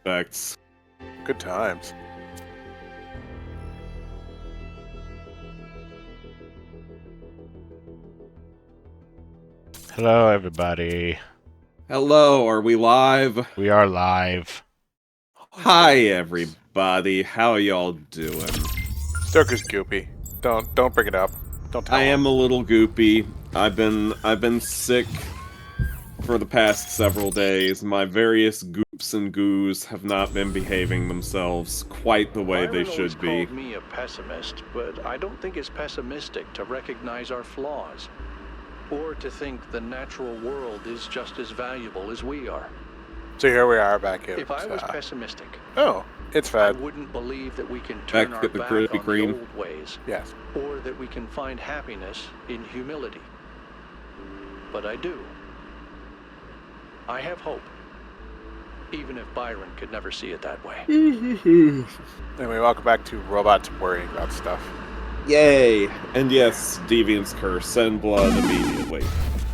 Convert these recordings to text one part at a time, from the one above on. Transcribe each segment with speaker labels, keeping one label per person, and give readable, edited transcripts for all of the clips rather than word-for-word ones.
Speaker 1: effects.
Speaker 2: Good times.
Speaker 3: Hello, everybody.
Speaker 1: Hello, are we live?
Speaker 3: We are live.
Speaker 1: Hi, everybody. How y'all doing?
Speaker 2: Stoker's goopy. Don't bring it up. Don't tell
Speaker 1: I
Speaker 2: him.
Speaker 1: am a little goopy. I've been sick for the past several days. My various goops and goos have not been behaving themselves quite the way they should be.
Speaker 4: Byron always called me a pessimist, but I don't think it's pessimistic to recognize our flaws, or to think the natural world is just as valuable as we are.
Speaker 2: So here we are back at...
Speaker 4: If I was pessimistic,
Speaker 2: Oh, it's
Speaker 4: I
Speaker 2: fad.
Speaker 4: wouldn't believe that we can turn
Speaker 1: Back
Speaker 4: our
Speaker 1: at the
Speaker 4: back
Speaker 1: Krispy
Speaker 4: on
Speaker 1: Kreme.
Speaker 4: the old ways,
Speaker 2: Yes.
Speaker 4: or that we can find happiness in humility. But I do. I have hope, even if Byron could never see it that way.
Speaker 2: Anyway, welcome back to Robots Worrying About Stuff.
Speaker 1: Yay! And yes, Deviant's Curse, send blood immediately.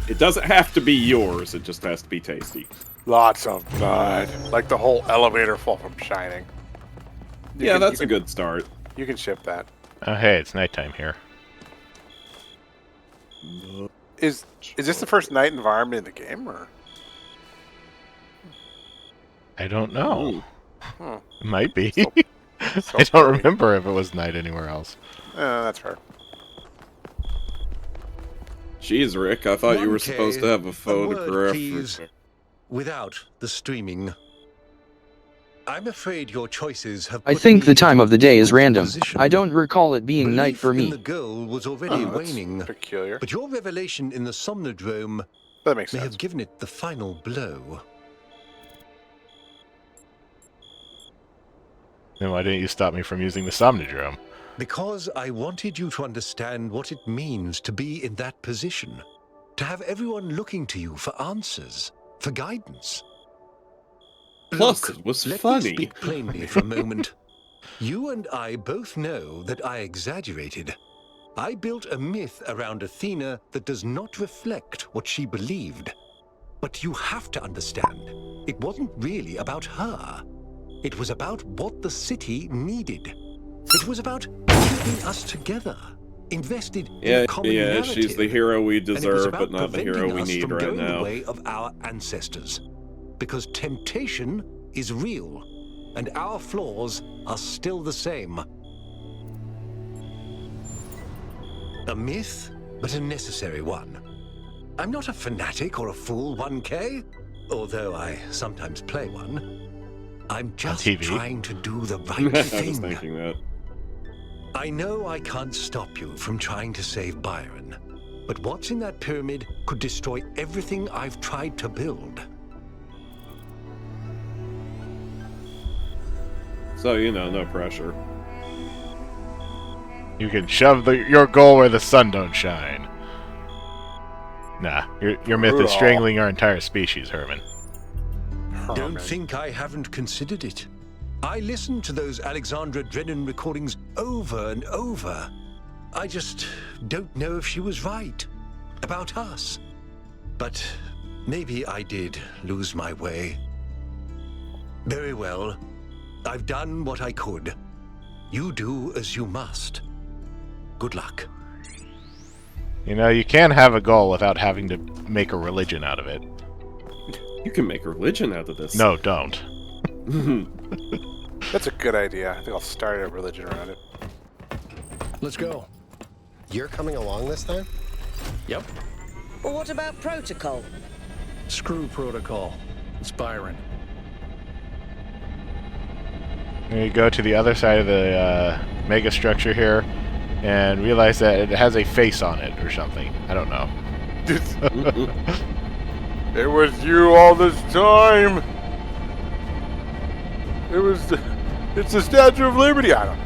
Speaker 1: It doesn't have to be yours, it just has to be tasty.
Speaker 2: Lots of blood. Like the whole elevator fall from Shining.
Speaker 1: That's a good start.
Speaker 2: You can ship that.
Speaker 3: Oh, hey, it's nighttime here.
Speaker 2: Is this the first night environment in the game, or?
Speaker 3: I don't know.
Speaker 2: Hmm.
Speaker 3: It might be.
Speaker 2: So
Speaker 3: I don't remember if it was night anywhere else.
Speaker 2: That's fair.
Speaker 1: Jeez, Rick, I thought you were
Speaker 5: 1K,
Speaker 1: supposed to have a
Speaker 5: word,
Speaker 1: photograph.
Speaker 5: please. Without the streaming. I'm afraid your choices have
Speaker 6: I
Speaker 5: put
Speaker 6: think
Speaker 5: me
Speaker 6: the time of the day is
Speaker 5: in a
Speaker 6: random.
Speaker 5: position.
Speaker 6: I don't recall it being night
Speaker 5: Belief
Speaker 6: for
Speaker 5: in
Speaker 6: me.
Speaker 5: the goal was already
Speaker 2: That's
Speaker 5: waning,
Speaker 2: peculiar.
Speaker 5: but your revelation in the Somnodrome
Speaker 2: That makes
Speaker 5: may
Speaker 2: sense.
Speaker 5: have given it the final blow.
Speaker 3: Then why didn't you stop me from using the Somnodrome?
Speaker 5: Because I wanted you to understand what it means to be in that position. To have everyone looking to you for answers, for guidance.
Speaker 1: Plus,
Speaker 5: Look,
Speaker 1: it was
Speaker 5: let
Speaker 1: funny.
Speaker 5: me speak plainly for a moment. You and I both know that I exaggerated. I built a myth around Athena that does not reflect what she believed. But you have to understand, it wasn't really about her. It was about what the city needed. It was about keeping us together, invested in a common narrative.
Speaker 1: She's the hero we
Speaker 5: And it was
Speaker 1: deserve,
Speaker 5: about
Speaker 1: but not the hero
Speaker 5: preventing
Speaker 1: we
Speaker 5: us
Speaker 1: need
Speaker 5: from
Speaker 1: right
Speaker 5: going
Speaker 1: now.
Speaker 5: the way of our ancestors. Because temptation is real, and our flaws are still the same. A myth, but a necessary one. I'm not a fanatic or a fool, 1K, although I sometimes play one. I'm just
Speaker 3: TV.
Speaker 5: trying to do the
Speaker 1: I
Speaker 5: right
Speaker 1: was
Speaker 5: thing.
Speaker 1: thinking that.
Speaker 5: I know I can't stop you from trying to save Byron, but what's in that pyramid could destroy everything I've tried to build.
Speaker 1: So, no pressure.
Speaker 3: You can shove your goal where the sun don't shine. Nah, your myth
Speaker 2: Brutal.
Speaker 3: is strangling our entire species, Herman.
Speaker 5: Don't think I haven't considered it. I listened to those Alexandra Drennan recordings over and over. I just don't know if she was right about us. But maybe I did lose my way. Very well. I've done what I could. You do as you must. Good luck.
Speaker 3: You can have a goal without having to make a religion out of it.
Speaker 1: You can make a religion out of this.
Speaker 3: No, don't.
Speaker 2: That's a good idea. I think I'll start a religion around it.
Speaker 4: Let's go.
Speaker 7: You're coming along this time?
Speaker 4: Yep.
Speaker 8: Well, what about protocol?
Speaker 4: Screw protocol. It's Byron.
Speaker 3: You go to the other side of the mega structure here and realize that it has a face on it or something. I don't know.
Speaker 2: It was you all this time. It's the Statue of Liberty. I don't know.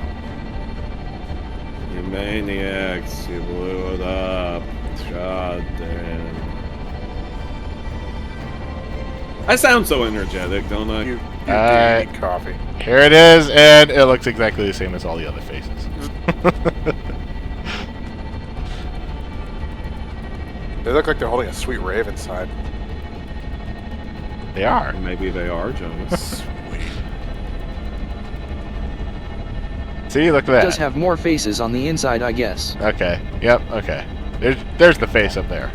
Speaker 1: You maniacs, you blew it up. God damn. I sound so energetic, don't I?
Speaker 2: You
Speaker 3: Uh,
Speaker 2: need coffee.
Speaker 3: Here it is, and it looks exactly the same as all the other faces.
Speaker 2: They look like they're holding a sweet rave inside.
Speaker 3: They are.
Speaker 1: Maybe they are, Jonas.
Speaker 2: Sweet.
Speaker 3: See, look at
Speaker 6: Does
Speaker 3: that.
Speaker 6: have more faces on the inside, I guess.
Speaker 3: Okay. Yep. Okay. There's the face up there.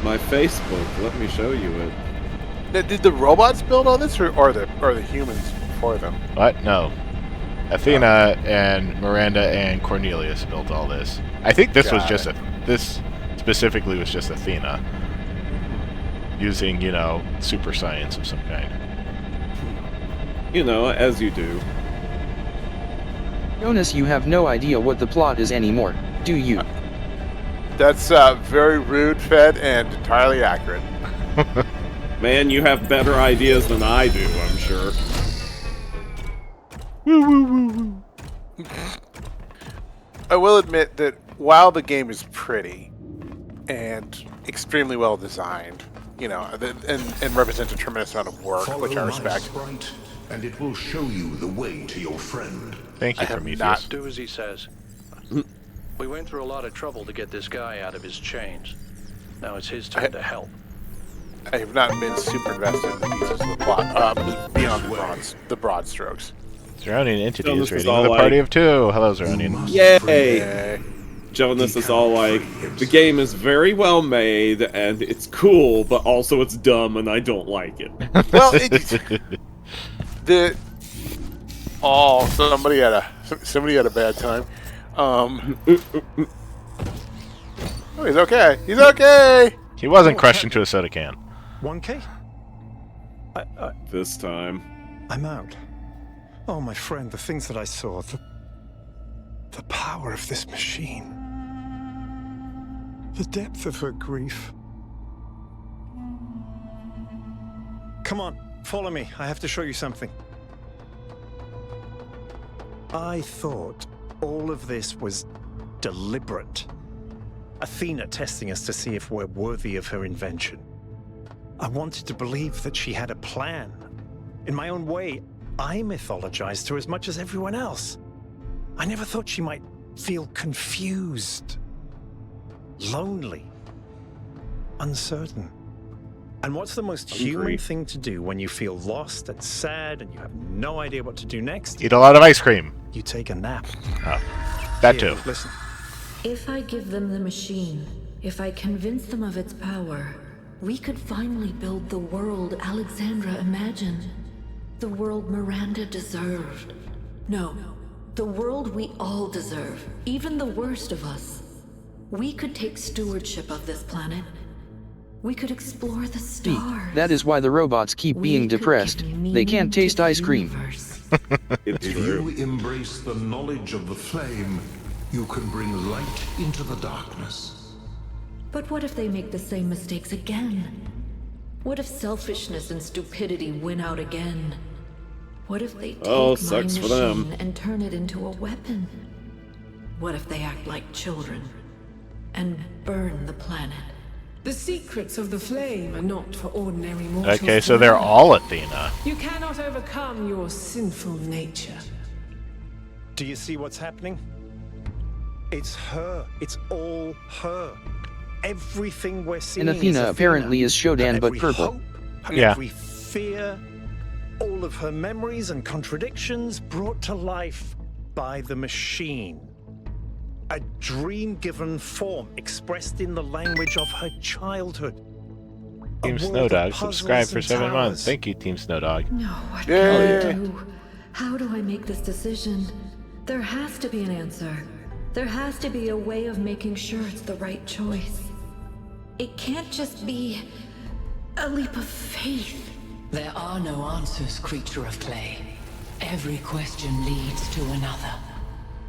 Speaker 1: My Facebook. Let me show you it.
Speaker 2: Now, did the robots build all this, or the humans before them?
Speaker 3: What? No. Athena and Miranda and Cornelius built all this. I think this was
Speaker 2: Got
Speaker 3: just
Speaker 2: it.
Speaker 3: this specifically was just Athena using, you know, super science of some kind.
Speaker 1: You know, as you do.
Speaker 6: Jonas, you have no idea what the plot is anymore, do you?
Speaker 2: That's very rude, Fed, and entirely accurate.
Speaker 1: Man, you have better ideas than I do, I'm sure.
Speaker 2: I will admit that while the game is pretty and extremely well designed, you know, and represents a tremendous amount of work,
Speaker 9: Follow
Speaker 2: which I
Speaker 9: my
Speaker 2: respect.
Speaker 9: sprite, and it will show you the way to your friend.
Speaker 3: Thank you,
Speaker 2: I have
Speaker 3: Prometheus.
Speaker 2: not-
Speaker 4: Do as he says. We went through a lot of trouble to get this guy out of his chains. Now it's his turn to help.
Speaker 2: I have not been super invested in the pieces of the plot, beyond the broad strokes.
Speaker 3: Surrounding entities
Speaker 1: Jonas is
Speaker 3: rating
Speaker 1: all
Speaker 3: with a
Speaker 1: like-
Speaker 3: party of 2. Hello, Surrounding.
Speaker 1: Yay!
Speaker 2: Eh,
Speaker 1: Jonas is all like, the game is very well made, and it's cool, but also it's dumb, and I don't like it.
Speaker 2: well, somebody had a bad time. Oh, he's okay. He's okay.
Speaker 3: He wasn't crushed into a soda can.
Speaker 5: 1K?
Speaker 1: This time.
Speaker 5: I'm out. Oh, my friend, the things that I saw, the power of this machine, the depth of her grief. Come on, follow me. I have to show you something. I thought all of this was deliberate. Athena testing us to see if we're worthy of her invention. I wanted to believe that she had a plan. In my own way, I mythologized her as much as everyone else. I never thought she might feel confused, lonely, uncertain. And what's the most human
Speaker 1: Hungry.
Speaker 5: thing to do when you feel lost and sad and you have no idea what to do next?
Speaker 3: Eat a lot of ice cream.
Speaker 5: You take a nap.
Speaker 3: Oh, that
Speaker 5: Here,
Speaker 3: too.
Speaker 5: listen.
Speaker 10: If I give them the machine, if I convince them of its power, we could finally build the world Alexandra imagined. The world Miranda deserved. No, the world we all deserve, even the worst of us. We could take stewardship of this planet. We could explore the stars.
Speaker 6: That is why the robots keep
Speaker 10: We
Speaker 6: being
Speaker 10: could
Speaker 6: depressed.
Speaker 10: give
Speaker 6: They
Speaker 10: meaning
Speaker 6: can't
Speaker 10: to
Speaker 6: taste
Speaker 10: the
Speaker 6: ice cream.
Speaker 10: universe.
Speaker 1: It's
Speaker 9: If
Speaker 1: true.
Speaker 9: you embrace the knowledge of the flame, you can bring light into the darkness.
Speaker 10: But what if they make the same mistakes again? What if selfishness and stupidity win out again? What if they take
Speaker 1: Oh,
Speaker 10: my
Speaker 1: sucks for
Speaker 10: machine
Speaker 1: them.
Speaker 10: and turn it into a weapon? What if they act like children and burn the planet?
Speaker 11: The secrets of the flame are not for ordinary mortals.
Speaker 3: Okay, so
Speaker 11: to
Speaker 3: they're
Speaker 11: learn.
Speaker 3: all Athena.
Speaker 11: You cannot overcome your sinful nature.
Speaker 5: Do you see what's happening? It's her. It's all her. Everything we're seeing
Speaker 6: And
Speaker 5: is
Speaker 6: Athena apparently is Shodan,
Speaker 5: Her
Speaker 6: but
Speaker 5: every
Speaker 6: purple.
Speaker 5: hope, her
Speaker 3: Yeah.
Speaker 5: every fear, all of her memories and contradictions brought to life by the machine. A dream-given form expressed in the language of her childhood. A
Speaker 3: Team
Speaker 5: world of
Speaker 3: Snowdog
Speaker 5: puzzles
Speaker 3: subscribed for
Speaker 5: and
Speaker 3: 7 months.
Speaker 5: towers.
Speaker 3: Thank you, Team Snowdog.
Speaker 10: No, what
Speaker 2: Yeah.
Speaker 10: can I do? How do I make this decision? There has to be an answer. There has to be a way of making sure it's the right choice. It can't just be a leap of faith.
Speaker 11: There are no answers, creature of clay. Every question leads to another.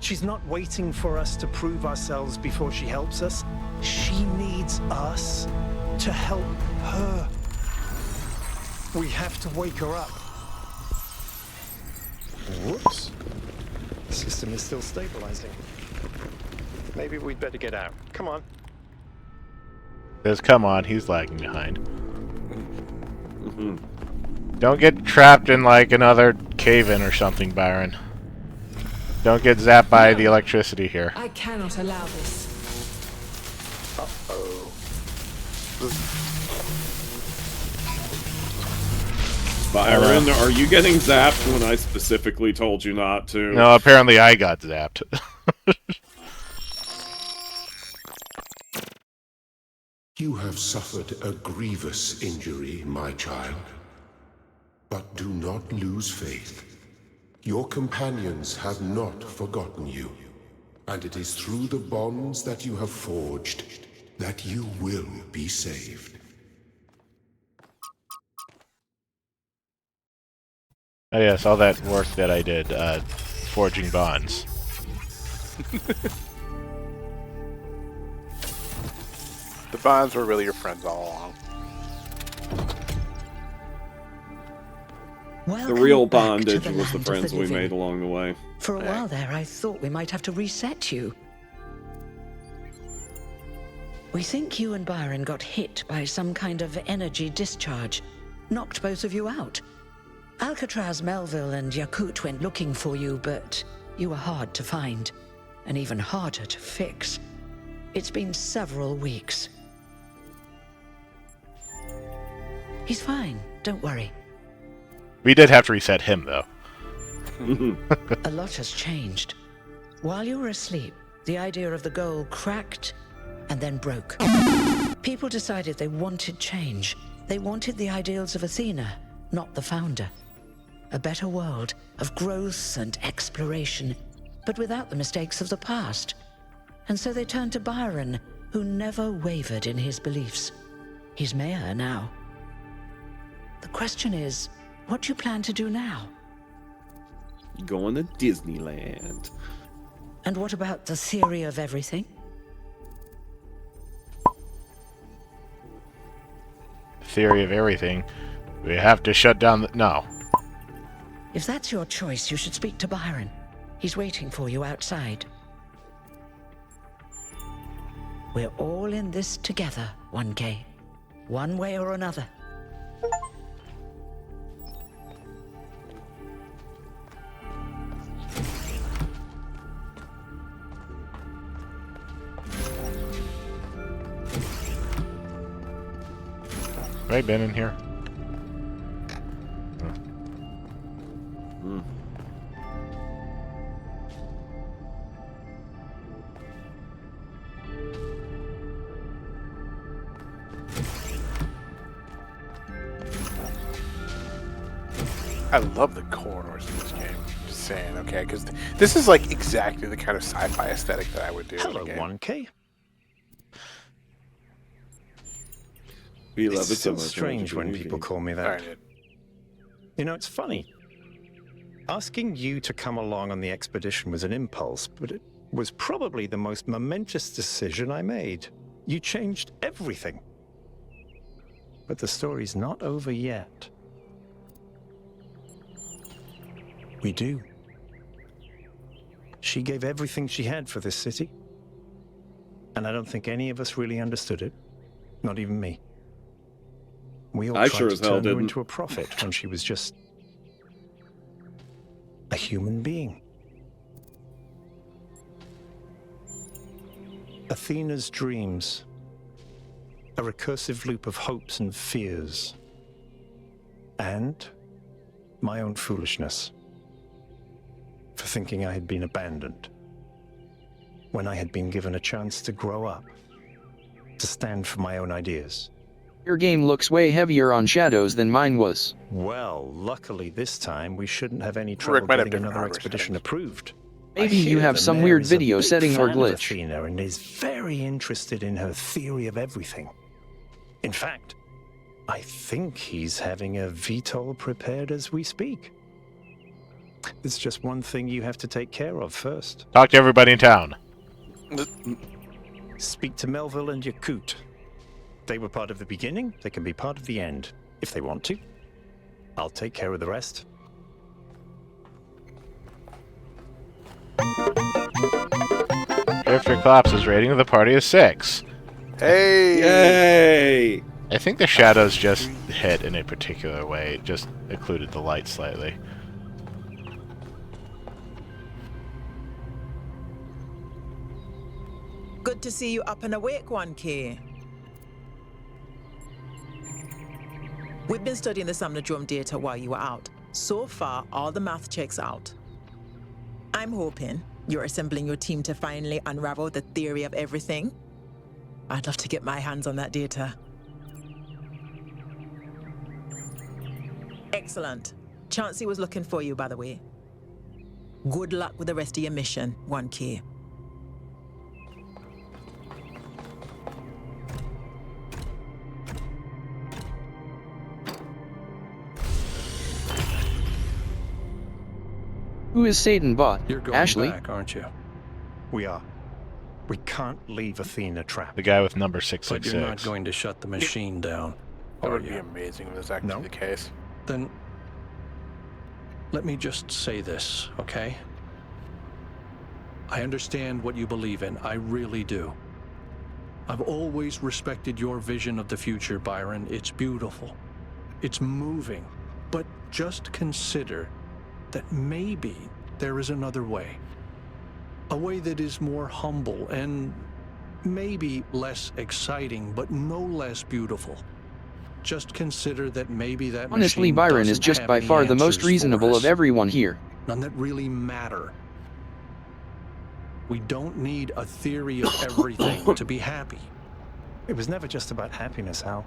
Speaker 5: She's not waiting for us to prove ourselves before she helps us. She needs us to help her. We have to wake her up. Whoops. The system is still stabilizing. Maybe we'd better get out. Come on.
Speaker 3: Says, come on, he's lagging behind. Don't get trapped in like another cave-in or something, Byron. Don't get zapped by the electricity here.
Speaker 11: I cannot allow this.
Speaker 1: Byron, are you getting zapped when I specifically told you not to?
Speaker 3: No, apparently I got zapped.
Speaker 9: You have suffered a grievous injury, my child. But do not lose faith. Your companions have not forgotten you. And it is through the bonds that you have forged that you will be saved.
Speaker 3: Oh yes, all that work that I did, forging bonds.
Speaker 2: The bonds were really your friends all along.
Speaker 1: The real bondage was the friends we made along the way.
Speaker 8: For a while there, I thought we might have to reset you. We think you and Byron got hit by some kind of energy discharge. Knocked both of you out. Alcatraz, Melville, and Yakut went looking for you, but you were hard to find. And even harder to fix. It's been several weeks. He's fine, don't worry.
Speaker 3: We did have to reset him, though.
Speaker 8: A lot has changed. While you were asleep, the idea of the goal cracked and then broke. People decided they wanted change. They wanted the ideals of Athena, not the founder. A better world of growth and exploration, but without the mistakes of the past. And so they turned to Byron, who never wavered in his beliefs. He's mayor now. The question is, what do you plan to do now?
Speaker 1: Going to Disneyland.
Speaker 8: And what about the theory of everything?
Speaker 3: Theory of everything. We have to shut down the... No.
Speaker 8: If that's your choice, you should speak to Byron. He's waiting for you outside. We're all in this together, 1K. One way or another.
Speaker 3: Have I been in here?
Speaker 2: I love the corridors in this game. Just saying, okay, because this is like exactly the kind of sci-fi aesthetic that I would do.
Speaker 4: Hello,
Speaker 2: in a game.
Speaker 4: 1K.
Speaker 1: We love
Speaker 4: It's
Speaker 1: it so
Speaker 4: so
Speaker 1: much.
Speaker 4: strange when people call me that.
Speaker 2: Alright,
Speaker 4: You know, it's funny. Asking you to come along on the expedition was an impulse, but it was probably the most momentous decision I made. You changed everything. But the story's not over yet. We do. She gave everything she had for this city. And I don't think any of us really understood it. Not even me. We all
Speaker 1: I
Speaker 4: tried
Speaker 1: sure
Speaker 4: to
Speaker 1: as hell
Speaker 4: turn her
Speaker 1: didn't.
Speaker 4: into a prophet when she was just a human being. Athena's dreams. A recursive loop of hopes and fears. And my own foolishness. For thinking I had been abandoned. When I had been given a chance to grow up. To stand for my own ideas.
Speaker 6: Your game looks way heavier on shadows than mine was.
Speaker 4: Well, luckily this time we shouldn't have any trouble
Speaker 2: might have
Speaker 4: getting
Speaker 2: different
Speaker 4: another
Speaker 2: hardware
Speaker 4: expedition
Speaker 2: settings.
Speaker 4: approved.
Speaker 6: Maybe
Speaker 4: I
Speaker 6: you
Speaker 4: hear
Speaker 6: have
Speaker 4: the
Speaker 6: some
Speaker 4: mayor
Speaker 6: weird
Speaker 4: is a
Speaker 6: video
Speaker 4: big
Speaker 6: setting or
Speaker 4: fan of
Speaker 6: glitch.
Speaker 4: Athena and is very interested in her theory of everything. In fact, I think he's having a VTOL prepared as we speak. There's just one thing you have to take care of first.
Speaker 3: Talk to everybody in town.
Speaker 4: Speak to Melville and Yakut. They were part of the beginning, they can be part of the end, if they want to. I'll take care of the rest.
Speaker 3: After collapses, rating of the party is 6.
Speaker 2: Hey!
Speaker 1: Yay!
Speaker 3: I think the shadows just hit in a particular way. It just occluded the light slightly.
Speaker 12: Good to see you up and awake, 1K. We've been studying the Somnodrome data while you were out. So far, all the math checks out. I'm hoping you're assembling your team to finally unravel the theory of everything. I'd love to get my hands on that data. Excellent. Chauncey was looking for you, by the way. Good luck with the rest of your mission, 1K.
Speaker 6: Who is Satan bot?
Speaker 4: You're going
Speaker 6: Ashley?
Speaker 4: back, aren't you? We are. We can't leave Athena trapped.
Speaker 3: The guy with number
Speaker 4: But
Speaker 3: 666.
Speaker 4: you're not going to shut the machine down,
Speaker 2: That
Speaker 4: are
Speaker 2: would be
Speaker 4: you?
Speaker 2: amazing if this actually the case.
Speaker 4: Then let me just say this, okay? I understand what you believe in. I really do. I've always respected your vision of the future, Byron. It's beautiful. It's moving. But just consider that maybe there is another way. A way that is more humble and maybe less exciting, but no less beautiful. Just consider that maybe that
Speaker 6: Honestly,
Speaker 4: machine
Speaker 6: Byron is
Speaker 4: doesn't
Speaker 6: just
Speaker 4: have
Speaker 6: by
Speaker 4: any
Speaker 6: far the most
Speaker 4: answers for
Speaker 6: reasonable
Speaker 4: us.
Speaker 6: of everyone here.
Speaker 4: None that really matter. We don't need a theory of everything to be happy. It was never just about happiness, Hal.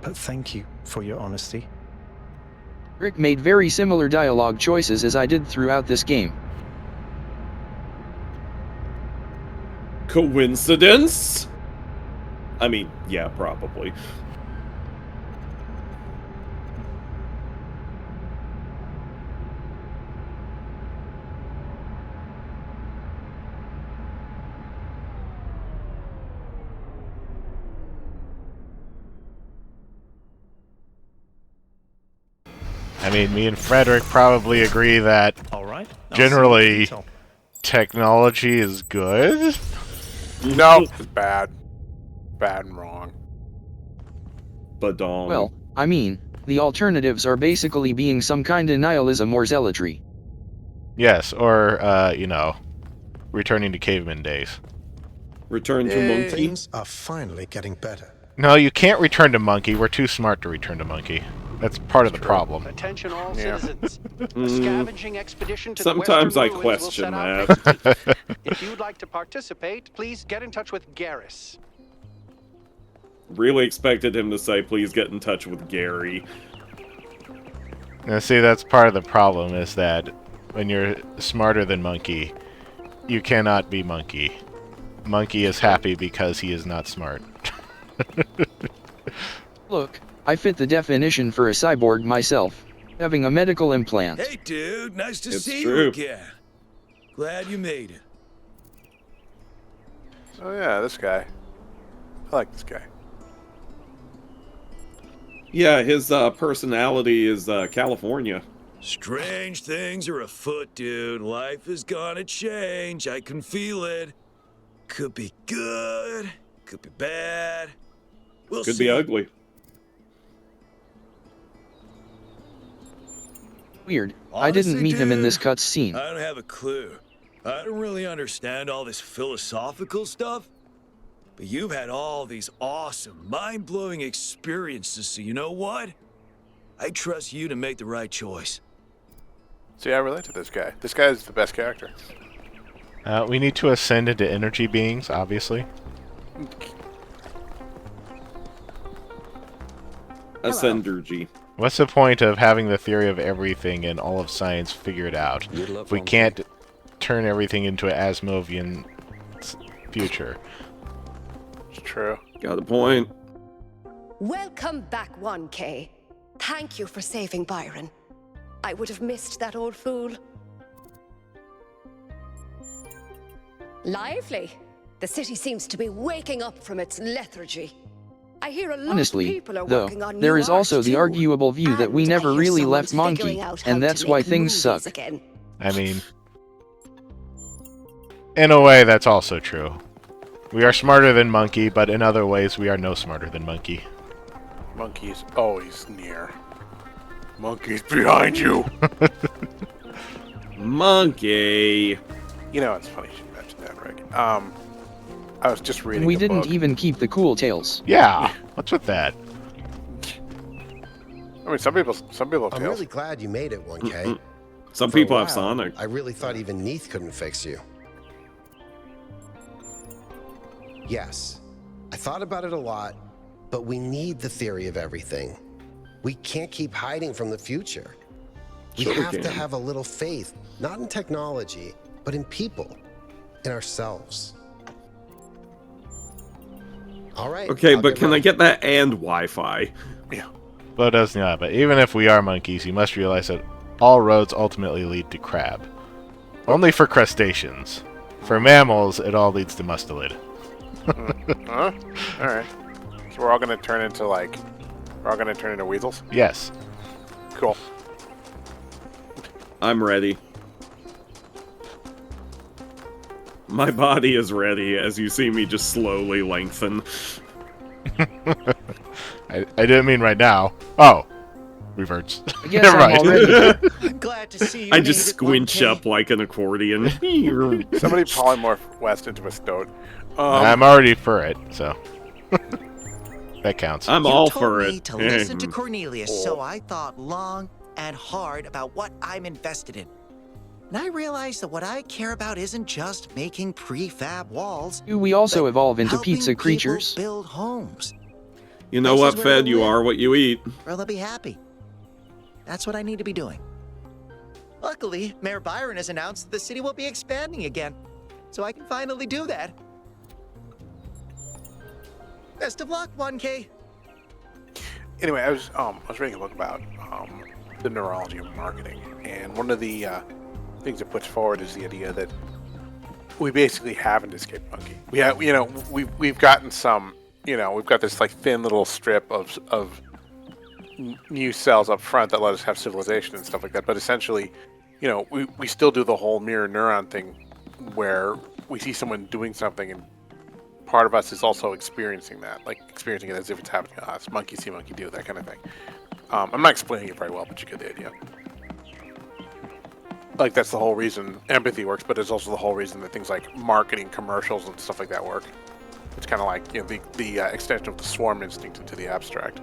Speaker 4: But thank you for your honesty.
Speaker 6: Rick made very similar dialogue choices as I did throughout this game.
Speaker 1: Coincidence? I mean, yeah, probably.
Speaker 3: I mean, me and Frederick probably agree that
Speaker 4: All right.
Speaker 3: generally technology is good.
Speaker 2: No, it's bad. Bad and wrong.
Speaker 1: Badong.
Speaker 6: Well, I mean, the alternatives are basically being some kind of nihilism or zealotry.
Speaker 3: Yes, or, you know, returning to caveman days.
Speaker 1: Return to monkey.
Speaker 7: Things are finally getting better.
Speaker 3: No, you can't return to monkey. We're too smart to return to monkey. That's part of the problem.
Speaker 13: Attention all
Speaker 2: Yeah.
Speaker 13: citizens. A scavenging expedition to
Speaker 1: Sometimes
Speaker 13: the
Speaker 1: I
Speaker 13: Western Ruins will
Speaker 1: question
Speaker 13: set out
Speaker 1: that.
Speaker 13: next week. If you'd like to participate, please get in touch with Garrus.
Speaker 1: Really expected him to say, please get in touch with Gary.
Speaker 3: Now, see, that's part of the problem, is that when you're smarter than monkey, you cannot be monkey. Monkey is happy because he is not smart.
Speaker 6: Look, I fit the definition for a cyborg myself, having a medical implant.
Speaker 14: Hey, dude, nice to
Speaker 1: It's
Speaker 14: see
Speaker 1: true.
Speaker 14: you again. Glad you made it.
Speaker 2: Oh yeah, this guy. I like this guy.
Speaker 1: Yeah, his personality is California.
Speaker 14: Strange things are afoot, dude. Life is gonna change. I can feel it. Could be good, could be bad. We'll
Speaker 1: Could
Speaker 14: see.
Speaker 1: be ugly.
Speaker 6: Weird, I didn't
Speaker 14: Honestly,
Speaker 6: meet him in this
Speaker 14: dude,
Speaker 6: cutscene.
Speaker 14: I don't have a clue. I don't really understand all this philosophical stuff. But you've had all these awesome, mind-blowing experiences, so you know what? I trust you to make the right choice.
Speaker 2: See, I relate to this guy. This guy's the best character.
Speaker 3: We need to ascend into energy beings, obviously.
Speaker 1: Ascendergy.
Speaker 3: What's the point of having the theory of everything and all of science figured out if we can't turn everything into an Asimovian future?
Speaker 2: It's true.
Speaker 1: Got a point.
Speaker 15: Welcome back, 1K. Thank you for saving Byron. I would have missed that old fool. Lively. The city seems to be waking up from its lethargy. I hear a lot of
Speaker 6: Honestly,
Speaker 15: people are
Speaker 6: though,
Speaker 15: working on
Speaker 6: there
Speaker 15: new
Speaker 6: is also
Speaker 15: art
Speaker 6: the
Speaker 15: too.
Speaker 6: arguable view that we
Speaker 15: And I
Speaker 6: never
Speaker 15: hear
Speaker 6: really left
Speaker 15: someone's
Speaker 6: Monkey,
Speaker 15: figuring out how
Speaker 6: and that's
Speaker 15: to
Speaker 6: why
Speaker 15: make
Speaker 6: things
Speaker 15: movies
Speaker 6: suck.
Speaker 15: again.
Speaker 3: I mean, in a way, that's also true. We are smarter than Monkey, but in other ways, we are no smarter than Monkey.
Speaker 2: Monkey's always near. Monkey's behind you.
Speaker 1: Monkey.
Speaker 2: You know, it's funny you should mention that, Rick. I was just reading.
Speaker 6: We
Speaker 2: a
Speaker 6: didn't
Speaker 2: book.
Speaker 6: even keep the cool tales.
Speaker 3: Yeah, what's with that?
Speaker 2: I mean, some people have
Speaker 7: I'm
Speaker 2: tails.
Speaker 7: really glad you made it, 1K.
Speaker 1: Some
Speaker 7: For a
Speaker 1: people have
Speaker 7: while,
Speaker 1: Sonic.
Speaker 7: I really thought even Neath couldn't fix you. Yes, I thought about it a lot, but we need the theory of everything. We can't keep hiding from the future. We
Speaker 1: Sure we
Speaker 7: have to
Speaker 1: can.
Speaker 7: have a little faith, not in technology, but in people, in ourselves. All right.
Speaker 1: Okay,
Speaker 7: I'll
Speaker 1: but
Speaker 7: get
Speaker 1: can I
Speaker 7: ready.
Speaker 1: get that and Wi-Fi?
Speaker 2: Yeah.
Speaker 3: But does not. But even if we are monkeys, you must realize that all roads ultimately lead to crab. Only for crustaceans. For mammals, it all leads to mustelid.
Speaker 2: Huh? All right. So we're all gonna turn into weasels.
Speaker 3: Yes.
Speaker 2: Cool.
Speaker 1: I'm ready. My body is ready as you see me just slowly lengthen.
Speaker 3: I didn't mean right now. Oh. Reverts.
Speaker 6: I guess
Speaker 3: Never
Speaker 6: I'm
Speaker 3: mind.
Speaker 6: already.
Speaker 16: I'm glad to see you.
Speaker 1: I
Speaker 16: made
Speaker 1: just
Speaker 16: it,
Speaker 1: squinch
Speaker 16: 1K.
Speaker 1: up like an accordion.
Speaker 2: Somebody polymorph West into a stoat.
Speaker 3: I'm already for it, so that counts.
Speaker 1: I'm
Speaker 16: You
Speaker 1: all
Speaker 16: told
Speaker 1: for
Speaker 16: me
Speaker 1: it.
Speaker 16: to listen to Cornelius, so I thought long and hard about what I'm invested in. And I realized that what I care about isn't just making prefab walls.
Speaker 6: Do we also
Speaker 16: but
Speaker 6: evolve into
Speaker 16: helping
Speaker 6: pizza
Speaker 16: people
Speaker 6: creatures?
Speaker 16: build homes
Speaker 1: You know what,
Speaker 16: Places where
Speaker 1: Fed?
Speaker 16: they'll
Speaker 1: You
Speaker 16: live.
Speaker 1: are what you eat.
Speaker 16: where they'll be happy. That's what I need to be doing. Luckily, Mayor Byron has announced that the city will be expanding again, so I can finally do that. Best of luck, 1K.
Speaker 2: Anyway, I was reading a book about the neurology of marketing, and one of the things it puts forward is the idea that we basically have an escaped monkey. We have, we've gotten some, we've got this like thin little strip of new cells up front that let us have civilization and stuff like that. But essentially, we still do the whole mirror neuron thing, where we see someone doing something and part of us is also experiencing that, like experiencing it as if it's happening to us. Monkey see, monkey do, that kind of thing. I'm not explaining it very well, but you get the idea. Like, that's the whole reason empathy works, but it's also the whole reason that things like marketing, commercials, and stuff like that work. It's kind of like, the extension of the swarm instinct into the abstract.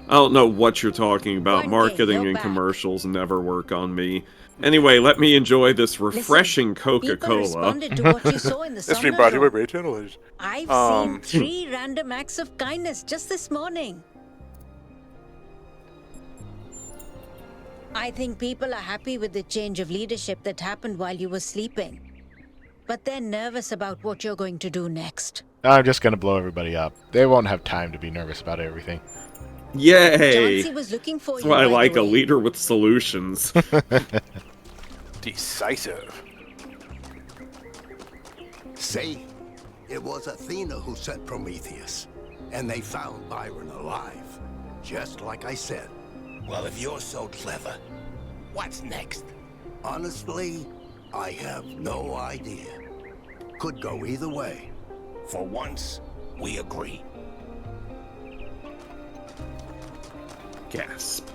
Speaker 1: I don't know what you're talking about.
Speaker 17: 1K,
Speaker 1: Marketing
Speaker 17: you're
Speaker 1: and
Speaker 17: back.
Speaker 1: commercials never work on me. Anyway, let me enjoy this refreshing
Speaker 17: People
Speaker 1: Coca-Cola.
Speaker 17: responded to what you saw in the
Speaker 2: This stream brought to you by
Speaker 17: summer.
Speaker 2: Braid Channelers.
Speaker 17: I've
Speaker 2: Um,
Speaker 17: seen 3 random acts of kindness just this morning. I think people are happy with the change of leadership that happened while you were sleeping. But they're nervous about what you're going to do next.
Speaker 3: I'm just gonna blow everybody up. They won't have time to be nervous about everything.
Speaker 1: Yay!
Speaker 17: Chauncey was looking for
Speaker 1: That's
Speaker 17: you,
Speaker 1: why I
Speaker 17: by the
Speaker 1: like a
Speaker 17: way.
Speaker 1: leader with solutions.
Speaker 2: Decisive.
Speaker 18: See? It was Athena who sent Prometheus. And they found Byron alive. Just like I said.
Speaker 19: Well, if you're so clever, what's next?
Speaker 18: Honestly, I have no idea. Could go either way.
Speaker 19: For once, we agree.
Speaker 1: Gasp.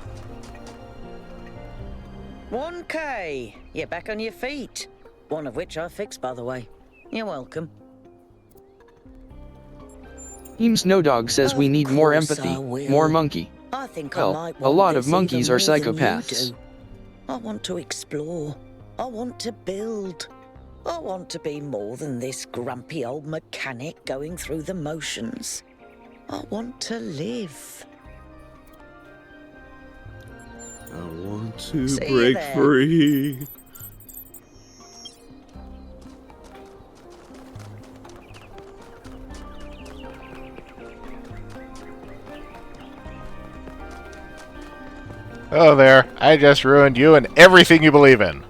Speaker 8: 1K, you're back on your feet. One of which I fixed, by the way. You're welcome.
Speaker 6: Team Snowdog says we need more
Speaker 8: course
Speaker 6: empathy,
Speaker 8: I will.
Speaker 6: more monkey.
Speaker 8: I think
Speaker 6: Well,
Speaker 8: I might
Speaker 6: a
Speaker 8: want
Speaker 6: lot of
Speaker 8: this
Speaker 6: monkeys
Speaker 8: even
Speaker 6: are
Speaker 8: more than you
Speaker 6: psychopaths.
Speaker 8: do. I want to explore. I want to build. I want to be more than this grumpy old mechanic going through the motions. I want to live.
Speaker 1: I want to
Speaker 8: See you
Speaker 1: break
Speaker 8: there.
Speaker 1: free.
Speaker 3: Oh there, I just ruined you and everything you believe in.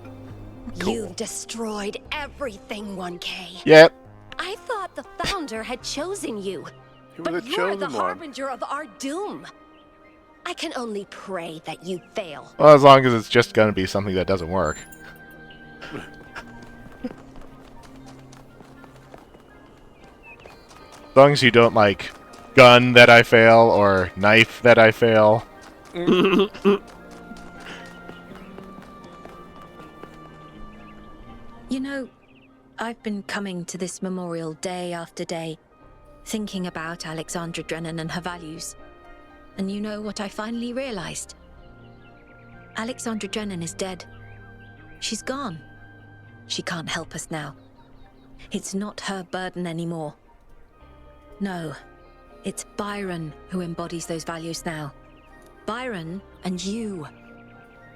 Speaker 15: You've destroyed everything, 1K.
Speaker 3: Yep.
Speaker 15: I thought the Founder had chosen you.
Speaker 2: You were
Speaker 15: But
Speaker 2: the
Speaker 15: you're the
Speaker 2: chosen one.
Speaker 15: harbinger of our doom. I can only pray that you fail.
Speaker 3: Well, as long as it's just gonna be something that doesn't work. As long as you don't like gun that I fail or knife that I fail.
Speaker 10: You know, I've been coming to this memorial day after day, thinking about Alexandra Drennan and her values.
Speaker 17: And you know what I finally realized? Alexandra Drennan is dead. She's gone. She can't help us now. It's not her burden anymore. No, it's Byron who embodies those values now. Byron and you.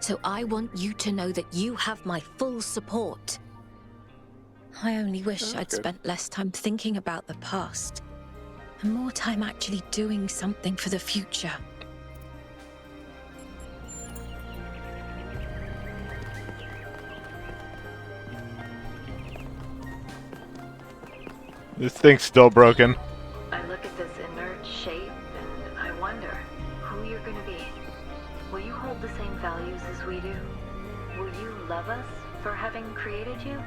Speaker 17: So I want you to know that you have my full support. I only wish I'd spent less time thinking about the past and more time actually doing something for the future.
Speaker 3: This thing's still broken.
Speaker 10: I look at this inert shape and I wonder who you're gonna be. Will you hold the same values as we do? Will you love us for having created you?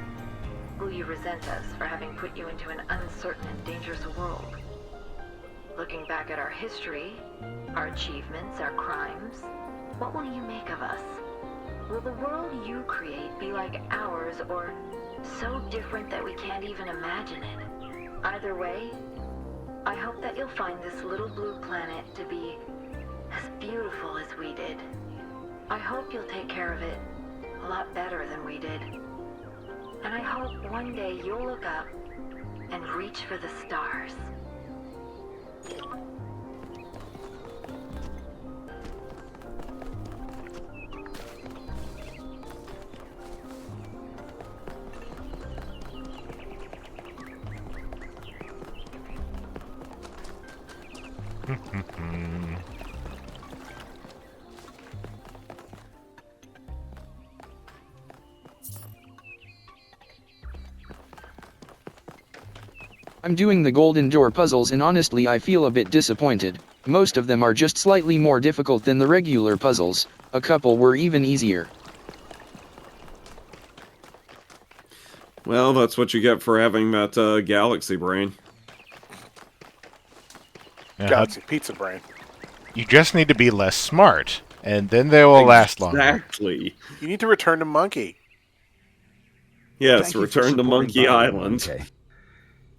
Speaker 10: Will you resent us for having put you into an uncertain and dangerous world? Looking back at our history, our achievements, our crimes, what will you make of us? Will the world you create be like ours or so different that we can't even imagine it? Either way, I hope that you'll find this little blue planet to be as beautiful as we did. I hope you'll take care of it a lot better than we did. And I hope one day you'll look up and reach for the stars.
Speaker 6: I'm doing the Golden Door puzzles and honestly I feel a bit disappointed. Most of them are just slightly more difficult than the regular puzzles, a couple were even easier.
Speaker 1: Well, that's what you get for having that galaxy brain.
Speaker 3: Yeah,
Speaker 2: Galaxy pizza brain.
Speaker 3: You just need to be less smart, and then they will last longer.
Speaker 1: Exactly.
Speaker 2: You need to return to Monkey.
Speaker 1: Yes,
Speaker 20: Thank you for
Speaker 1: return to
Speaker 20: supporting
Speaker 1: Monkey
Speaker 20: Byron,
Speaker 1: Island.
Speaker 20: okay?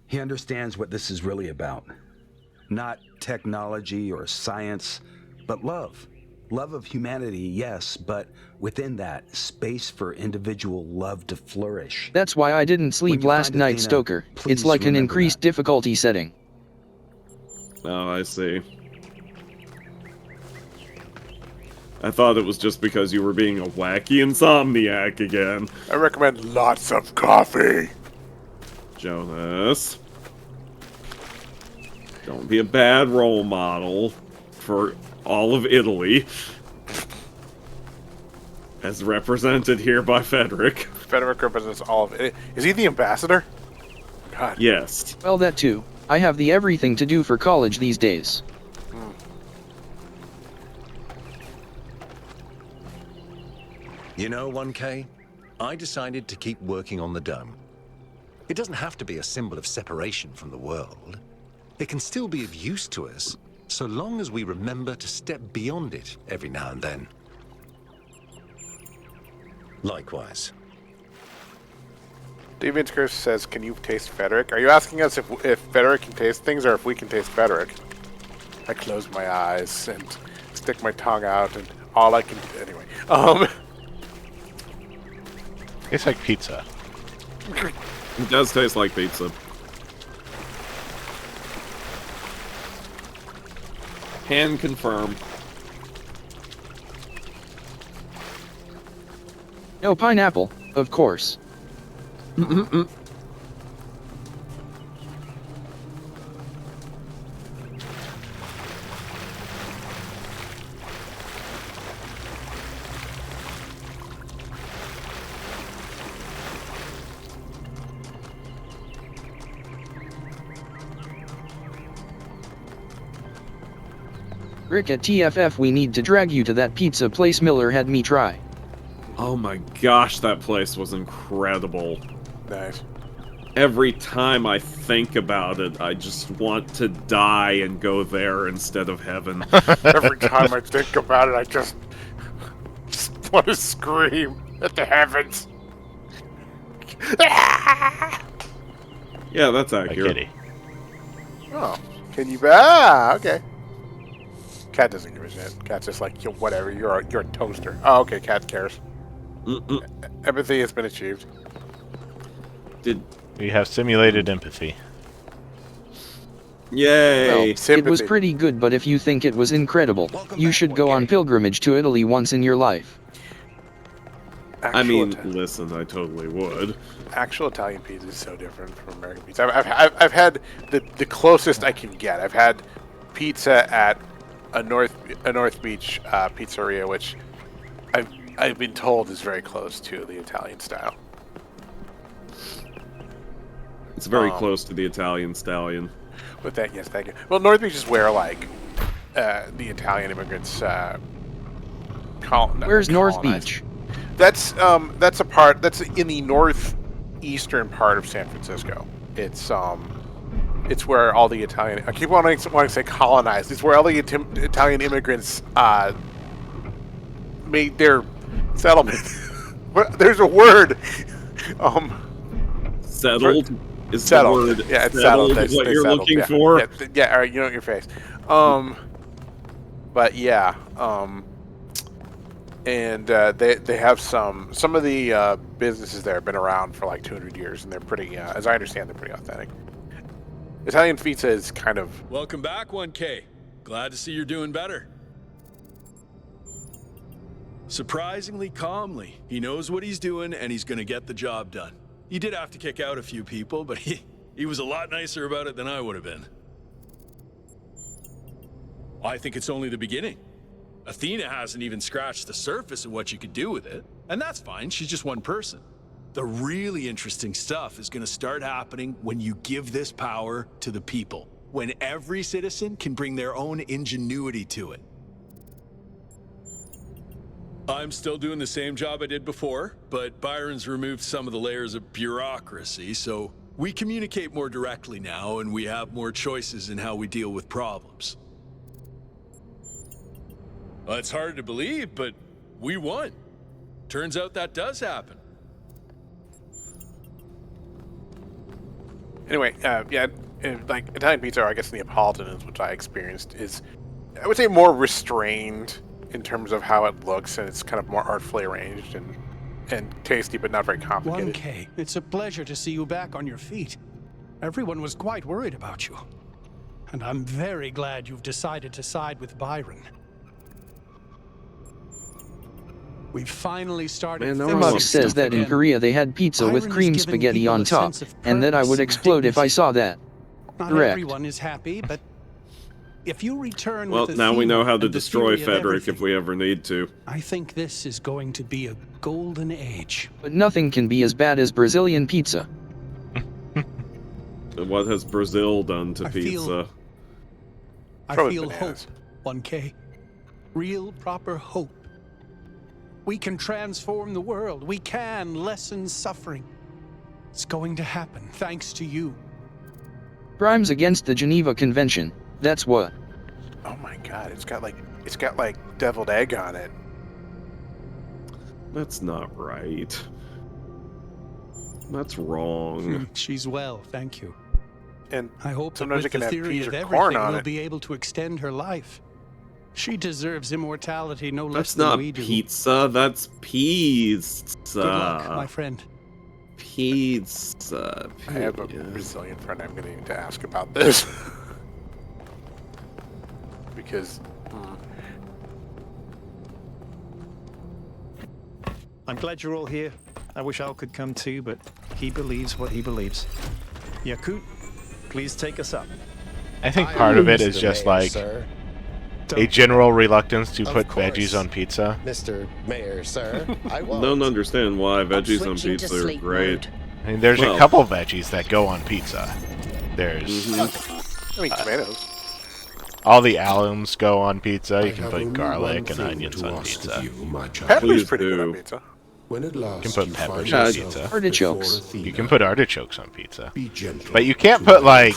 Speaker 20: He understands what this is really about. Not technology or science, but love. Love of humanity, yes, but within that, space for individual love to flourish.
Speaker 6: That's why I didn't sleep last night, Stoker. It's like an increased difficulty setting.
Speaker 1: Oh, I see. I thought it was just because you were being a wacky insomniac again.
Speaker 2: I recommend lots of coffee.
Speaker 1: Jonas. Don't be a bad role model for all of Italy. As represented here by Frederick.
Speaker 2: Frederick represents all of it. Is he the ambassador? God.
Speaker 1: Yes.
Speaker 6: Well, that too. I have the everything to do for college these days.
Speaker 5: You know, 1K, I decided to keep working on the dome. It doesn't have to be a symbol of separation from the world. It can still be of use to us, so long as we remember to step beyond it every now and then. Likewise.
Speaker 2: Deviant's Curse says, can you taste Frederick? Are you asking us if Frederick can taste things or if we can taste Frederick? I close my eyes and stick my tongue out and all I can do. Anyway,
Speaker 3: It's like pizza.
Speaker 1: It does taste like pizza. Can confirm.
Speaker 6: No pineapple, of course. Rick at TFF, we need to drag you to that pizza place Miller had me try.
Speaker 1: Oh my gosh, that place was incredible.
Speaker 2: Nice.
Speaker 1: Every time I think about it, I just want to die and go there instead of heaven.
Speaker 2: Every time I think about it, I just want to scream at the heavens.
Speaker 1: Yeah, that's accurate.
Speaker 2: Oh, can you? Ah, okay. Cat doesn't give a shit. Cat's just like, yo, whatever. You're a toaster. Oh, okay. Cat cares. Empathy has been achieved.
Speaker 3: We have simulated empathy.
Speaker 1: Yay!
Speaker 6: Well, it was pretty good, but if you think it was incredible, you should go on pilgrimage to Italy once in your life.
Speaker 1: I mean, listen, I totally would.
Speaker 2: Actual Italian pizza is so different from American pizza. I've had the closest I can get. I've had pizza at a North Beach pizzeria, which I've been told is very close to the Italian style.
Speaker 1: It's very close to the Italian stallion.
Speaker 2: With that, yes, thank you. Well, North Beach is where like the Italian immigrants
Speaker 6: Where's North Beach?
Speaker 2: That's a part that's in the northeastern part of San Francisco. It's where all the Italian, I keep wanting to say colonized. It's where all the Italian immigrants made their settlement. There's a word.
Speaker 1: Settled is
Speaker 2: settled.
Speaker 1: the word.
Speaker 2: Yeah, it's settled.
Speaker 1: Is what you're
Speaker 2: settled.
Speaker 1: looking for.
Speaker 2: Yeah, all right, you know your face. But yeah, and they have some of the businesses there have been around for like 200 years, and they're pretty, as I understand, they're pretty authentic. Italian pizza is kind of...
Speaker 21: Welcome back, 1K. Glad to see you're doing better. Surprisingly calmly, he knows what he's doing and he's gonna get the job done. He did have to kick out a few people, but he was a lot nicer about it than I would have been. I think it's only the beginning. Athena hasn't even scratched the surface of what you could do with it, and that's fine, she's just one person. The really interesting stuff is going to start happening when you give this power to the people, when every citizen can bring their own ingenuity to it. I'm still doing the same job I did before, but Byron's removed some of the layers of bureaucracy, so we communicate more directly now and we have more choices in how we deal with problems. Well, it's hard to believe, but we won. Turns out that does happen.
Speaker 2: Anyway, yeah, like Italian pizza, or I guess Neapolitan is what I experienced, is, I would say, more restrained in terms of how it looks, and it's kind of more artfully arranged and tasty, but not very complicated.
Speaker 22: 1K, it's a pleasure to see you back on your feet. Everyone was quite worried about you. And I'm very glad you've decided to side with Byron. We've finally started.
Speaker 6: My mom says that in Korea they had pizza with cream spaghetti on top, and that I would explode if I saw that.
Speaker 22: Not
Speaker 6: Correct.
Speaker 22: everyone is happy, but if you return
Speaker 1: Well,
Speaker 22: with
Speaker 1: now we know how to
Speaker 22: and the
Speaker 1: destroy
Speaker 22: theory of
Speaker 1: Frederick if we ever need to.
Speaker 22: I think this is going to be a golden age.
Speaker 6: But nothing can be as bad as Brazilian pizza.
Speaker 1: What has Brazil done to pizza?
Speaker 22: I feel hope, 1K. Real, proper hope. We can transform the world. We can lessen suffering. It's going to happen, thanks to you.
Speaker 6: Crimes against the Geneva Convention. That's what.
Speaker 2: Oh my god, it's got like deviled egg on it.
Speaker 1: That's not right. That's wrong.
Speaker 22: She's well, thank you.
Speaker 2: And
Speaker 22: I hope that
Speaker 2: sometimes
Speaker 22: with
Speaker 2: it can
Speaker 22: the
Speaker 2: have
Speaker 22: theory
Speaker 2: peas
Speaker 22: of
Speaker 2: or corn
Speaker 22: everything,
Speaker 2: on
Speaker 22: we'll
Speaker 2: it.
Speaker 22: be able to extend her life. She deserves immortality no less
Speaker 1: That's
Speaker 22: than
Speaker 1: not
Speaker 22: we do.
Speaker 1: pizza, that's pizza.
Speaker 22: Good luck, my friend.
Speaker 1: Pizza.
Speaker 2: I have a Brazilian friend I'm going to need to ask about this. Because...
Speaker 4: I'm glad you're all here. I wish Al could come too, but he believes what he believes. Yakut, please take us up.
Speaker 3: I think part of it is just like a general reluctance to put veggies on pizza.
Speaker 7: Mr. Mayor, sir, I won't.
Speaker 1: Don't understand why veggies on pizza are great.
Speaker 3: I mean, there's a couple veggies that go on pizza. There's
Speaker 2: I mean, tomatoes.
Speaker 3: all the alums go on pizza. You can put garlic and onions on pizza.
Speaker 2: Pepper's pretty good on pizza.
Speaker 9: When at
Speaker 3: You
Speaker 9: last
Speaker 3: can put
Speaker 9: you
Speaker 3: peppers
Speaker 9: find
Speaker 3: on
Speaker 9: yourself
Speaker 3: pizza.
Speaker 6: Artichokes.
Speaker 9: before
Speaker 3: You
Speaker 9: Athena,
Speaker 3: can put artichokes on pizza.
Speaker 9: be gentle.
Speaker 3: But you can't put like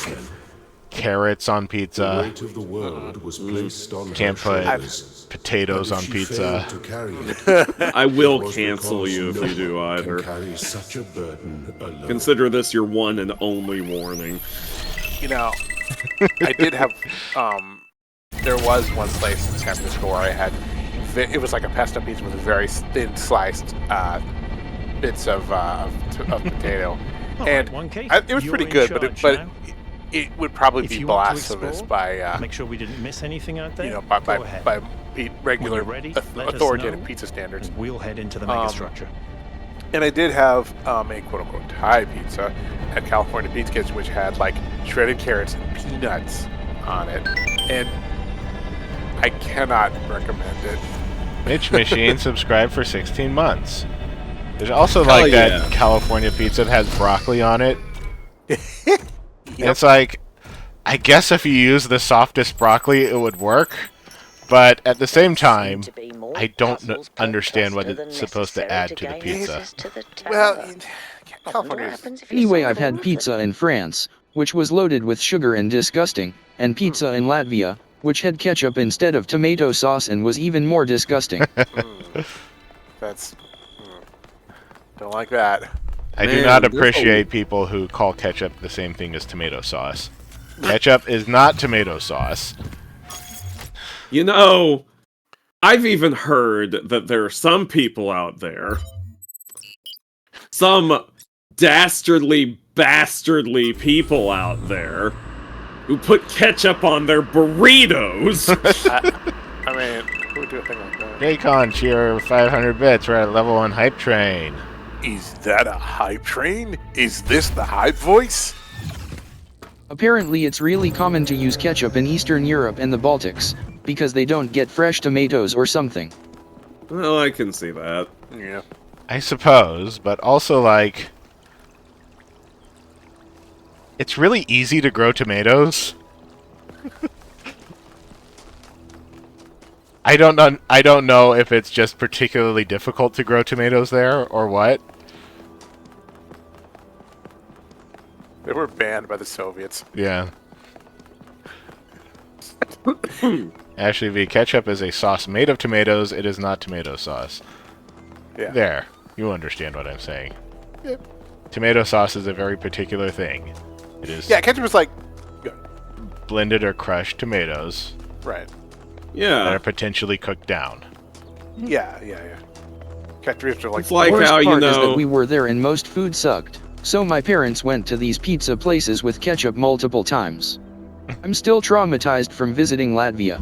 Speaker 3: carrots on
Speaker 9: The
Speaker 3: pizza.
Speaker 9: weight of the world was placed on
Speaker 3: Can't
Speaker 9: her
Speaker 3: put
Speaker 9: shoulders.
Speaker 3: potatoes
Speaker 9: But
Speaker 3: on
Speaker 9: if she
Speaker 3: pizza.
Speaker 9: failed to carry it,
Speaker 1: I will
Speaker 9: it was
Speaker 1: cancel
Speaker 9: because
Speaker 1: you if
Speaker 9: no
Speaker 1: you do
Speaker 9: one
Speaker 1: either.
Speaker 9: can carry such a burden alone.
Speaker 1: Consider this your one and only warning.
Speaker 2: You know, I did have there was one place in San Francisco where I had, it was like a pesto pizza with very thin sliced bits of potato, and it was pretty good. But it would probably be blasphemous by
Speaker 11: make sure we didn't miss anything out there.
Speaker 2: You know, by regular authoritative pizza standards.
Speaker 11: We'll head into the megastructure.
Speaker 2: And I did have a quote-unquote Thai pizza at California Pizza Kitchen, which had like shredded carrots and peanuts on it, and I cannot recommend it.
Speaker 3: Mitch Machine subscribed for 16 months. There's also like that California pizza that has broccoli on it. And it's like, I guess if you use the softest broccoli, it would work. But at the same time, I don't understand what it's supposed to add to the pizza.
Speaker 2: Well,
Speaker 6: anyway, I've had pizza in France, which was loaded with sugar and disgusting, and pizza in Latvia, which had ketchup instead of tomato sauce and was even more disgusting.
Speaker 2: That's... don't like that.
Speaker 3: I do not appreciate people who call ketchup the same thing as tomato sauce. Ketchup is not tomato sauce.
Speaker 1: You know, I've even heard that there are some people out there, some dastardly, bastardly people out there, who put ketchup on their burritos.
Speaker 2: I mean, who would do a thing like that?
Speaker 3: Daycon, cheer 500 bits. We're at level 1 hype train.
Speaker 2: Is that a hype train? Is this the hype voice?
Speaker 6: Apparently it's really common to use ketchup in Eastern Europe and the Baltics, because they don't get fresh tomatoes or something.
Speaker 1: Well, I can see that.
Speaker 2: Yeah.
Speaker 3: I suppose, but also like... it's really easy to grow tomatoes. I don't know if it's just particularly difficult to grow tomatoes there or what.
Speaker 2: They were banned by the Soviets.
Speaker 3: Yeah. Ashley V. Ketchup is a sauce made of tomatoes. It is not tomato sauce.
Speaker 2: Yeah.
Speaker 3: There. You understand what I'm saying.
Speaker 2: Yep.
Speaker 3: Tomato sauce is a very particular thing. It is...
Speaker 2: yeah, ketchup is like...
Speaker 3: blended or crushed tomatoes.
Speaker 2: Right.
Speaker 1: Yeah.
Speaker 3: That are potentially cooked down.
Speaker 2: Yeah. Ketchup are like...
Speaker 1: It's like
Speaker 6: the worst
Speaker 1: how,
Speaker 6: part is that we were there and most food sucked. So my parents went to these pizza places with ketchup multiple times. I'm still traumatized from visiting Latvia.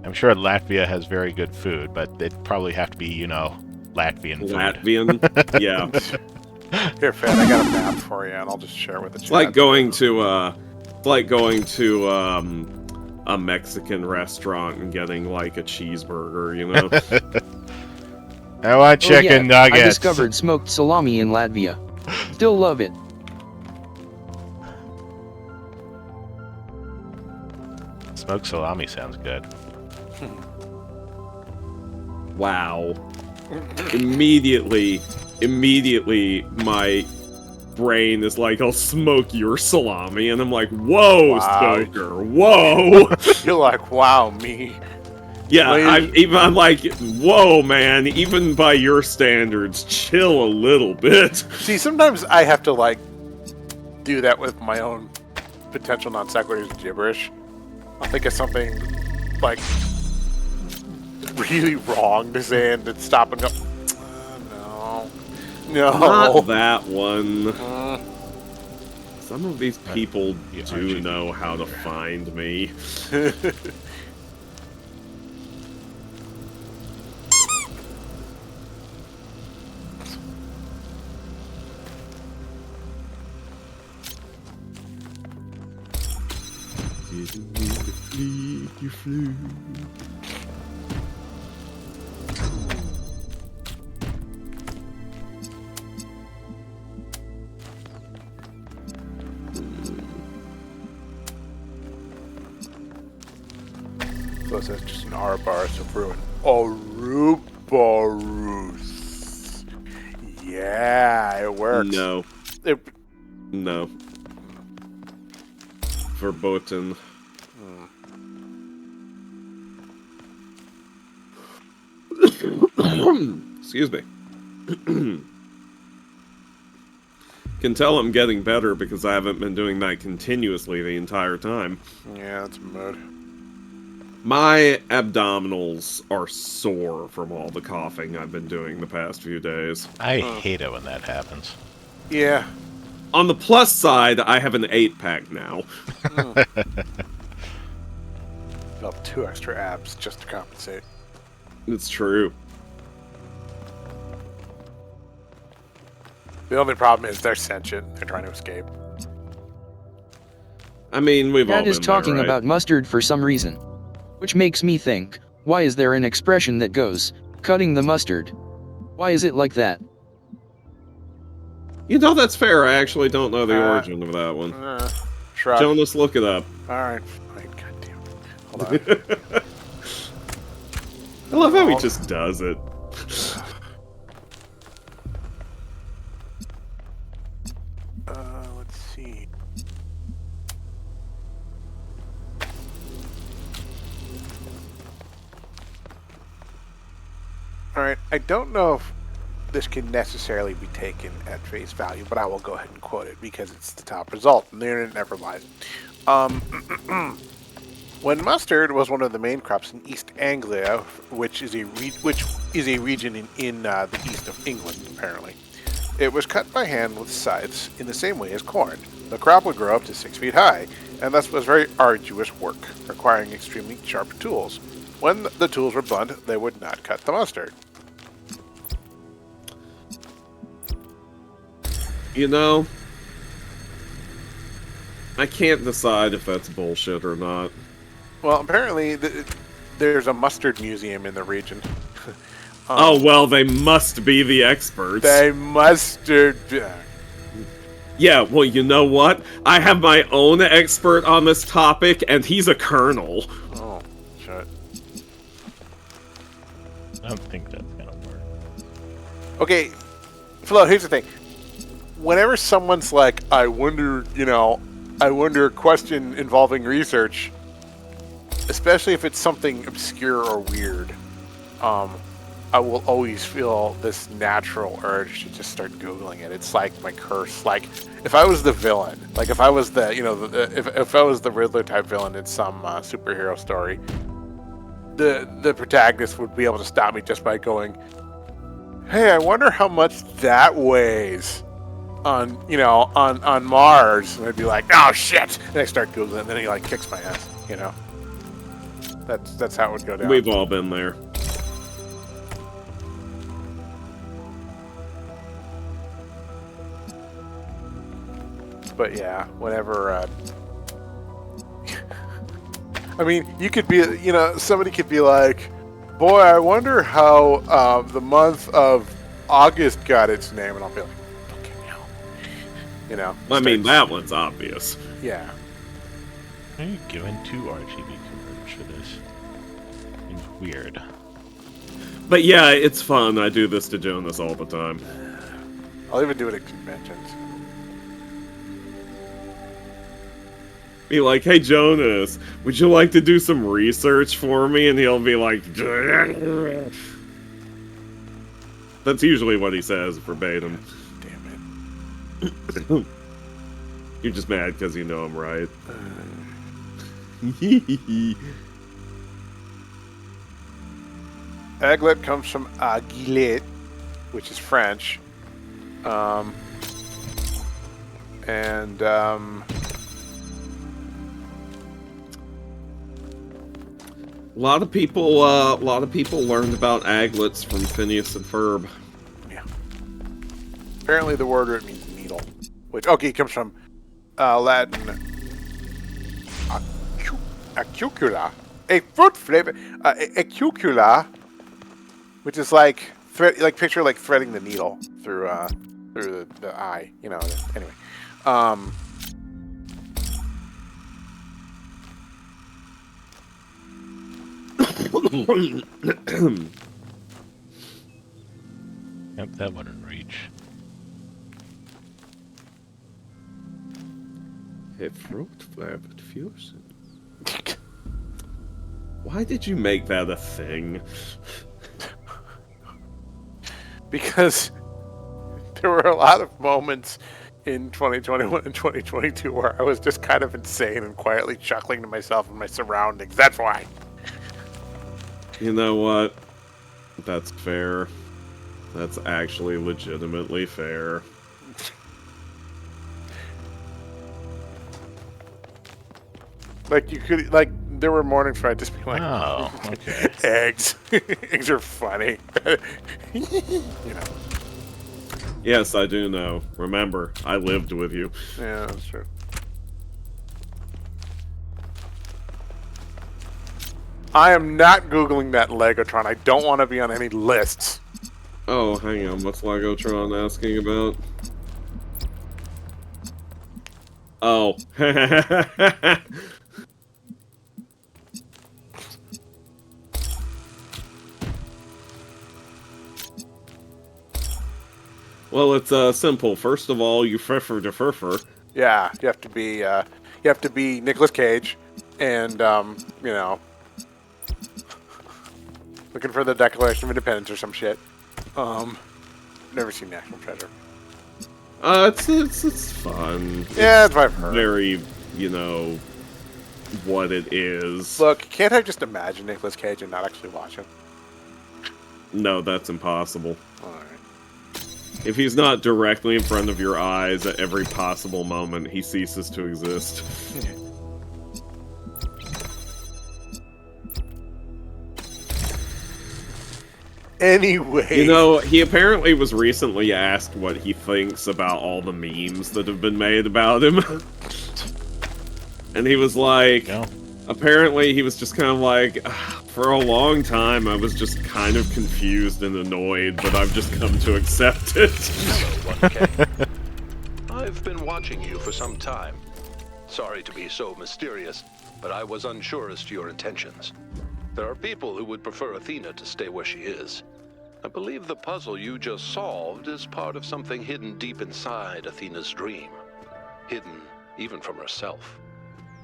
Speaker 3: I'm sure Latvia has very good food, but it'd probably have to be, you know, Latvian food.
Speaker 1: Latvian? Yeah.
Speaker 2: Here, Fed, I got a map for you, and I'll just share it with the chat.
Speaker 1: It's like going to, a Mexican restaurant and getting, like, a cheeseburger, you know?
Speaker 3: I want chicken nuggets.
Speaker 6: I discovered smoked salami in Latvia. Still love it.
Speaker 3: Smoked salami sounds good.
Speaker 1: Wow. Immediately, my brain is like, I'll smoke your salami, and I'm like, whoa,
Speaker 2: wow.
Speaker 1: Stoker, whoa!
Speaker 2: You're like, wow, me.
Speaker 1: Yeah, I'm like, whoa, man, even by your standards, chill a little bit.
Speaker 2: See, sometimes I have to, like, do that with my own potential non sequiturs gibberish. I'll think of something, like, really wrong to say and then stop and go, no.
Speaker 1: Not that one. Some of these people do know how to find me. Didn't mean to flee, you flew.
Speaker 2: So it's just an R-Barus of ruin. Ouroboros. Yeah, it works.
Speaker 1: No. No. Verboten. Excuse me. Can tell I'm getting better because I haven't been doing that continuously the entire time.
Speaker 2: Yeah, that's mood.
Speaker 1: My abdominals are sore from all the coughing I've been doing the past few days.
Speaker 3: I hate it when that happens.
Speaker 2: Yeah.
Speaker 1: On the plus side, I have an 8-pack now.
Speaker 2: Develop 2 extra abs just to compensate.
Speaker 1: It's true.
Speaker 2: The only problem is they're sentient. They're trying to escape.
Speaker 1: I mean, we've all
Speaker 6: Dad
Speaker 1: been
Speaker 6: is talking
Speaker 1: there, right?
Speaker 6: about mustard for some reason. Which makes me think, why is there an expression that goes, cutting the mustard? Why is it like that?
Speaker 1: You know, that's fair. I actually don't know the origin of that one.
Speaker 2: Shrug.
Speaker 1: Jonas, look it up.
Speaker 2: Alright, fine. Goddamn. Hold on.
Speaker 1: I love how he just does it.
Speaker 2: Let's see. Alright, I don't know if this can necessarily be taken at face value, but I will go ahead and quote it because it's the top result, and the internet never lies. When mustard was one of the main crops in East Anglia, which is a region in the east of England, apparently, it was cut by hand with scythes in the same way as corn. The crop would grow up to 6 feet high, and thus was very arduous work, requiring extremely sharp tools. When the tools were blunt, they would not cut the mustard.
Speaker 1: You know, I can't decide if that's bullshit or not.
Speaker 2: Well, apparently there's a mustard museum in the region.
Speaker 1: Oh, well, they must be the experts.
Speaker 2: They mustard...
Speaker 1: Yeah, well, you know what? I have my own expert on this topic, and he's a colonel.
Speaker 2: Oh, shit.
Speaker 3: I don't think that's gonna work.
Speaker 2: Okay, Flo, here's the thing. Whenever someone's like, I wonder a question involving research, especially if it's something obscure or weird, I will always feel this natural urge to just start Googling it. It's like my curse. Like, if I was the villain, like if I was the, if I was the Riddler type villain in some superhero story, the protagonist would be able to stop me just by going, hey, I wonder how much that weighs on Mars. And I'd be like, oh shit, and I start Googling, and then he like kicks my ass, That's how it would go down.
Speaker 1: We've all been there.
Speaker 2: But yeah, whenever, I mean, you could be, somebody could be like, boy, I wonder how the month of August got its name, and I'll be like, okay,
Speaker 1: I mean, that one's obvious.
Speaker 2: Yeah.
Speaker 3: Are you giving 2 RGB converters for this? Seems weird.
Speaker 1: But yeah, it's fun. I do this to Jonas all the time.
Speaker 2: I'll even do it at conventions.
Speaker 1: Be like, hey Jonas, would you like to do some research for me? And he'll be like, that's usually what he says verbatim.
Speaker 2: Damn it.
Speaker 1: You're just mad because you know I'm right.
Speaker 2: Aglet comes from aguilet, which is French.
Speaker 1: A lot of people learned about aglets from Phineas and Ferb.
Speaker 2: Yeah. Apparently, the word root means needle, which it comes from Latin acucula, a fruit flavor, acucula, which is like picture like threading the needle through the eye. Anyway.
Speaker 3: Yep, that wouldn't reach.
Speaker 1: A fruit flavored fusion. Why did you make that a thing?
Speaker 2: Because there were a lot of moments in 2021 and 2022 where I was just kind of insane and quietly chuckling to myself and my surroundings. That's why.
Speaker 1: You know what? That's fair. That's actually legitimately fair.
Speaker 2: Like, you could, like, there were mornings where I'd just be like,
Speaker 3: oh, okay.
Speaker 2: eggs. Eggs are funny. You know.
Speaker 1: Yes, I do know. Remember, I lived with you.
Speaker 2: Yeah, that's true. I am not Googling that Legotron. I don't want to be on any lists.
Speaker 1: Oh, hang on. What's Legotron asking about? Oh. Well, it's simple. First of all, you prefer to furfer.
Speaker 2: Yeah, you have to be Nicolas Cage, and you know, looking for the Declaration of Independence or some shit. Never seen National Treasure.
Speaker 1: It's fun.
Speaker 2: Yeah, that's what I've heard.
Speaker 1: Very, you know, what it is.
Speaker 2: Look, can't I just imagine Nicolas Cage and not actually watch him?
Speaker 1: No, that's impossible.
Speaker 2: All right.
Speaker 1: If he's not directly in front of your eyes at every possible moment, he ceases to exist.
Speaker 2: Anyway.
Speaker 1: You know, he apparently was recently asked what he thinks about all the memes that have been made about him. And he was like, apparently he was just kind of like, for a long time I was just kind of confused and annoyed, but I've just come to accept it.
Speaker 12: Hello, 1K. I've been watching you for some time. Sorry to be so mysterious, but I was unsure as to your intentions. There are people who would prefer Athena to stay where she is. I believe the puzzle you just solved is part of something hidden deep inside Athena's dream. Hidden even from herself.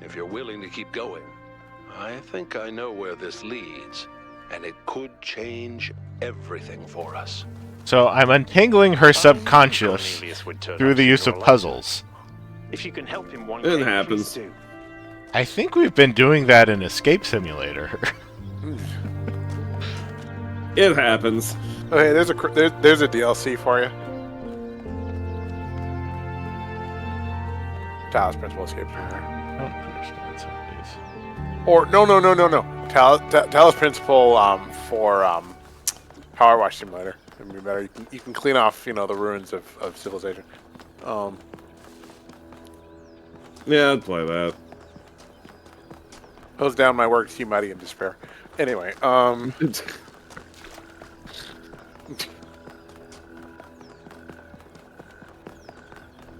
Speaker 12: If you're willing to keep going, I think I know where this leads, and it could change everything for us.
Speaker 3: So I'm untangling her subconscious through the use of puzzles.
Speaker 11: If you can help him, one
Speaker 1: It happens.
Speaker 3: I think we've been doing that in Escape Simulator.
Speaker 1: It happens.
Speaker 2: Okay, there's a DLC for you. Talos Principle Escape Simulator.
Speaker 3: I don't understand some of these.
Speaker 2: Or no. Talos Principle for Power Wash Simulator. It'd be better. You can clean off, you know, the ruins of civilization.
Speaker 1: Yeah, I'd play that.
Speaker 2: Goes down my work too muddy in despair. Anyway,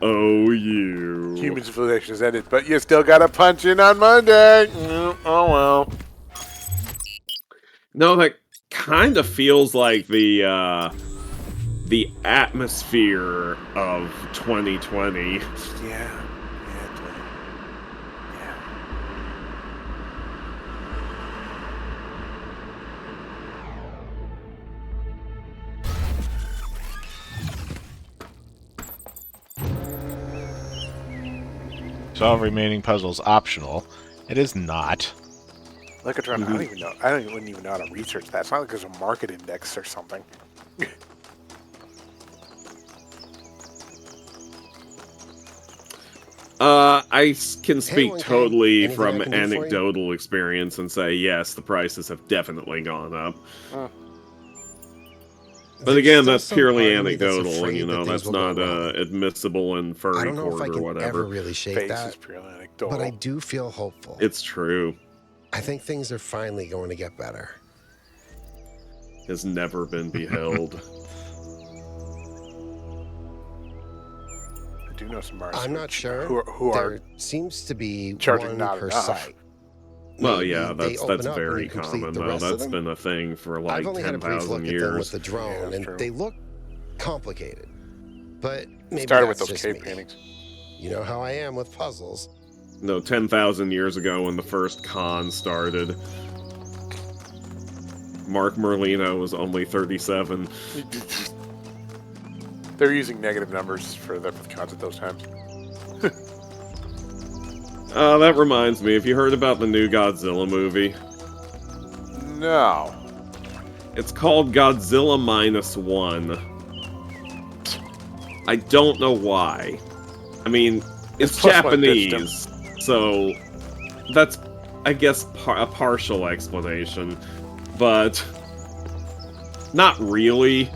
Speaker 1: Oh, you.
Speaker 2: Human civilization has ended, but you still gotta punch in on Monday. Oh well.
Speaker 1: No, that kind of feels like the atmosphere of 2020.
Speaker 2: Yeah.
Speaker 3: Solve remaining puzzles optional. It is not.
Speaker 2: Legotron, I don't even know. Wouldn't even know how to research that. It's not like there's a market index or something.
Speaker 1: I can speak totally
Speaker 7: anything
Speaker 1: from
Speaker 7: I can do for you?
Speaker 1: anecdotal experience and say, yes, the prices have definitely gone up. But again, that's purely anecdotal, and you know, that's not admissible in
Speaker 7: I
Speaker 1: furry
Speaker 7: don't know if
Speaker 1: court
Speaker 7: I
Speaker 1: or
Speaker 7: can
Speaker 1: whatever.
Speaker 7: ever really shake
Speaker 2: Face
Speaker 7: that,
Speaker 2: is purely anecdotal.
Speaker 7: but I do feel hopeful.
Speaker 1: It's true.
Speaker 7: I think things are finally going to get better.
Speaker 1: Has never been beheld.
Speaker 2: I do know some artists.
Speaker 7: I'm not sure.
Speaker 2: Who
Speaker 7: there
Speaker 2: are
Speaker 7: seems to be
Speaker 2: charging
Speaker 7: one
Speaker 2: not
Speaker 7: per
Speaker 2: enough.
Speaker 7: site.
Speaker 1: Well,
Speaker 7: Maybe
Speaker 1: yeah,
Speaker 7: they
Speaker 1: that's
Speaker 7: open up
Speaker 1: very
Speaker 7: and you complete
Speaker 1: common,
Speaker 7: the
Speaker 1: though.
Speaker 7: rest of
Speaker 1: That's
Speaker 7: them.
Speaker 1: been a thing for like
Speaker 7: I've only had a brief
Speaker 1: 10,000
Speaker 7: look at them with
Speaker 1: years.
Speaker 7: the drone, and they look complicated. But maybe
Speaker 2: started with
Speaker 7: that's
Speaker 2: those
Speaker 7: just
Speaker 2: cave
Speaker 7: me.
Speaker 2: paintings.
Speaker 7: You know how I am with puzzles.
Speaker 1: No, 10,000 years ago when the first con started, Mark Merlino was only 37.
Speaker 2: They're using negative numbers for the counts at those times.
Speaker 1: That reminds me. Have you heard about the new Godzilla movie?
Speaker 2: No.
Speaker 1: It's called Godzilla -1. I don't know why. I mean, it's Japanese, so that's, I guess, a partial explanation, but not really.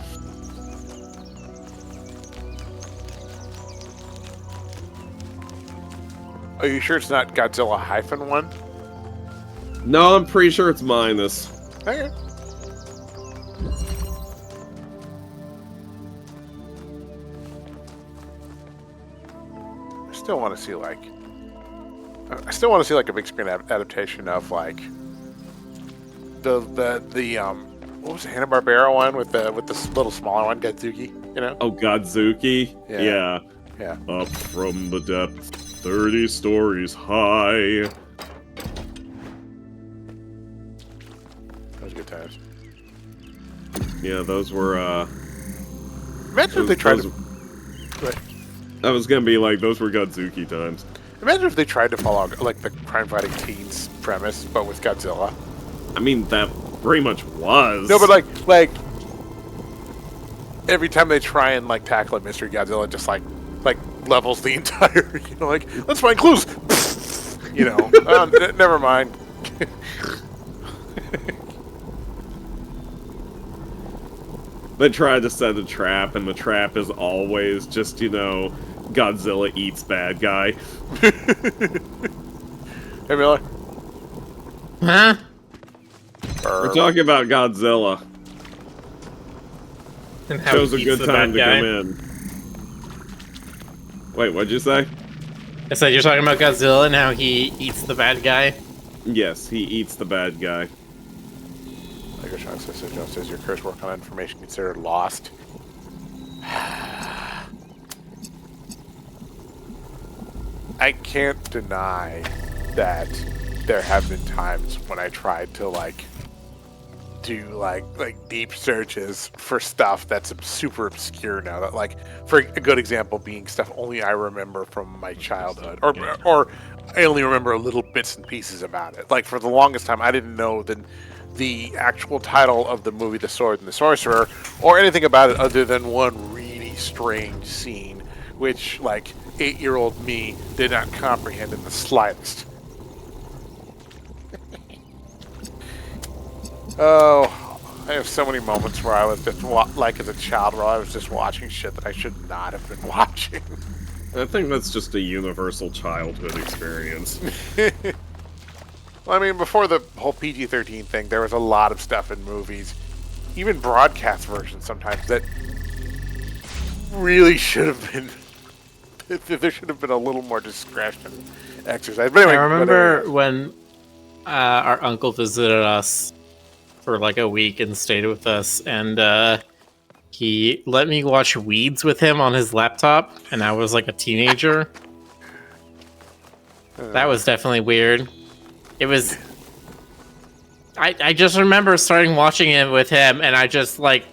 Speaker 2: Are you sure it's not Godzilla -1?
Speaker 1: No, I'm pretty sure it's minus.
Speaker 2: Okay. I still want to see like a big screen adaptation of like the what was the Hanna-Barbera one with the little smaller one, Godzuki, you know?
Speaker 1: Oh, Godzuki?
Speaker 2: Yeah.
Speaker 1: Yeah. Up from the depths, 30 stories high.
Speaker 2: Those good times.
Speaker 1: Yeah, those were,
Speaker 2: Imagine if they tried to...
Speaker 1: I was gonna be like, those were Godzuki times.
Speaker 2: Imagine if they tried to follow, like, the crime-fighting teens premise, but with Godzilla.
Speaker 1: I mean, that pretty much was.
Speaker 2: No, but, like... Every time they try and, like, tackle a mystery, Godzilla just, like levels the entire, you know, like, let's find clues! You know, never mind.
Speaker 1: They tried to set a trap, and the trap is always just, you know, Godzilla eats bad guy.
Speaker 2: Hey, Miller.
Speaker 13: Huh?
Speaker 1: We're talking about Godzilla.
Speaker 13: And how
Speaker 1: Chose a
Speaker 13: he
Speaker 1: good
Speaker 13: eats the
Speaker 1: time
Speaker 13: bad
Speaker 1: to
Speaker 13: guy.
Speaker 1: come in. Wait, what'd you say?
Speaker 13: I said you're talking about Godzilla and how he eats the bad guy?
Speaker 1: Yes, he eats the bad guy.
Speaker 2: Like Sean says, Jones says your curse work on information considered lost. I can't deny that there have been times when I tried to do like deep searches for stuff that's super obscure now. That, like, for a good example being stuff only I remember from my childhood, or I only remember little bits and pieces about it. Like, for the longest time, I didn't know the actual title of the movie The Sword and the Sorcerer, or anything about it other than one really strange scene, which, like, 8-year-old me did not comprehend in the slightest. Oh, I have so many moments where I was just, like, as a child, where I was just watching shit that I should not have been watching.
Speaker 1: I think that's just a universal childhood experience.
Speaker 2: Well, I mean, before the whole PG-13 thing, there was a lot of stuff in movies, even broadcast versions sometimes, that really should have been... There should have been a little more discretion exercise. But anyway,
Speaker 13: I remember when our uncle visited us for like a week and stayed with us, and he let me watch Weeds with him on his laptop, and I was like a teenager. That was definitely weird. It was... I just remember starting watching it with him, and I just, like...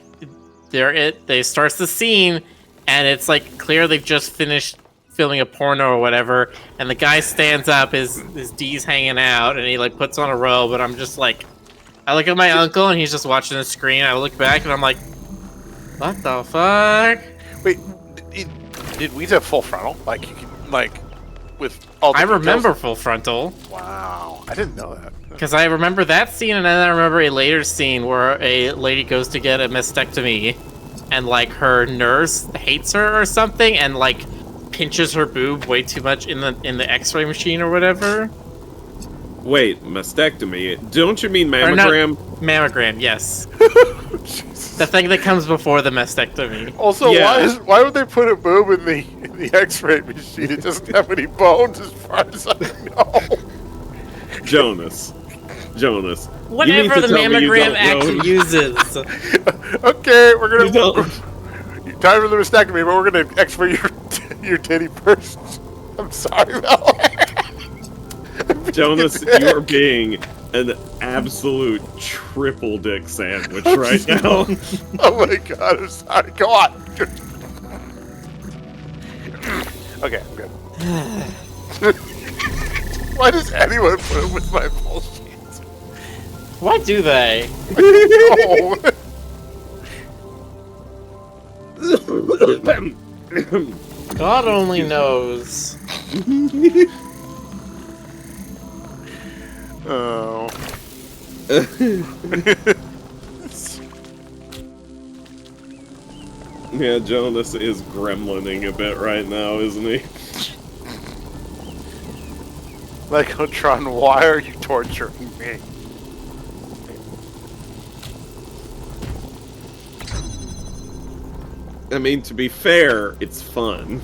Speaker 13: They starts the scene, and it's like clear they've just finished filming a porno or whatever, and the guy stands up, his D's hanging out, and he like puts on a robe, and I'm just like... I look at my uncle, and he's just watching the screen. I look back, and I'm like, what the fuck?
Speaker 2: Wait, did we have full frontal? Like, you can, like, with all the
Speaker 13: I
Speaker 2: details?
Speaker 13: remember full frontal.
Speaker 2: Wow, I didn't know that.
Speaker 13: Because I remember that scene, and then I remember a later scene where a lady goes to get a mastectomy, and, like, her nurse hates her or something, and, like, pinches her boob way too much in the X-ray machine or whatever.
Speaker 1: Wait, mastectomy? Don't you mean mammogram?
Speaker 13: Mammogram, yes. The thing that comes before the mastectomy.
Speaker 2: Also, why would they put a boob in the X-ray machine? It doesn't have any bones, as far as I know.
Speaker 1: Jonas.
Speaker 13: Whatever the mammogram actually uses.
Speaker 2: Okay, we're gonna time for the mastectomy, but we're gonna X-ray your titty first. I'm sorry, Mel.
Speaker 1: Jonas, you are being an absolute triple dick sandwich right now.
Speaker 2: Oh my god, I'm sorry. Go on. Okay, I'm good. Why does anyone put up with my bullshit?
Speaker 13: Why do they? God only knows.
Speaker 2: Oh.
Speaker 1: Yeah, Jonas is gremlining a bit right now, isn't he?
Speaker 2: Legotron, why are you torturing me?
Speaker 1: I mean, to be fair, it's fun.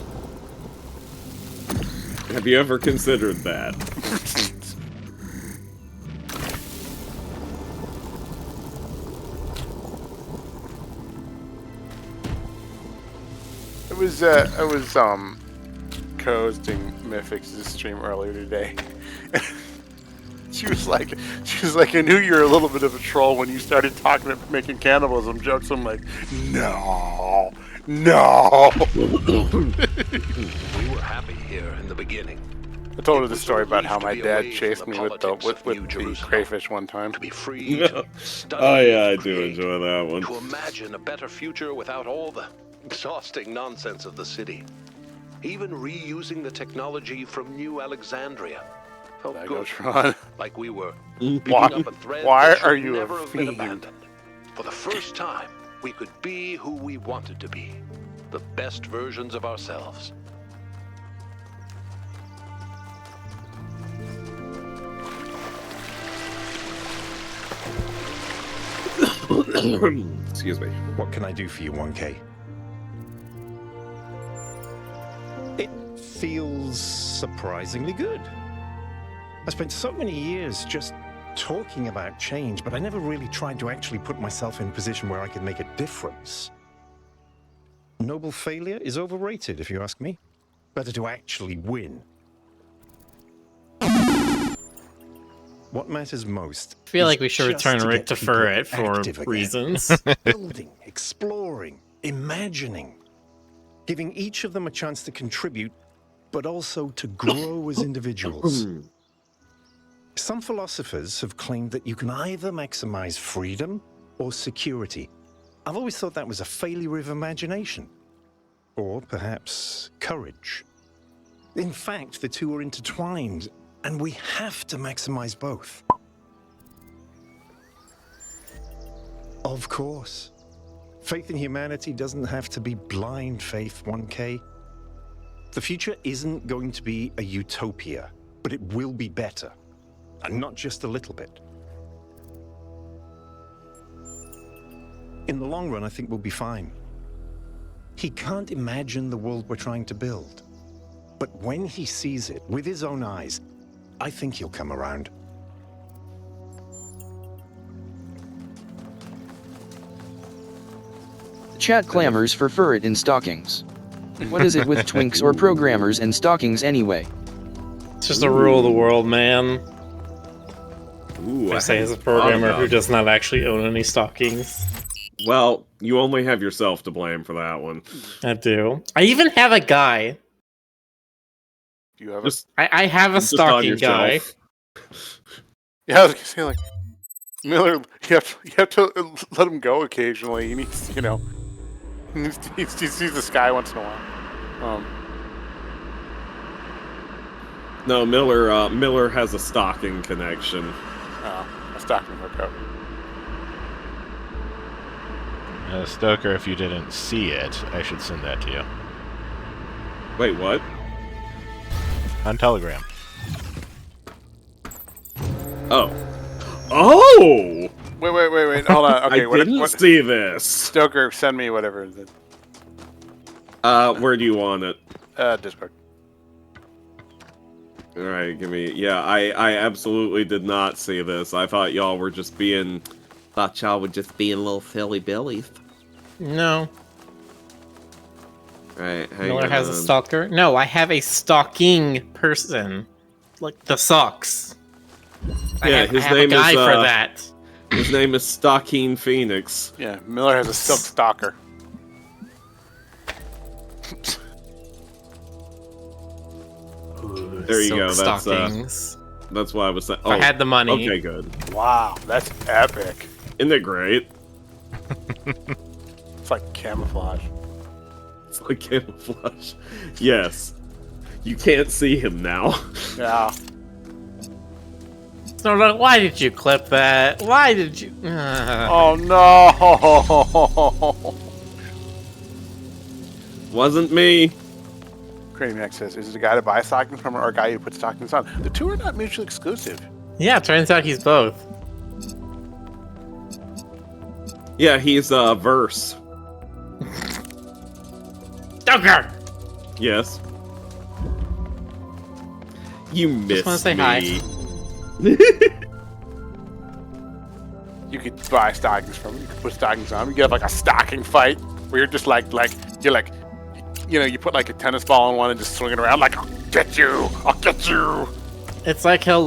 Speaker 1: Have you ever considered that?
Speaker 2: I was co-hosting Mythic's stream earlier today. She was like, I knew you were a little bit of a troll when you started talking about making cannibalism jokes. I'm like, no.
Speaker 12: We were happy here in the beginning.
Speaker 2: I told her the story about how my dad chased me with the crayfish one time.
Speaker 12: To be free to study,
Speaker 1: oh yeah, I do enjoy that one.
Speaker 12: To imagine a better future without all the exhausting nonsense of the city. Even reusing the technology from New Alexandria. Felt good. Like we were picking up a thread
Speaker 2: Why
Speaker 12: that
Speaker 2: are
Speaker 12: should
Speaker 2: you
Speaker 12: never
Speaker 2: a
Speaker 12: have been
Speaker 2: fiend?
Speaker 12: abandoned. For the first time, we could be who we wanted to be. The best versions of ourselves.
Speaker 1: Excuse me.
Speaker 4: What can I do for you, 1K? It feels surprisingly good. I spent so many years just talking about change, but I never really tried to actually put myself in a position where I could make a difference. Noble failure is overrated, if you ask me. Better to actually win. What matters most?
Speaker 13: I feel like we should return Rick to Furret for reasons.
Speaker 4: Building, exploring, imagining. Giving each of them a chance to contribute, but also to grow as individuals. Some philosophers have claimed that you can either maximize freedom or security. I've always thought that was a failure of imagination. Or perhaps courage. In fact, the two are intertwined, and we have to maximize both. Of course. Faith in humanity doesn't have to be blind faith, 1K. The future isn't going to be a utopia, but it will be better. And not just a little bit. In the long run, I think we'll be fine. He can't imagine the world we're trying to build. But when he sees it with his own eyes, I think he'll come around.
Speaker 6: The chat clamors for Furret in stockings. What is it with twinks or programmers and stockings anyway?
Speaker 13: It's just a rule of the world, man.
Speaker 1: Ooh,
Speaker 13: I say as a programmer who does not actually own any stockings.
Speaker 1: Well, you only have yourself to blame for that one.
Speaker 13: I do. I even have a guy.
Speaker 2: Do you have
Speaker 13: I have a stocking guy.
Speaker 2: Yeah, I was gonna say, like, Miller, you have to let him go occasionally. He needs, he sees the sky once in a while.
Speaker 1: No, Miller has a stocking connection.
Speaker 2: A stocking hookup.
Speaker 3: Stoker, if you didn't see it, I should send that to you.
Speaker 1: Wait, what?
Speaker 3: On Telegram.
Speaker 1: Oh. Oh!
Speaker 2: Wait, hold on. Okay,
Speaker 1: I didn't see this.
Speaker 2: Stoker, send me whatever.
Speaker 1: Where do you want it?
Speaker 2: Discord.
Speaker 1: Alright, give me... Yeah, I absolutely did not see this. I thought y'all were just being... Thought y'all were just being little silly billies.
Speaker 13: No.
Speaker 1: Right, hang
Speaker 13: Miller
Speaker 1: on.
Speaker 13: has a stalker? No, I have a stalking person. Like the socks.
Speaker 1: Yeah,
Speaker 13: his name is a guy for that.
Speaker 1: His name is Stocking Phoenix.
Speaker 2: Yeah, Miller has a silk stalker.
Speaker 1: There you
Speaker 13: silk
Speaker 1: go.
Speaker 13: stockings.
Speaker 1: That's what I was saying.
Speaker 13: I had the money.
Speaker 1: Okay, good.
Speaker 2: Wow, that's epic.
Speaker 1: Isn't it great?
Speaker 2: It's like camouflage.
Speaker 1: It's like camouflage. Yes. You can't see him now.
Speaker 2: Yeah.
Speaker 13: So, like, why did you clip that? Why did you?
Speaker 2: Oh no!
Speaker 1: Wasn't me.
Speaker 2: Craniac says, "Is it a guy to buy stockings from or a guy who puts stockings on?" The two are not mutually exclusive.
Speaker 13: Yeah, turns out he's both.
Speaker 1: Yeah, he's verse.
Speaker 13: Joker!
Speaker 1: Yes. You missed
Speaker 13: wanna say
Speaker 1: me.
Speaker 13: hi.
Speaker 2: You could buy stockings from him. You could put stockings on him. You could have like a stocking fight where you're just like you're like, you know, you put like a tennis ball in one and just swing it around like, I'll get you, I'll get you.
Speaker 13: It's like he'll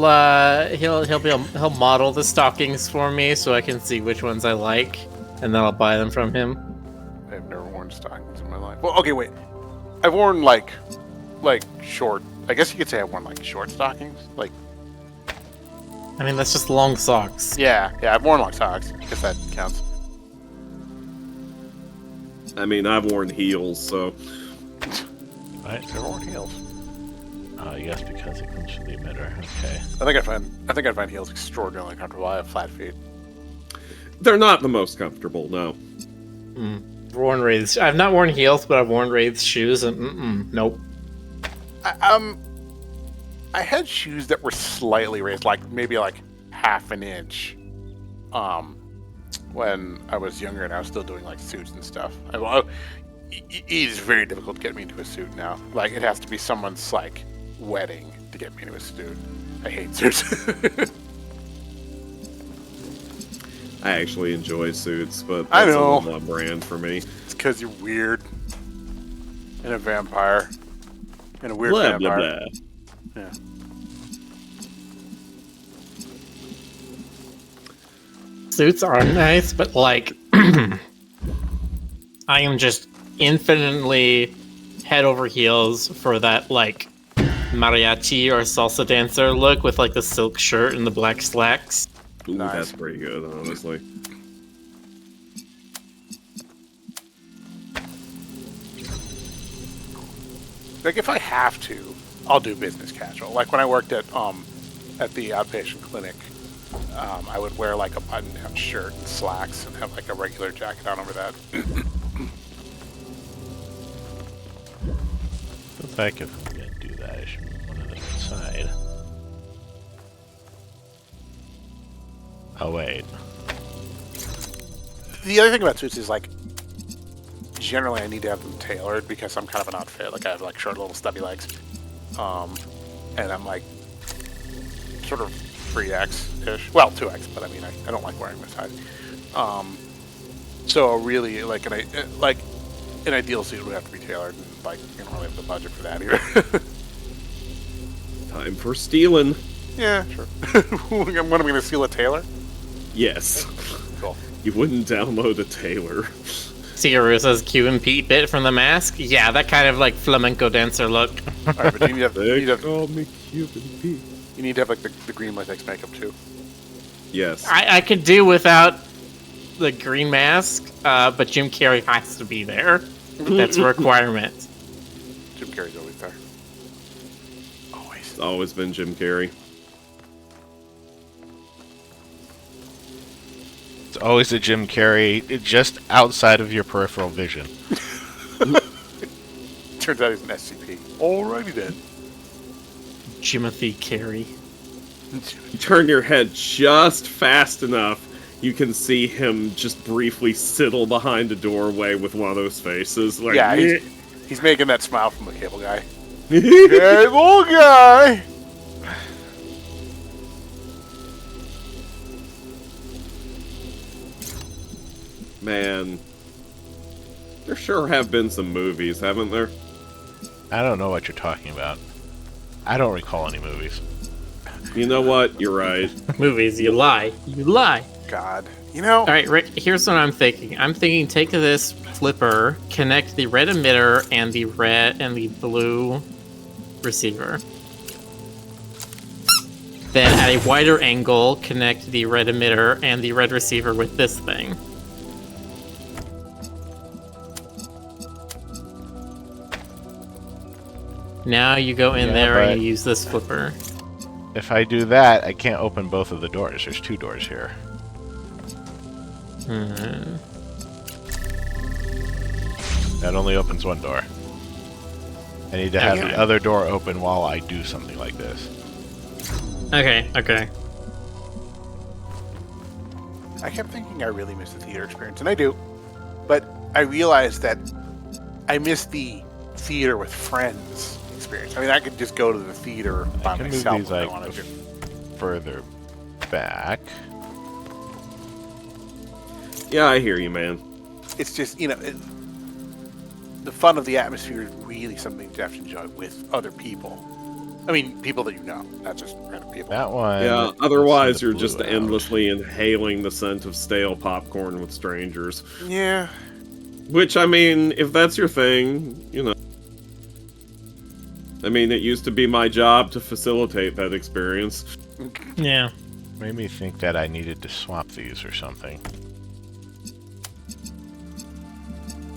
Speaker 13: model the stockings for me so I can see which ones I like, and then I'll buy them from him.
Speaker 2: I've never worn stockings in my life. Well, okay, wait. I've worn like short. I guess you could say I've worn like short stockings. Like,
Speaker 13: I mean, that's just long socks.
Speaker 2: yeah, I've worn long socks. I guess that counts.
Speaker 1: I mean, I've worn heels, so.
Speaker 2: I've never worn heels.
Speaker 3: Oh, yes, because it comes from the emitter. Okay.
Speaker 2: I think I'd find heels extraordinarily comfortable. I have flat feet.
Speaker 1: They're not the most comfortable, no.
Speaker 13: Worn Wraiths. I've not worn heels, but I've worn Wraiths shoes, and nope.
Speaker 2: I had shoes that were slightly raised, like maybe like half an inch. When I was younger and I was still doing like suits and stuff. It is very difficult to get me into a suit now. Like it has to be someone's like wedding to get me into a suit. I hate suits.
Speaker 1: I actually enjoy suits, but
Speaker 2: I
Speaker 1: that's
Speaker 2: know.
Speaker 1: a little on brand for me.
Speaker 2: It's because you're weird. And a vampire. And a weird
Speaker 1: Blah,
Speaker 2: vampire.
Speaker 1: blah, blah.
Speaker 2: Yeah.
Speaker 13: Suits are nice, but like, I am just infinitely head over heels for that like mariachi or salsa dancer look with like the silk shirt and the black slacks.
Speaker 1: Ooh, that's pretty good, honestly.
Speaker 2: Like if I have to, I'll do business casual. Like when I worked at the outpatient clinic, I would wear like a button-down shirt and slacks and have like a regular jacket on over that.
Speaker 3: Looks like if I'm gonna do that, I should move one of them inside. Oh wait.
Speaker 2: The other thing about suits is like, generally I need to have them tailored because I'm kind of an odd fit. Like I have like short little stubby legs, and I'm like sort of 3X-ish. Well, 2X, but I mean I don't like wearing my size. So really like an ideal suit would have to be tailored, and like you don't really have the budget for that either.
Speaker 1: Time for stealing.
Speaker 2: Yeah, sure. What am I going to steal, a tailor?
Speaker 1: Yes.
Speaker 2: Cool.
Speaker 1: You wouldn't download a tailor.
Speaker 13: Ciarusa's Q and Pete bit from The Mask? Yeah, that kind of like flamenco dancer look.
Speaker 2: Alright, but you need to have,
Speaker 1: call me Cuban Pete.
Speaker 2: You need to have like the green latex makeup too.
Speaker 1: Yes.
Speaker 13: I could do without the green mask, but Jim Carrey has to be there. That's a requirement.
Speaker 2: Jim Carrey's always there.
Speaker 1: It's always been Jim Carrey.
Speaker 3: It's always a Jim Carrey, just outside of your peripheral vision.
Speaker 2: Turns out he's an SCP. Alrighty then.
Speaker 13: Jimothy Carrey.
Speaker 1: You turn your head just fast enough, you can see him just briefly sidle behind a doorway with one of those faces. Like,
Speaker 2: yeah, he's making that smile from the cable guy. Cable guy!
Speaker 1: Man, there sure have been some movies, haven't there?
Speaker 3: I don't know what you're talking about. I don't recall any movies.
Speaker 1: You know what? You're right.
Speaker 13: Movies, you lie. You lie.
Speaker 2: God. You know...
Speaker 13: Alright, Rick, here's what I'm thinking. I'm thinking take this flipper, connect the red emitter and the red and the blue receiver. then at a wider angle, connect the red emitter and the red receiver with this thing. Now you go in there and you use this flipper.
Speaker 3: If I do that, I can't open both of the doors. There's 2 doors here. That only opens 1 door. I need to have the other door open while I do something like this.
Speaker 13: Okay.
Speaker 2: I kept thinking I really missed the theater experience, and I do. But I realized that I missed the theater with friends experience. I mean, I could just go to the theater by myself if I wanted to.
Speaker 3: Further back.
Speaker 1: Yeah, I hear you, man.
Speaker 2: It's just, the fun of the atmosphere is really something to have to enjoy with other people. I mean, people that you know, not just random people.
Speaker 3: That one.
Speaker 1: Yeah, otherwise you're just endlessly inhaling the scent of stale popcorn with strangers.
Speaker 2: Yeah.
Speaker 1: Which, I mean, if that's your thing, I mean, it used to be my job to facilitate that experience.
Speaker 13: Yeah.
Speaker 3: Made me think that I needed to swap these or something.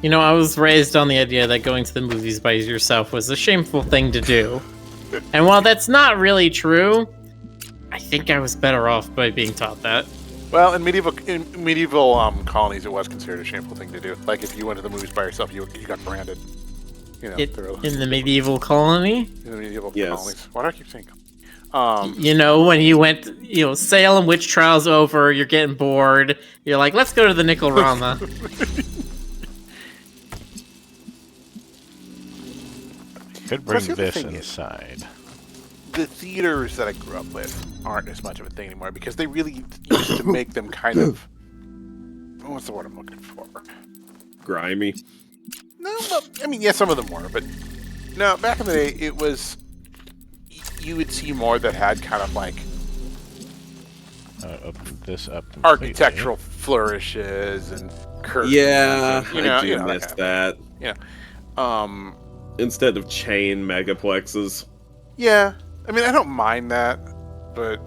Speaker 13: I was raised on the idea that going to the movies by yourself was a shameful thing to do. And while that's not really true, I think I was better off by being taught that.
Speaker 2: Well, in medieval colonies, it was considered a shameful thing to do. Like, if you went to the movies by yourself, you got branded.
Speaker 13: In the medieval colony?
Speaker 2: In the medieval colonies. Why do I keep saying?
Speaker 13: When you went, Salem witch trials over, you're getting bored. You're like, let's go to the Nickel-Rama.
Speaker 3: Could bring this inside.
Speaker 2: The theaters that I grew up with aren't as much of a thing anymore because they really used to make them kind of... What's the word I'm looking for?
Speaker 1: Grimy.
Speaker 2: No, I mean, yeah, some of them were, but... No, back in the day, it was... You would see more that had kind of like...
Speaker 3: Open this up completely.
Speaker 2: Architectural flourishes and curtains.
Speaker 1: Yeah,
Speaker 2: and,
Speaker 1: I do miss that.
Speaker 2: Yeah.
Speaker 1: Instead of chain megaplexes.
Speaker 2: Yeah, I mean, I don't mind that, but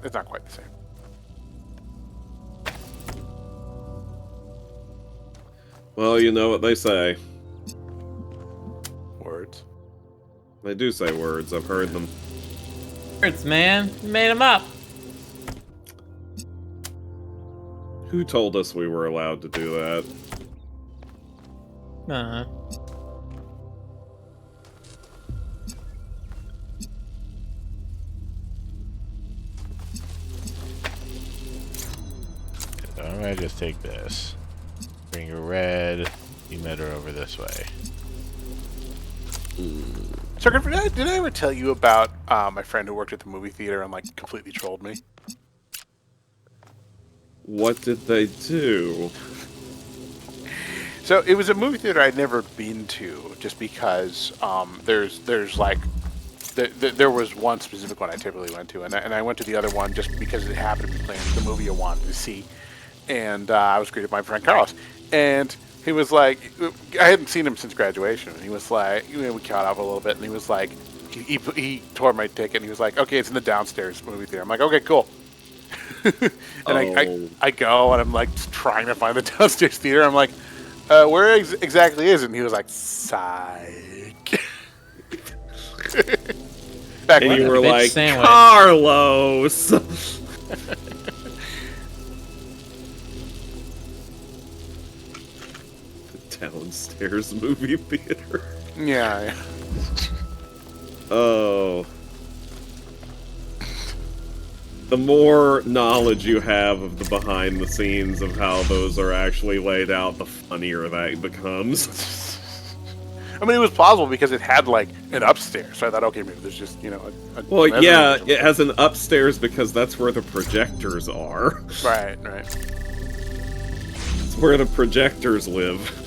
Speaker 2: it's not quite the same.
Speaker 1: Well, you know what they say.
Speaker 2: Words.
Speaker 1: They do say words. I've heard them.
Speaker 13: Words, man. You made them up.
Speaker 1: Who told us we were allowed to do that?
Speaker 13: Uh-huh.
Speaker 3: So I'm gonna just take this. Bring your red emitter over this way.
Speaker 2: So, Griffin, did I ever tell you about my friend who worked at the movie theater and completely trolled me?
Speaker 1: What did they do?
Speaker 2: So it was a movie theater I'd never been to, just because there was one specific one I typically went to, and I went to the other one just because it happened to be playing the movie I wanted to see, and I was greeted by my friend Carlos, and he was like, I hadn't seen him since graduation, and he was like, we caught up a little bit, and he was like, he tore my ticket, and he was like, okay, it's in the downstairs movie theater. I'm like, okay, cool. And I go, and I'm like trying to find the downstairs theater. I'm like, where exactly is it? And he was like, psych.
Speaker 1: And you were like, sandwich. Carlos. The downstairs movie theater.
Speaker 2: Yeah.
Speaker 1: Oh. The more knowledge you have of the behind the scenes of how those are actually laid out, the funnier that becomes.
Speaker 2: I mean, it was plausible because it had an upstairs, so I thought, okay, maybe there's just
Speaker 1: well, yeah, it has an upstairs because that's where the projectors are.
Speaker 2: Right.
Speaker 1: It's where the projectors live.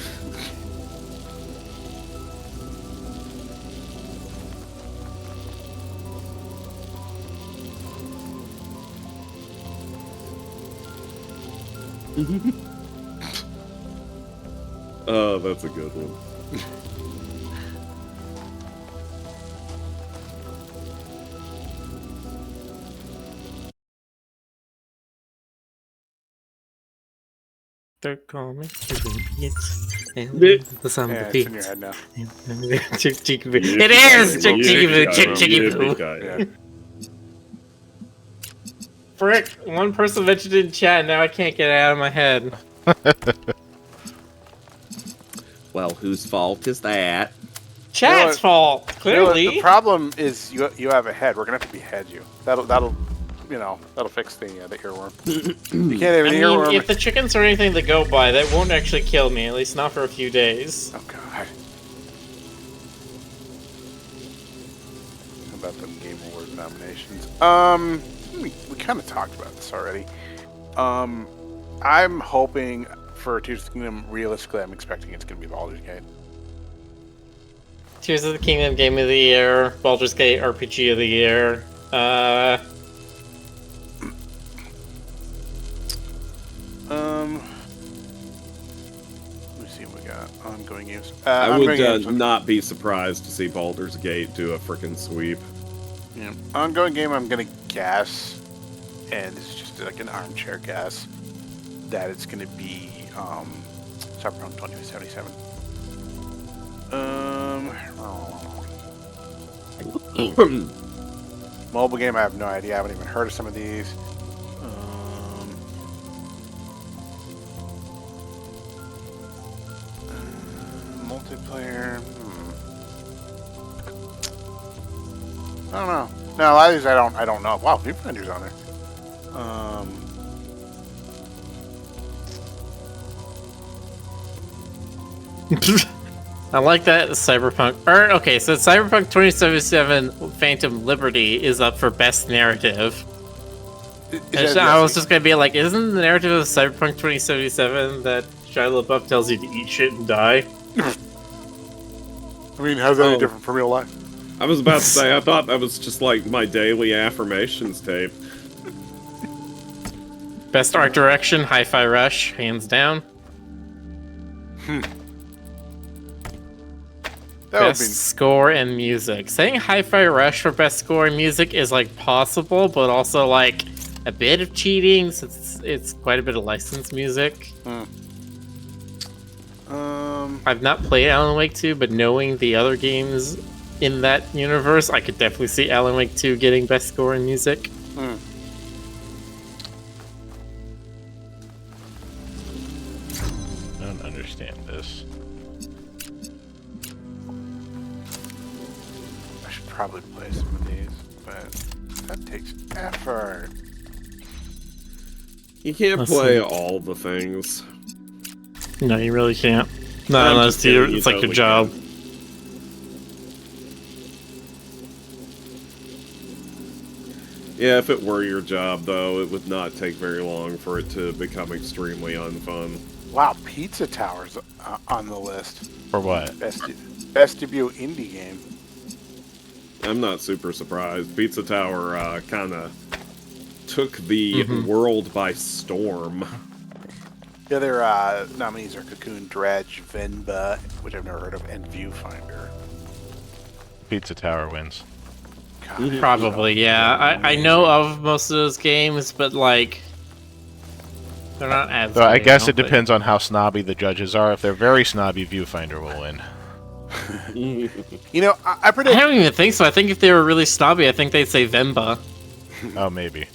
Speaker 1: Oh, that's a good one.
Speaker 13: They're calling it's
Speaker 2: Yeah, it's in your head now.
Speaker 13: It is Chickaboo.
Speaker 2: Yeah.
Speaker 13: Frick! One person mentioned it in chat, and now I can't get it out of my head.
Speaker 1: Well, whose fault is that?
Speaker 13: Chat's fault. Clearly.
Speaker 2: The problem is you have a head. We're gonna have to behead you. That'll fix the earworm. You can't have an earworm.
Speaker 13: If the chickens are anything to go by, that won't actually kill me. At least not for a few days.
Speaker 2: Oh god. How about the Game Awards nominations? We kind of talked about this already. I'm hoping for Tears of the Kingdom. Realistically, I'm expecting it's gonna be Baldur's Gate.
Speaker 13: Tears of the Kingdom Game of the Year, Baldur's Gate RPG of the Year.
Speaker 2: Let me see what we got. Ongoing games.
Speaker 1: I would not be surprised to see Baldur's Gate do a frickin' sweep.
Speaker 2: Yeah. Ongoing game, I'm gonna guess, and this is just like an armchair guess, that it's gonna be Cyberpunk 2077. Mobile game, I have no idea. I haven't even heard of some of these. Multiplayer. I don't know. No, a lot of these I don't know. Wow, Viewfinder's on there.
Speaker 13: I like that Cyberpunk. Okay, so Cyberpunk 2077 Phantom Liberty is up for Best Narrative. I was just gonna be like, isn't the narrative of Cyberpunk 2077 that Shia LaBeouf tells you to eat shit and die?
Speaker 2: I mean, how's that any different from real life?
Speaker 1: I was about to say, I thought that was just like my daily affirmations tape.
Speaker 13: Best art direction, Hi-Fi Rush, hands down. Best score and music. Saying Hi-Fi Rush for best score and music is like possible, but also like a bit of cheating since it's quite a bit of licensed music. I've not played Alan Wake 2, but knowing the other games in that universe, I could definitely see Alan Wake 2 getting best score and music.
Speaker 3: I don't understand this.
Speaker 2: I should probably play some of these, but that takes effort.
Speaker 1: You can't play all the things.
Speaker 13: No, you really can't. Not unless it's like your job.
Speaker 1: Yeah, if it were your job, though, it would not take very long for it to become extremely unfun.
Speaker 2: Wow, Pizza Tower's on the list.
Speaker 3: For what?
Speaker 2: Best debut indie game.
Speaker 1: I'm not super surprised. Pizza Tower kind of took the world by storm.
Speaker 2: The other nominees are Cocoon, Dredge, Venba, which I've never heard of, and Viewfinder.
Speaker 3: Pizza Tower wins.
Speaker 2: God,
Speaker 13: Probably, yeah. I know of most of those games, but like they're not as.
Speaker 3: So I guess it depends on how snobby the judges are. If they're very snobby, Viewfinder will win.
Speaker 2: You know, I predict.
Speaker 13: I don't even think so. I think if they were really snobby, I think they'd say Venba.
Speaker 3: Oh, maybe.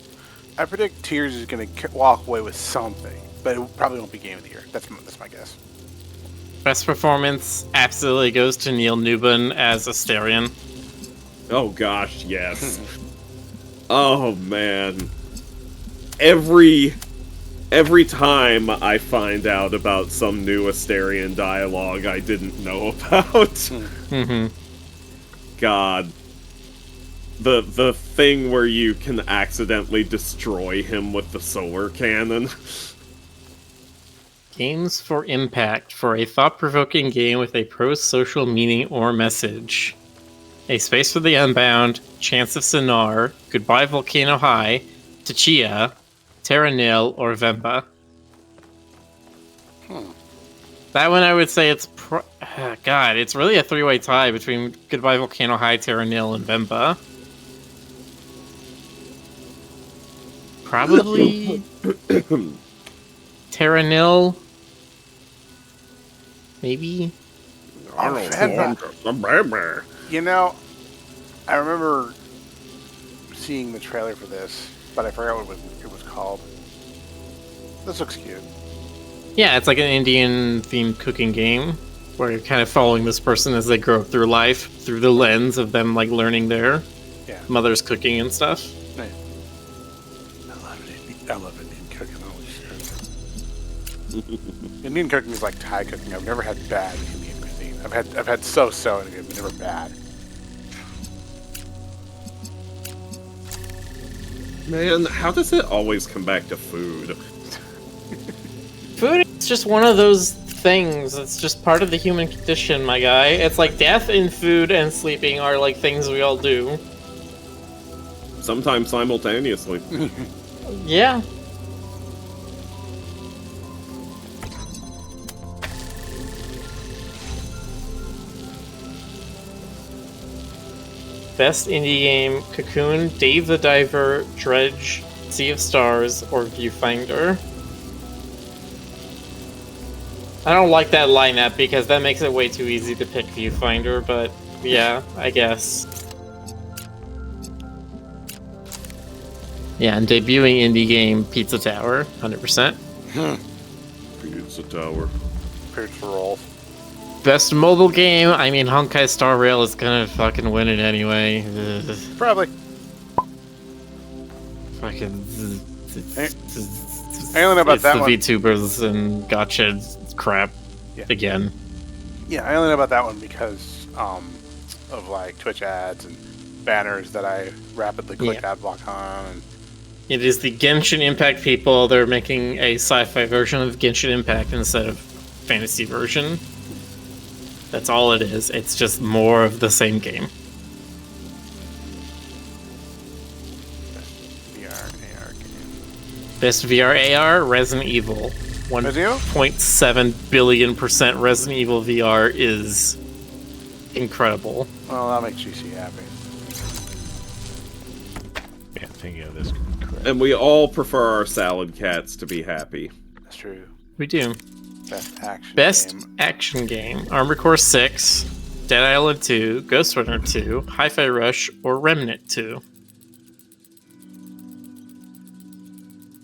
Speaker 2: I predict Tears is going to walk away with something, but it probably won't be Game of the Year. That's my guess.
Speaker 13: Best performance absolutely goes to Neil Newbin as Asterion.
Speaker 1: Oh gosh, yes. Oh man. Every time I find out about some new Asterion dialogue I didn't know about. God. The thing where you can accidentally destroy him with the solar cannon.
Speaker 13: Games for Impact for a thought-provoking game with a pro-social meaning or message. A Space for the Unbound, Chance of Sonar, Goodbye Volcano High, Tachia, Terra Nil, or Vemba. That one I would say it's... God, it's really a three-way tie between Goodbye Volcano High, Terra Nil, and Vemba. Probably... Terra Nil, maybe.
Speaker 2: You know, I remember seeing the trailer for this, but I forgot what it was called. This looks cute.
Speaker 13: Yeah, it's like an Indian-themed cooking game where you're kind of following this person as they grow up through life through the lens of them like learning their mother's cooking and stuff.
Speaker 2: Nice. I love Indian cooking. Holy shit. Indian cooking is like Thai cooking. I've never had bad Indian cuisine. I've had so-so and good, but never bad.
Speaker 1: Man, how does it always come back to food?
Speaker 13: Food is just one of those things. It's just part of the human condition, my guy. It's like death and food and sleeping are like things we all do.
Speaker 1: Sometimes simultaneously.
Speaker 13: Yeah. Best indie game: Cocoon, Dave the Diver, Dredge, Sea of Stars, or Viewfinder. I don't like that lineup because that makes it way too easy to pick Viewfinder, but yeah, I guess. Yeah, and debuting indie game Pizza Tower, 100%.
Speaker 1: Pizza Tower.
Speaker 2: Pizza Roll.
Speaker 13: Best mobile game, I mean Honkai Star Rail is gonna fucking win it anyway.
Speaker 2: Probably.
Speaker 13: Fucking...
Speaker 2: I only know about
Speaker 13: it's
Speaker 2: that
Speaker 13: the
Speaker 2: one.
Speaker 13: VTubers and gotcha crap again.
Speaker 2: Yeah, I only know about that one because of like Twitch ads and banners that I rapidly click ad block on. And
Speaker 13: It is the Genshin Impact people. They're making a sci-fi version of Genshin Impact instead of fantasy version. That's all it is. It's just more of the same game.
Speaker 2: VR AR game.
Speaker 13: Best VR AR, Resident Evil. 1.7 billion % Resident Evil VR is incredible.
Speaker 2: Well, that makes GC happy.
Speaker 3: Yeah, thinking of this.
Speaker 1: And we all prefer our salad cats to be happy.
Speaker 2: That's true.
Speaker 13: We do.
Speaker 2: Best
Speaker 13: action game. Armored Core 6, Dead Island 2, Ghost Runner 2, Hi-Fi Rush, or Remnant 2.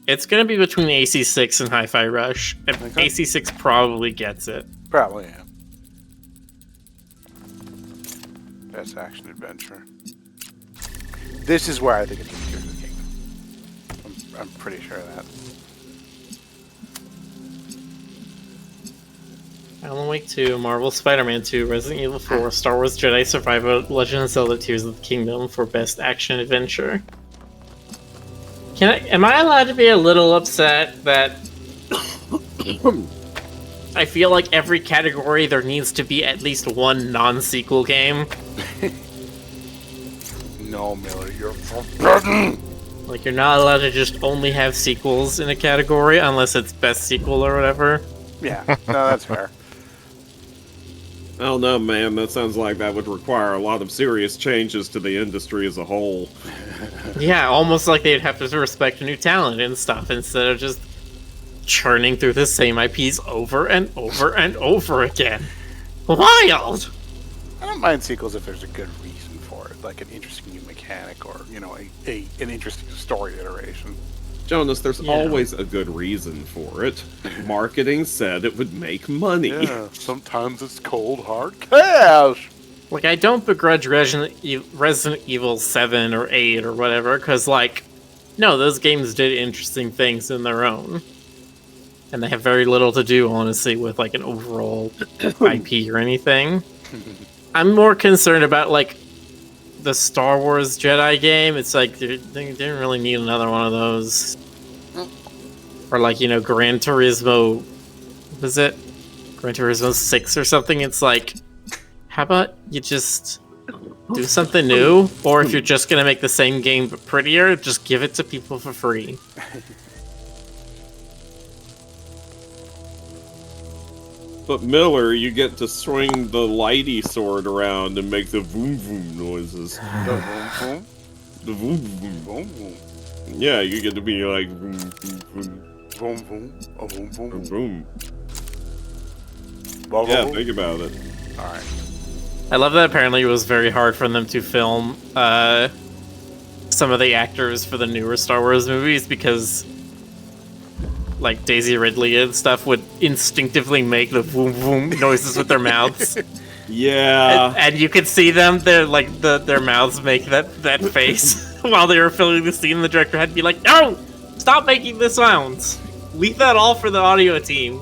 Speaker 13: It's gonna be between AC6 and Hi-Fi Rush, and AC6 probably gets it.
Speaker 2: Probably, yeah. Best action adventure. This is where I think it's going to go to the Kingdom. I'm pretty sure of that.
Speaker 13: Alan Wake 2, Marvel Spider-Man 2, Resident Evil 4, Star Wars Jedi Survivor, Legend of Zelda Tears of the Kingdom for Best Action Adventure. Am I allowed to be a little upset that I feel like every category there needs to be at least one non-sequel game?
Speaker 2: No, Miller, you're forbidden!
Speaker 13: Like, you're not allowed to just only have sequels in a category unless it's best sequel or whatever.
Speaker 2: Yeah, no, that's fair.
Speaker 1: I don't know, man. That sounds like that would require a lot of serious changes to the industry as a whole.
Speaker 13: Yeah, almost like they'd have to respect new talent and stuff instead of just churning through the same IPs over and over and over again. Wild!
Speaker 2: I don't mind sequels if there's a good reason for it, like an interesting new mechanic or, you know, an interesting story iteration.
Speaker 1: Jonas, there's always a good reason for it. Marketing said it would make money.
Speaker 2: Yeah, sometimes it's cold, hard cash!
Speaker 13: Like, I don't begrudge Resident Evil 7 or 8 or whatever, because, like, no, those games did interesting things in their own. And they have very little to do, honestly, with, like, an overall IP or anything. I'm more concerned about, like, the Star Wars Jedi game. It's like, they didn't really need another one of those. Or, like, you know, Gran Turismo... What is it? Gran Turismo 6 or something? It's like... How about you just do something new? Or if you're just gonna make the same game but prettier, just give it to people for free.
Speaker 1: But Miller, you get to swing the lighty sword around and make the voom voom noises.
Speaker 2: The voom voom?
Speaker 1: The voom voom.
Speaker 2: Voom voom.
Speaker 1: Yeah, you get to be like voom voom voom.
Speaker 2: Voom voom. A voom voom.
Speaker 1: A voom. Yeah, think about it.
Speaker 2: All right.
Speaker 13: I love that apparently it was very hard for them to film some of the actors for the newer Star Wars movies because like Daisy Ridley and stuff would instinctively make the boom boom noises with their mouths.
Speaker 1: Yeah.
Speaker 13: And you could see them, their mouths make that face while they were filming the scene. The director had to be like, "No! Stop making the sounds! Leave that all for the audio team."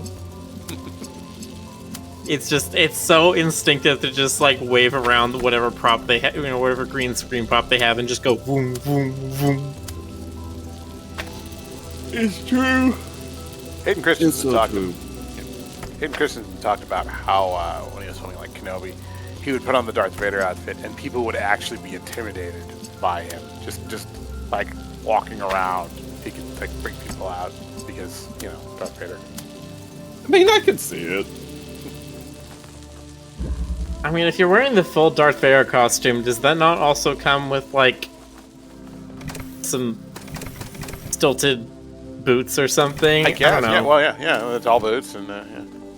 Speaker 13: It's so instinctive to just like wave around whatever prop they have, whatever green screen prop they have, and just go boom, boom, boom.
Speaker 1: It's true.
Speaker 2: Hayden Christensen talked about how when he was filming like Kenobi, he would put on the Darth Vader outfit, and people would actually be intimidated by him. Just like walking around, he could like freak people out because Darth Vader.
Speaker 1: I mean, I could see it.
Speaker 13: I mean, if you're wearing the full Darth Vader costume, does that not also come with, like, some stilted boots or something?
Speaker 2: I guess,
Speaker 13: don't know.
Speaker 2: yeah, well, yeah, it's all boots, and, yeah.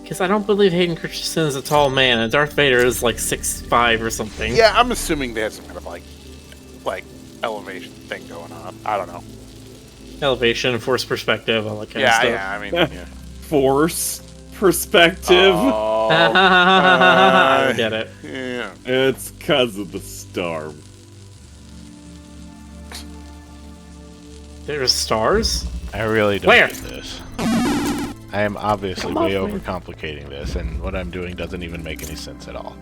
Speaker 13: Because I don't believe Hayden Christensen is a tall man, and Darth Vader is, like, 6'5" or something.
Speaker 2: Yeah, I'm assuming they had some kind of, like elevation thing going on. I don't know.
Speaker 13: Elevation, force perspective, all that kind of stuff.
Speaker 2: Yeah, I mean, yeah.
Speaker 1: Force perspective.
Speaker 2: Oh,
Speaker 13: I get it.
Speaker 2: Yeah.
Speaker 1: It's because of the star.
Speaker 13: There's stars?
Speaker 3: I really don't
Speaker 13: Where?
Speaker 3: get this. I am obviously way overcomplicating this, and what I'm doing doesn't even make any sense at all.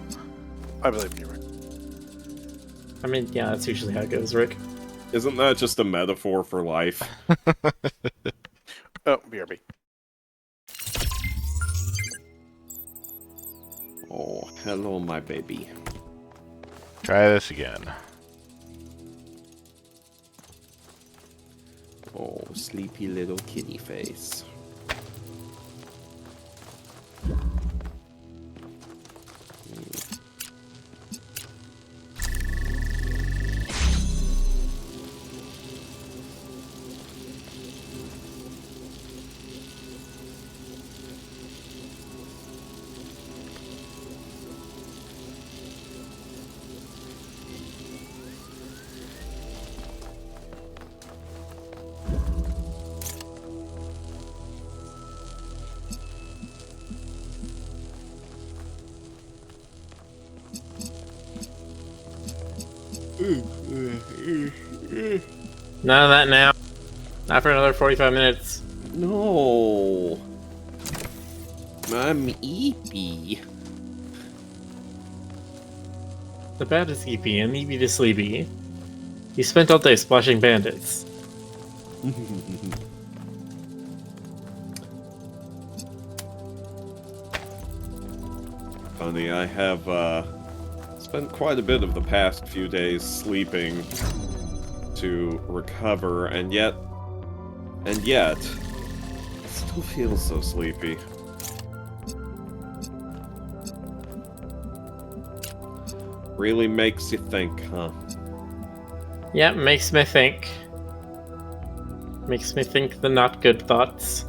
Speaker 2: I believe you're right.
Speaker 13: I mean, yeah, that's usually how it goes, Rick.
Speaker 1: Isn't that just a metaphor for life?
Speaker 2: Oh, BRB.
Speaker 1: Oh, hello, my baby.
Speaker 3: Try this again.
Speaker 1: Oh, sleepy little kitty face.
Speaker 13: None of that now. Not for another 45 minutes.
Speaker 1: No. I'm eepy.
Speaker 13: The bad is eepy and eepy to sleepy. You spent all day splashing bandits.
Speaker 1: Funny, I have spent quite a bit of the past few days sleeping to recover, and yet, I still feel so sleepy. Really makes you think, huh?
Speaker 13: Yeah, makes me think. Makes me think the not good thoughts.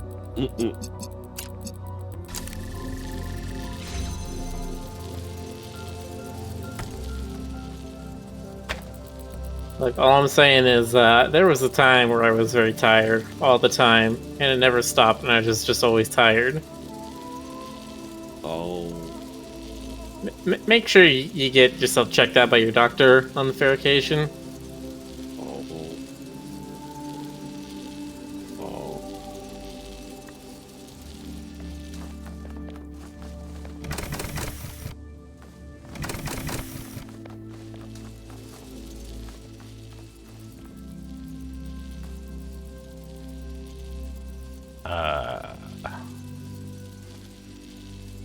Speaker 13: Like, all I'm saying is, there was a time where I was very tired all the time, and it never stopped, and I was just always tired.
Speaker 1: Oh.
Speaker 13: Make sure you get yourself checked out by your doctor on the fair occasion.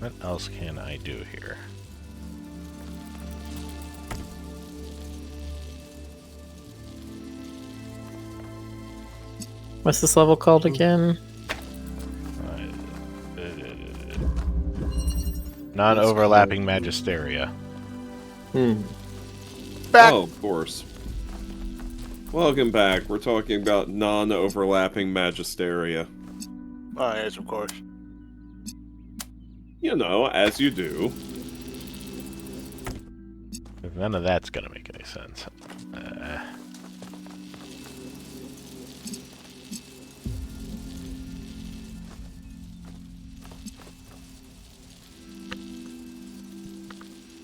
Speaker 3: What else can I do here?
Speaker 13: What's this level called again?
Speaker 3: Non-overlapping Magisteria.
Speaker 2: Back.
Speaker 1: Oh, of course. Welcome back. We're talking about non-overlapping Magisteria.
Speaker 2: Oh, yes, of course.
Speaker 1: You know, as you do.
Speaker 3: None of that's gonna make any sense.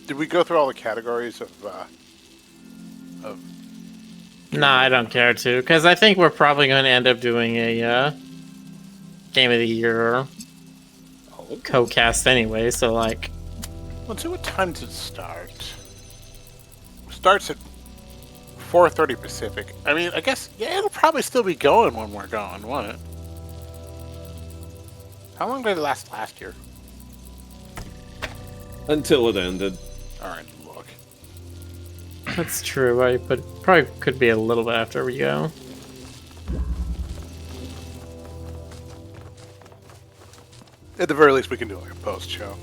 Speaker 2: Did we go through all the categories of
Speaker 13: Nah, I don't care to, because I think we're probably going to end up doing a Game of the Year co-cast anyway, so like...
Speaker 2: Let's see, what time does it start? Starts at 4:30 Pacific. I mean, I guess, yeah, it'll probably still be going when we're gone, won't it? How long did it last year?
Speaker 1: Until it ended.
Speaker 2: Alright, look.
Speaker 13: That's true, right? But probably could be a little bit after we go.
Speaker 2: At the very least, we can do like a post-show.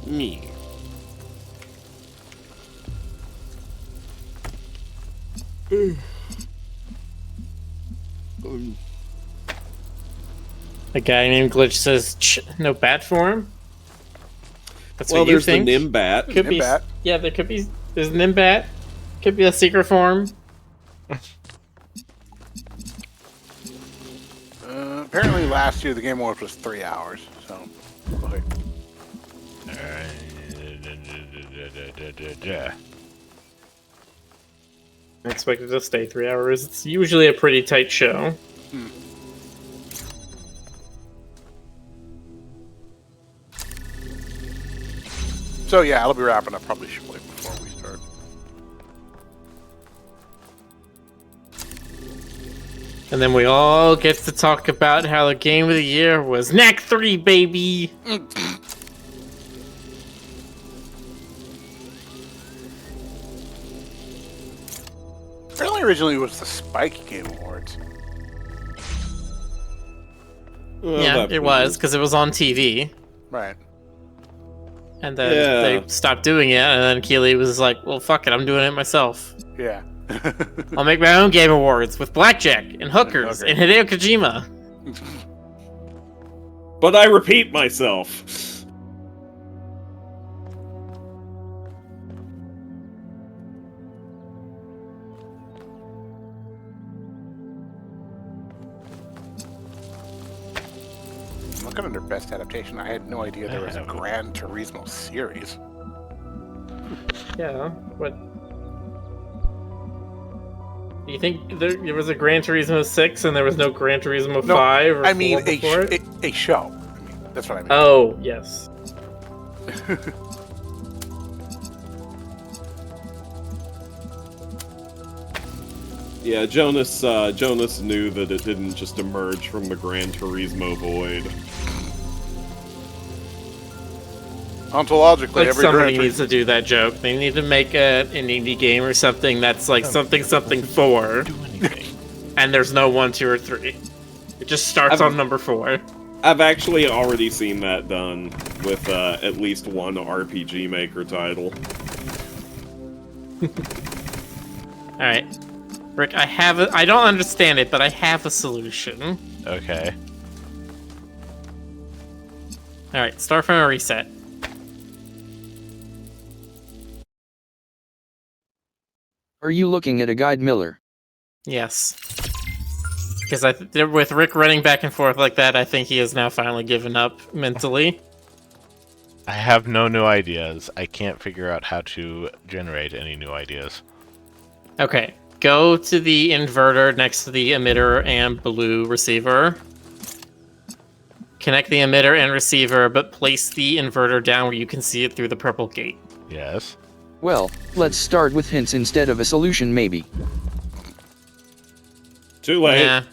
Speaker 1: Me.
Speaker 13: A guy named Glitch says, no bat form? That's
Speaker 1: Well,
Speaker 13: what you
Speaker 1: there's the
Speaker 13: think?
Speaker 1: Nimbat.
Speaker 13: Could be,
Speaker 2: Nimbat.
Speaker 13: yeah, there could be. There's Nimbat. Could be a secret form.
Speaker 2: Apparently last year the Game Awards was 3 hours, so... Okay.
Speaker 13: I expect it to stay 3 hours. It's usually a pretty tight show.
Speaker 2: So yeah, I'll be wrapping up probably shortly before we start.
Speaker 13: And then we all get to talk about how the Game of the Year was Knack 3, baby!
Speaker 2: Apparently originally it was the Spike Game Awards.
Speaker 13: Yeah, it was, because it was on TV.
Speaker 2: Right.
Speaker 13: And then they stopped doing it, and then Keeley was like, well, fuck it, I'm doing it myself.
Speaker 2: Yeah.
Speaker 13: I'll make my own Game Awards with blackjack and hookers and Hideo Kojima.
Speaker 1: But I repeat myself.
Speaker 2: Looking under best adaptation, I had no idea there was a Gran Turismo series.
Speaker 13: Yeah, what? Do you think there was a Gran Turismo 6 and there was no Gran Turismo 5 or
Speaker 2: I mean
Speaker 13: 4 before it?
Speaker 2: a show. I mean, that's what I mean.
Speaker 13: Oh, yes.
Speaker 1: Yeah, Jonas knew that it didn't just emerge from the Gran Turismo void.
Speaker 2: Ontologically,
Speaker 13: Like
Speaker 2: every
Speaker 13: somebody
Speaker 2: Gran
Speaker 13: needs to do that joke. They need to make an indie game or something that's like something 4. And there's no 1, 2, or 3. It just starts on number 4.
Speaker 1: I've actually already seen that done with at least one RPG Maker title.
Speaker 13: Alright. Rick, I don't understand it, but I have a solution.
Speaker 3: Okay.
Speaker 13: Alright, start from a reset.
Speaker 6: Are you looking at a guide, Miller?
Speaker 13: Yes. Because with Rick running back and forth like that, I think he has now finally given up mentally.
Speaker 3: I have no new ideas. I can't figure out how to generate any new ideas.
Speaker 13: Okay, go to the inverter next to the emitter and blue receiver. Connect the emitter and receiver, but place the inverter down where you can see it through the purple gate.
Speaker 3: Yes.
Speaker 6: Well, let's start with hints instead of a solution, maybe.
Speaker 1: Too late.
Speaker 13: Yeah.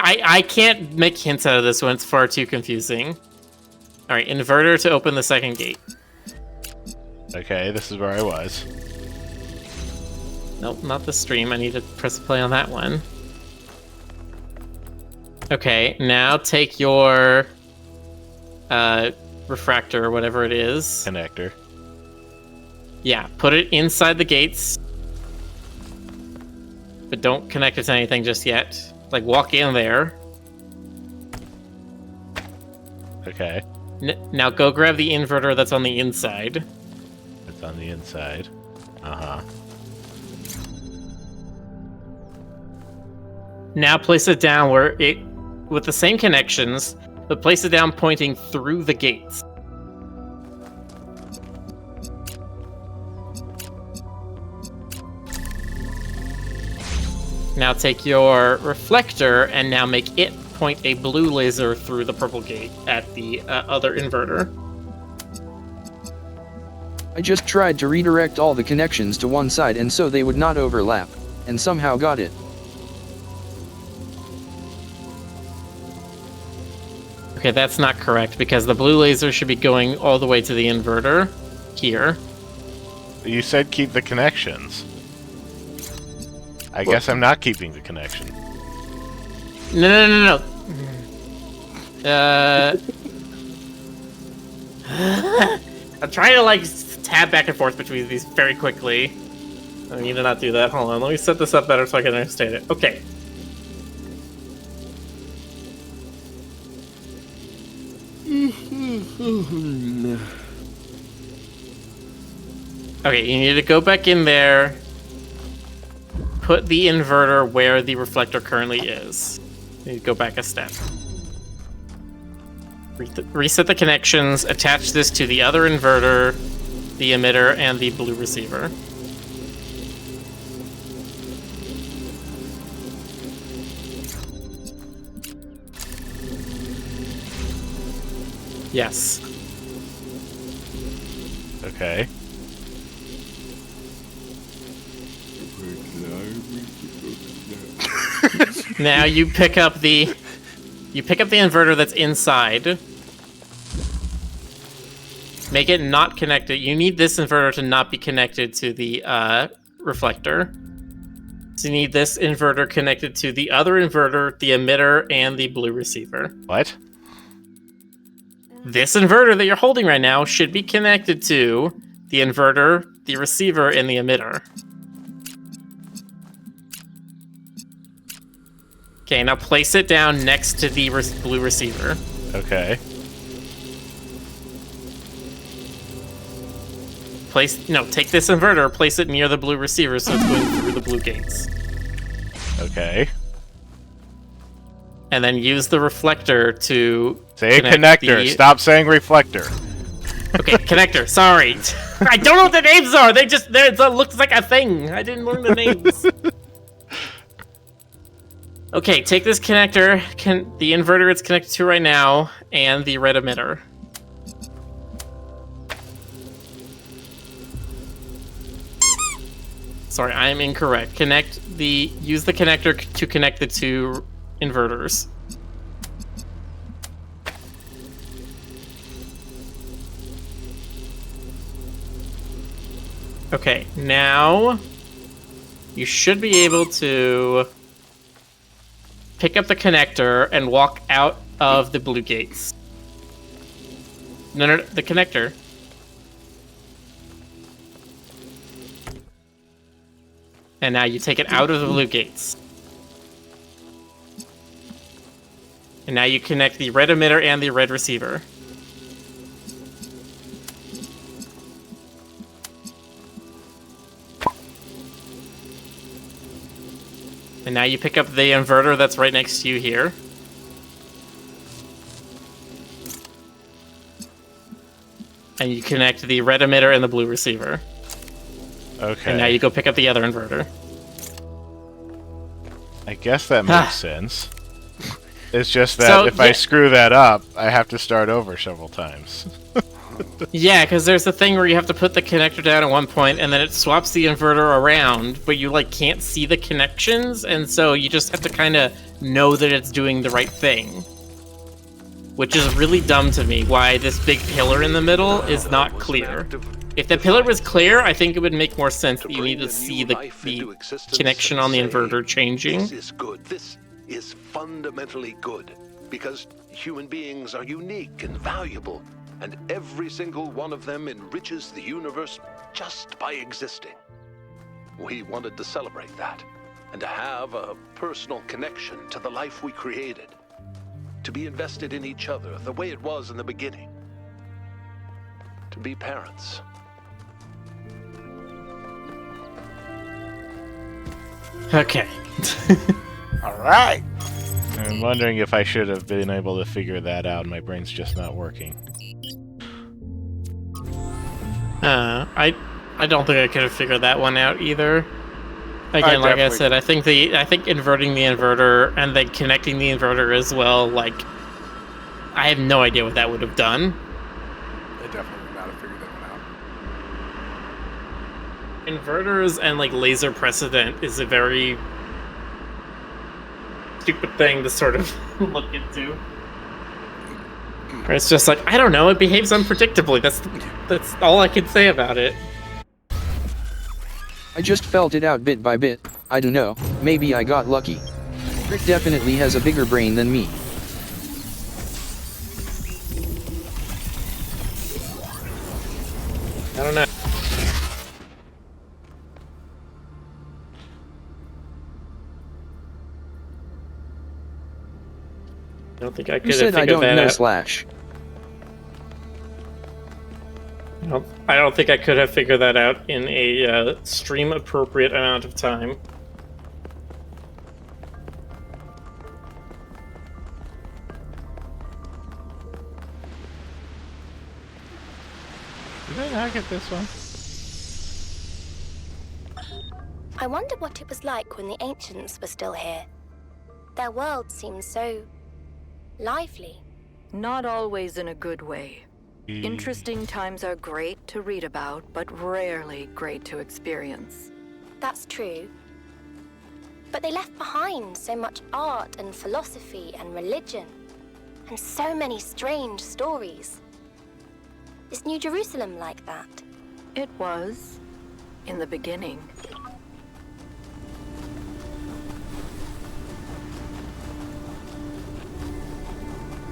Speaker 13: I can't make hints out of this one. It's far too confusing. Alright, inverter to open the second gate.
Speaker 3: Okay, this is where I was.
Speaker 13: Nope, not the stream. I need to press play on that one. Okay, now take your refractor or whatever it is.
Speaker 3: Connector.
Speaker 13: Yeah, put it inside the gates. But don't connect it to anything just yet. Like, walk in there.
Speaker 3: Okay.
Speaker 13: Now go grab the inverter that's on the inside.
Speaker 3: It's on the inside. Uh-huh.
Speaker 13: Now place it down with the same connections, but place it down pointing through the gates. Now take your reflector and now make it point a blue laser through the purple gate at the other inverter.
Speaker 6: I just tried to redirect all the connections to one side and so they would not overlap, and somehow got it.
Speaker 13: Okay, that's not correct, because the blue laser should be going all the way to the inverter here.
Speaker 3: You said keep the connections. I guess I'm not keeping the connection.
Speaker 13: No. I'm trying to, like, tab back and forth between these very quickly. I need to not do that. Hold on, let me set this up better so I can understand it. Okay. Okay, you need to go back in there, put the inverter where the reflector currently is. You need to go back a step. Reset the connections, attach this to the other inverter, the emitter, and the blue receiver. Yes.
Speaker 3: Okay.
Speaker 13: Now you pick up the inverter that's inside. Make it not connected. You need this inverter to not be connected to the reflector. So you need this inverter connected to the other inverter, the emitter, and the blue receiver.
Speaker 3: What?
Speaker 13: This inverter that you're holding right now should be connected to the inverter, the receiver, and the emitter. Okay, now place it down next to the blue receiver.
Speaker 3: Okay.
Speaker 13: Take this inverter, place it near the blue receiver so it's going through the blue gates.
Speaker 3: Okay.
Speaker 13: And then use the reflector to
Speaker 3: say connector. Stop saying reflector.
Speaker 13: Okay, connector. Sorry. I don't know what the names are. It looks like a thing. I didn't learn the names. Okay, take this connector, the inverter it's connected to right now, and the red emitter. Sorry, I am incorrect. Use the connector to connect the two inverters. Okay, now you should be able to pick up the connector and walk out of the blue gates. No, the connector. And now you take it out of the blue gates. And now you connect the red emitter and the red receiver. And now you pick up the inverter that's right next to you here. And you connect the red emitter and the blue receiver.
Speaker 3: Okay.
Speaker 13: And now you go pick up the other inverter.
Speaker 3: I guess that makes sense. It's just that if I screw that up, I have to start over several times.
Speaker 13: Yeah, because there's a thing where you have to put the connector down at one point, and then it swaps the inverter around, but you can't see the connections, and so you just have to kind of know that it's doing the right thing. Which is really dumb to me, why this big pillar in the middle is not clear. If the pillar was clear, I think it would make more sense that you need to see the connection on the inverter changing.
Speaker 12: This is good. This is fundamentally good, because human beings are unique and valuable, and every single one of them enriches the universe just by existing. We wanted to celebrate that, and to have a personal connection to the life we created. to be invested in each other the way it was in the beginning. To be parents.
Speaker 13: Okay.
Speaker 2: All right.
Speaker 3: I'm wondering if I should have been able to figure that out. My brain's just not working.
Speaker 13: I don't think I could have figured that one out either. Again, like I said, I think inverting the inverter and then connecting the inverter as well, like, I have no idea what that would have done.
Speaker 2: I definitely would not have figured that one out.
Speaker 13: Inverters and like laser precedent is a very stupid thing to sort of look into. Or it's just like, I don't know, it behaves unpredictably. That's all I can say about it.
Speaker 6: I just felt it out bit by bit. I don't know, maybe I got lucky. Rick definitely has a bigger brain than me.
Speaker 13: I don't know. I don't think I could
Speaker 6: Who
Speaker 13: have
Speaker 6: said
Speaker 13: figured
Speaker 6: I don't
Speaker 13: that
Speaker 6: know
Speaker 13: out.
Speaker 6: Slash?
Speaker 13: I don't think I could have figured that out in a stream-appropriate amount of time.
Speaker 3: Did I not get this one?
Speaker 14: I wonder what it was like when the ancients were still here. Their world seems so lively.
Speaker 16: Not always in a good way. Interesting times are great to read about, but rarely great to experience.
Speaker 14: That's true. But they left behind so much art and philosophy and religion, and so many strange stories. Is New Jerusalem like that?
Speaker 16: It was, in the beginning.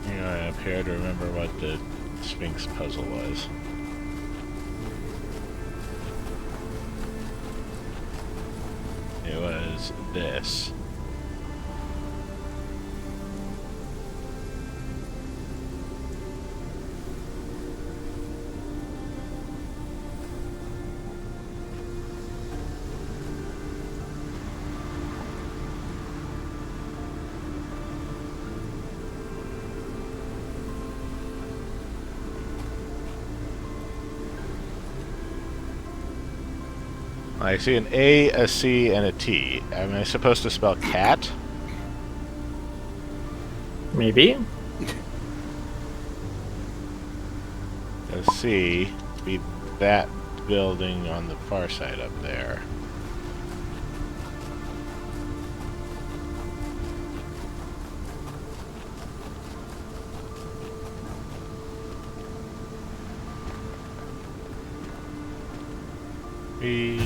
Speaker 3: You know, I appear to remember what the Sphinx puzzle was. It was this. I see an A, a C, and a T. Am I supposed to spell cat?
Speaker 13: Maybe.
Speaker 3: A C be that building on the far side up there. B.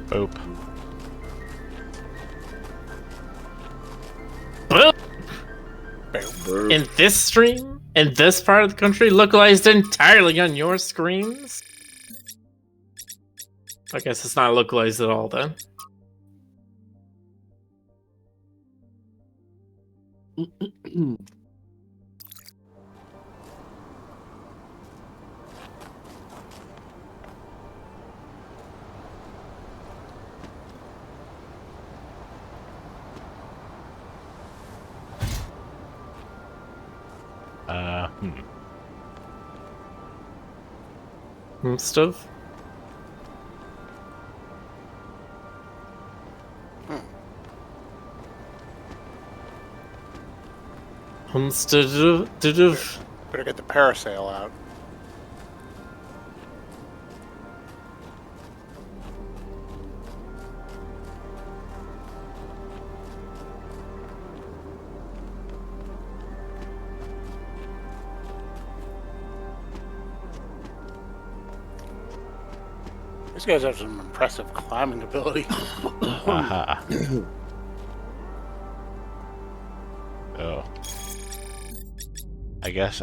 Speaker 3: Boop.
Speaker 13: In this stream, in this part of the country, localized entirely on your screens? I guess it's not localized at all then. Stuff.
Speaker 2: Better get the parasail out. These guys have some impressive climbing ability.
Speaker 3: Aha. Oh. I guess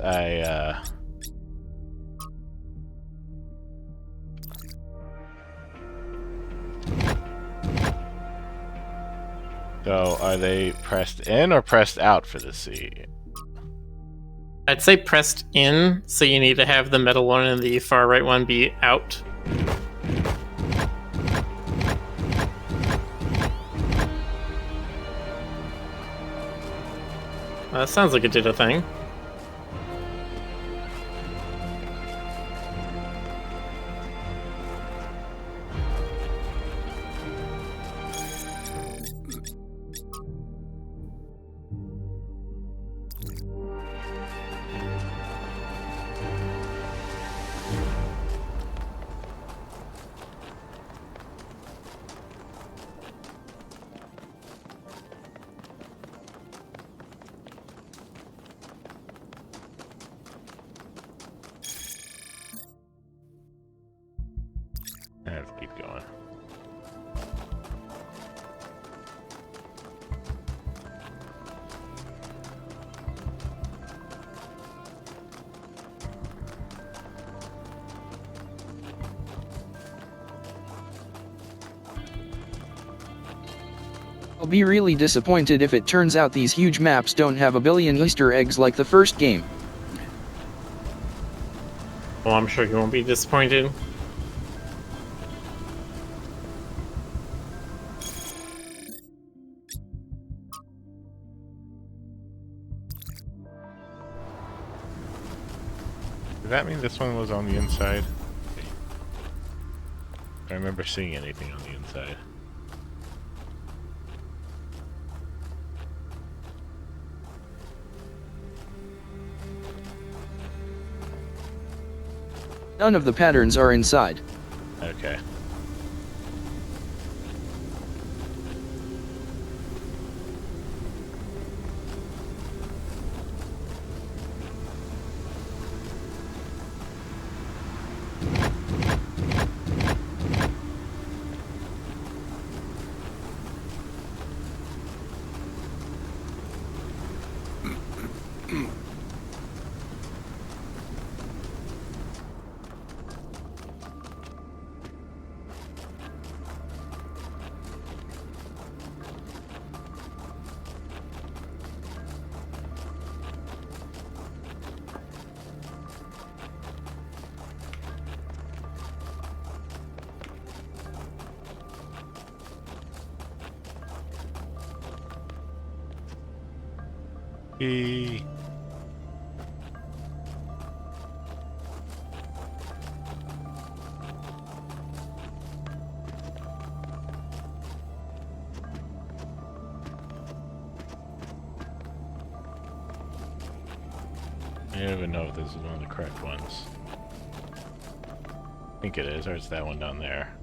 Speaker 3: So, are they pressed in or pressed out for the sea?
Speaker 13: I'd say pressed in, so you need to have the middle one and the far right one be out. That sounds like it did a thing.
Speaker 3: Let's keep going.
Speaker 6: I'll be really disappointed if it turns out these huge maps don't have a billion Easter eggs like the first game.
Speaker 13: Well, I'm sure you won't be disappointed.
Speaker 3: Does that mean this one was on the inside? I remember seeing anything on the inside.
Speaker 6: None of the patterns are inside.
Speaker 3: Okay. E I don't even know if this is one of the correct ones. I think it is, or it's that one down there.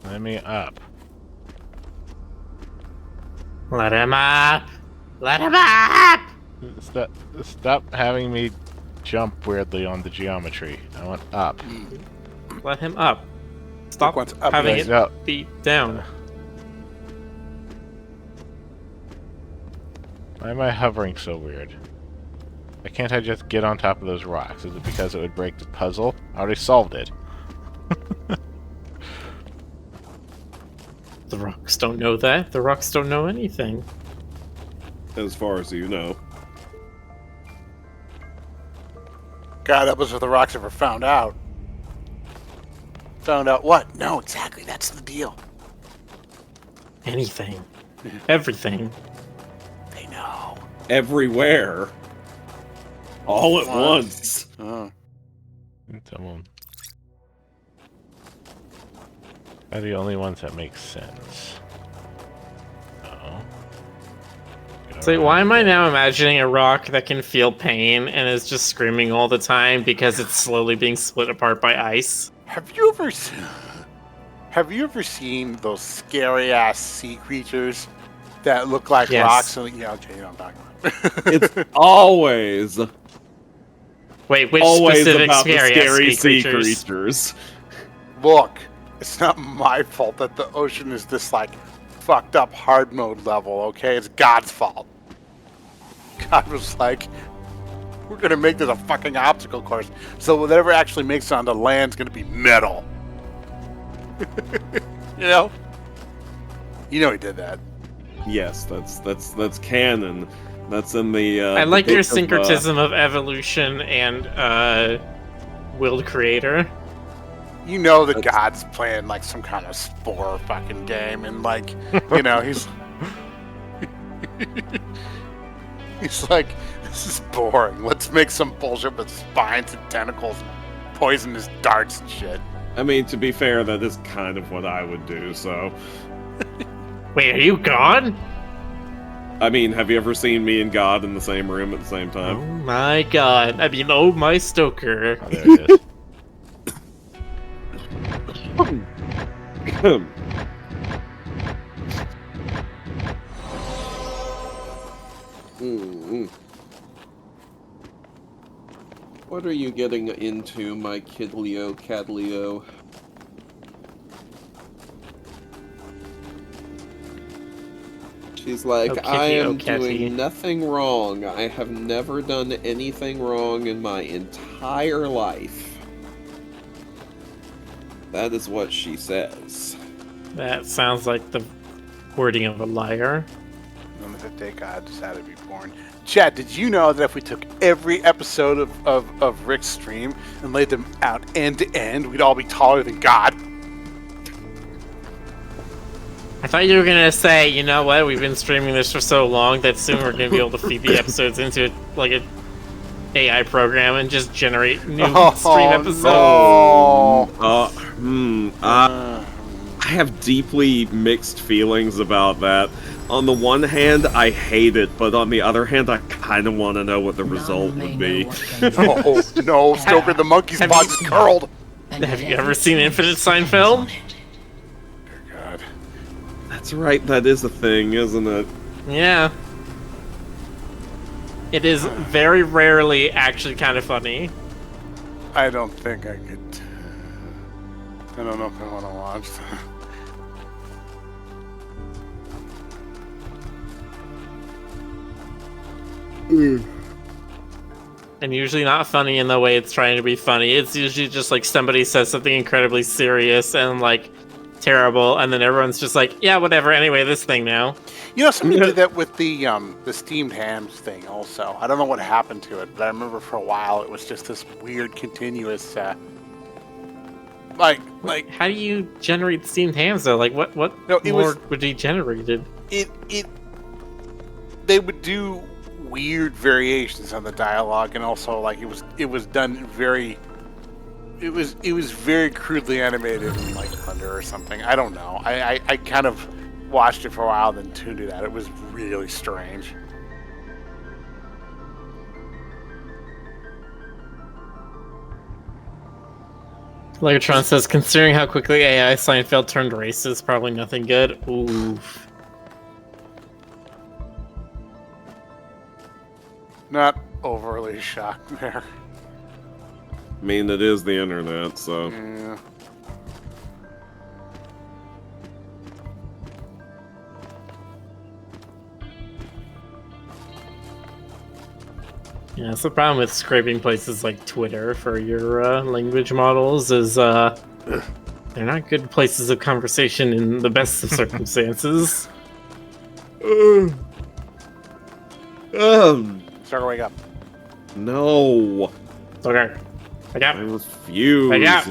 Speaker 3: Let me up.
Speaker 13: Let him up! Let him up!
Speaker 3: Stop having me jump weirdly on the geometry. I want up.
Speaker 13: Let him up. Stop
Speaker 2: up
Speaker 13: having
Speaker 3: guys.
Speaker 13: it be down.
Speaker 3: Why am I hovering so weird? Why can't I just get on top of those rocks? Is it because it would break the puzzle? I already solved it.
Speaker 13: The rocks don't know that. The rocks don't know anything.
Speaker 1: As far as you know.
Speaker 2: God, that was what the rocks ever found out. Found out what? No, exactly. That's the deal.
Speaker 13: Anything. Everything.
Speaker 2: They know.
Speaker 1: Everywhere. All at once.
Speaker 2: Oh.
Speaker 3: They're the only ones that make sense.
Speaker 13: So why am I now imagining a rock that can feel pain and is just screaming all the time because it's slowly being split apart by ice?
Speaker 2: Have you ever seen those scary ass sea creatures that look like rocks? And, yeah, okay, you know what I'm talking about.
Speaker 1: It's always.
Speaker 13: Wait, which
Speaker 1: always
Speaker 13: specific
Speaker 1: about the scary
Speaker 13: sea
Speaker 1: creatures.
Speaker 2: Look, it's not my fault that the ocean is this like fucked up hard mode level. Okay, it's God's fault. God was like, we're gonna make this a fucking obstacle course, so whatever actually makes it onto land's gonna be metal. You know he did that.
Speaker 1: Yes, that's canon. That's in the.
Speaker 13: I like your syncretism of evolution and willed creator.
Speaker 2: You know the God's playing like some kind of spore fucking game, and like, you know, he's like, this is boring. Let's make some bullshit with spines and tentacles and poisonous darts and shit.
Speaker 1: I mean, to be fair, that is kind of what I would do, so.
Speaker 13: Wait, are you God?
Speaker 1: I mean, have you ever seen me and God in the same room at the same time?
Speaker 13: Oh my God. I mean, oh my Stoker.
Speaker 3: Oh, there it is.
Speaker 1: What are you getting into, my kidlio cadlio? She's like, I am doing nothing wrong. I have never done anything wrong in my entire life. That is what she says.
Speaker 13: That sounds like the wording of a liar.
Speaker 2: On the fifth day, God decided to be born. Chad, did you know that if we took every episode of Rick's stream and laid them out end to end, we'd all be taller than God?
Speaker 13: I thought you were gonna say, you know what, we've been streaming this for so long that soon we're gonna be able to feed the episodes into like a AI program and just generate new stream episodes.
Speaker 1: I have deeply mixed feelings about that. On the one hand, I hate it, but on the other hand, I kind of want to know what the result would be.
Speaker 2: Oh, no, Stoker the monkey's spot is curled.
Speaker 13: Have you ever seen Infinite Seinfeld?
Speaker 2: Dear God.
Speaker 1: That's right, that is a thing, isn't it?
Speaker 13: Yeah. It is very rarely actually kind of funny.
Speaker 2: I don't think I could. I don't know if I want to watch that.
Speaker 13: And usually not funny in the way it's trying to be funny. It's usually just like somebody says something incredibly serious and like terrible, and then everyone's just like, yeah, whatever. Anyway, this thing now.
Speaker 2: You know, somebody did that with the steamed hams thing also. I don't know what happened to it, but I remember for a while it was just this weird continuous like
Speaker 13: how do you generate steamed hams though? Like what
Speaker 2: no,
Speaker 13: would be generated?
Speaker 2: They would do weird variations on the dialogue, and also like it was done very very crudely animated in like Blender or something. I don't know. I kind of watched it for a while, then tuned it out. It was really strange.
Speaker 13: Legatron says, considering how quickly AI Seinfeld turned racist, probably nothing good. Oof.
Speaker 2: Not overly shocked there.
Speaker 1: I mean, it is the internet, so...
Speaker 2: Yeah.
Speaker 13: Yeah, that's the problem with scraping places like Twitter for your language models is They're not good places of conversation in the best of circumstances.
Speaker 2: Start wake up.
Speaker 1: No.
Speaker 13: It's okay. Wake up.
Speaker 1: I refuse.
Speaker 13: Wake up.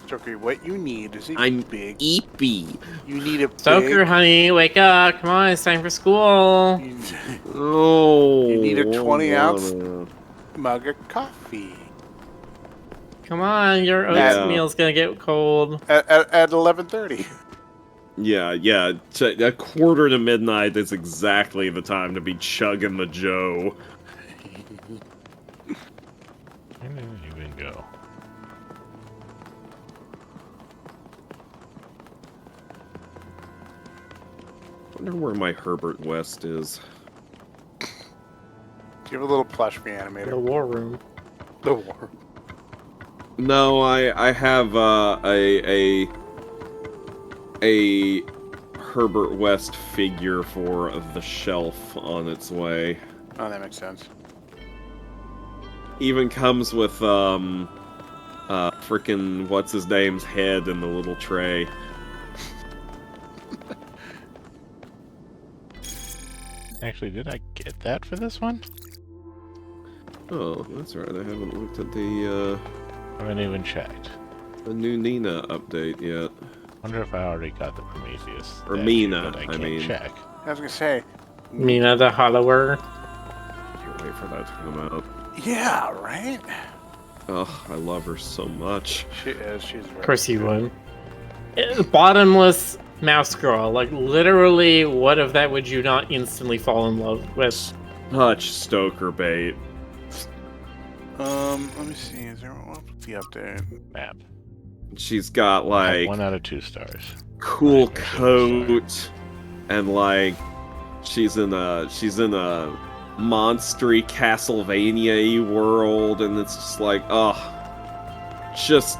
Speaker 2: Stoker, what you need is a
Speaker 1: I'm
Speaker 2: big...
Speaker 1: eepy.
Speaker 2: You need a
Speaker 13: Stoker,
Speaker 2: big...
Speaker 13: honey, wake up. Come on, it's time for school.
Speaker 1: Oh.
Speaker 2: You need a 20-ounce mug of coffee.
Speaker 13: Come on, your oatmeal's gonna get cold.
Speaker 2: At 11:30.
Speaker 1: Yeah. A quarter to midnight is exactly the time to be chugging the Joe.
Speaker 3: Where did you even go?
Speaker 1: Wonder where my Herbert West is.
Speaker 2: Do you have a little plush reanimator?
Speaker 13: The war room.
Speaker 2: The war.
Speaker 1: No, I have a Herbert West figure for the shelf on its way.
Speaker 2: Oh, that makes sense.
Speaker 1: Even comes with frickin' what's his name's head in the little tray.
Speaker 3: Actually, did I get that for this one?
Speaker 1: Oh, that's right. I haven't looked at the
Speaker 3: I haven't even checked.
Speaker 1: the new Nina update yet.
Speaker 3: Wonder if I already got the Prometheus.
Speaker 1: Or
Speaker 3: statue,
Speaker 1: Mina,
Speaker 3: but I
Speaker 1: I
Speaker 3: can't
Speaker 1: mean.
Speaker 3: check.
Speaker 2: I was gonna say.
Speaker 13: Mina the Hollower.
Speaker 1: Can't wait for that to come out.
Speaker 2: Yeah, right?
Speaker 1: Oh, I love her so much.
Speaker 2: She is. She's very
Speaker 13: Of course you would. Bottomless mouse girl. Like, literally, what of that would you not instantly fall in love with?
Speaker 1: Such Stoker bait.
Speaker 2: Let me see. Is there what's the update?
Speaker 3: Map.
Speaker 1: She's got like
Speaker 3: 1 out of 2 stars.
Speaker 1: cool coat, and like she's in a monstery Castlevania-y world, and it's just like, just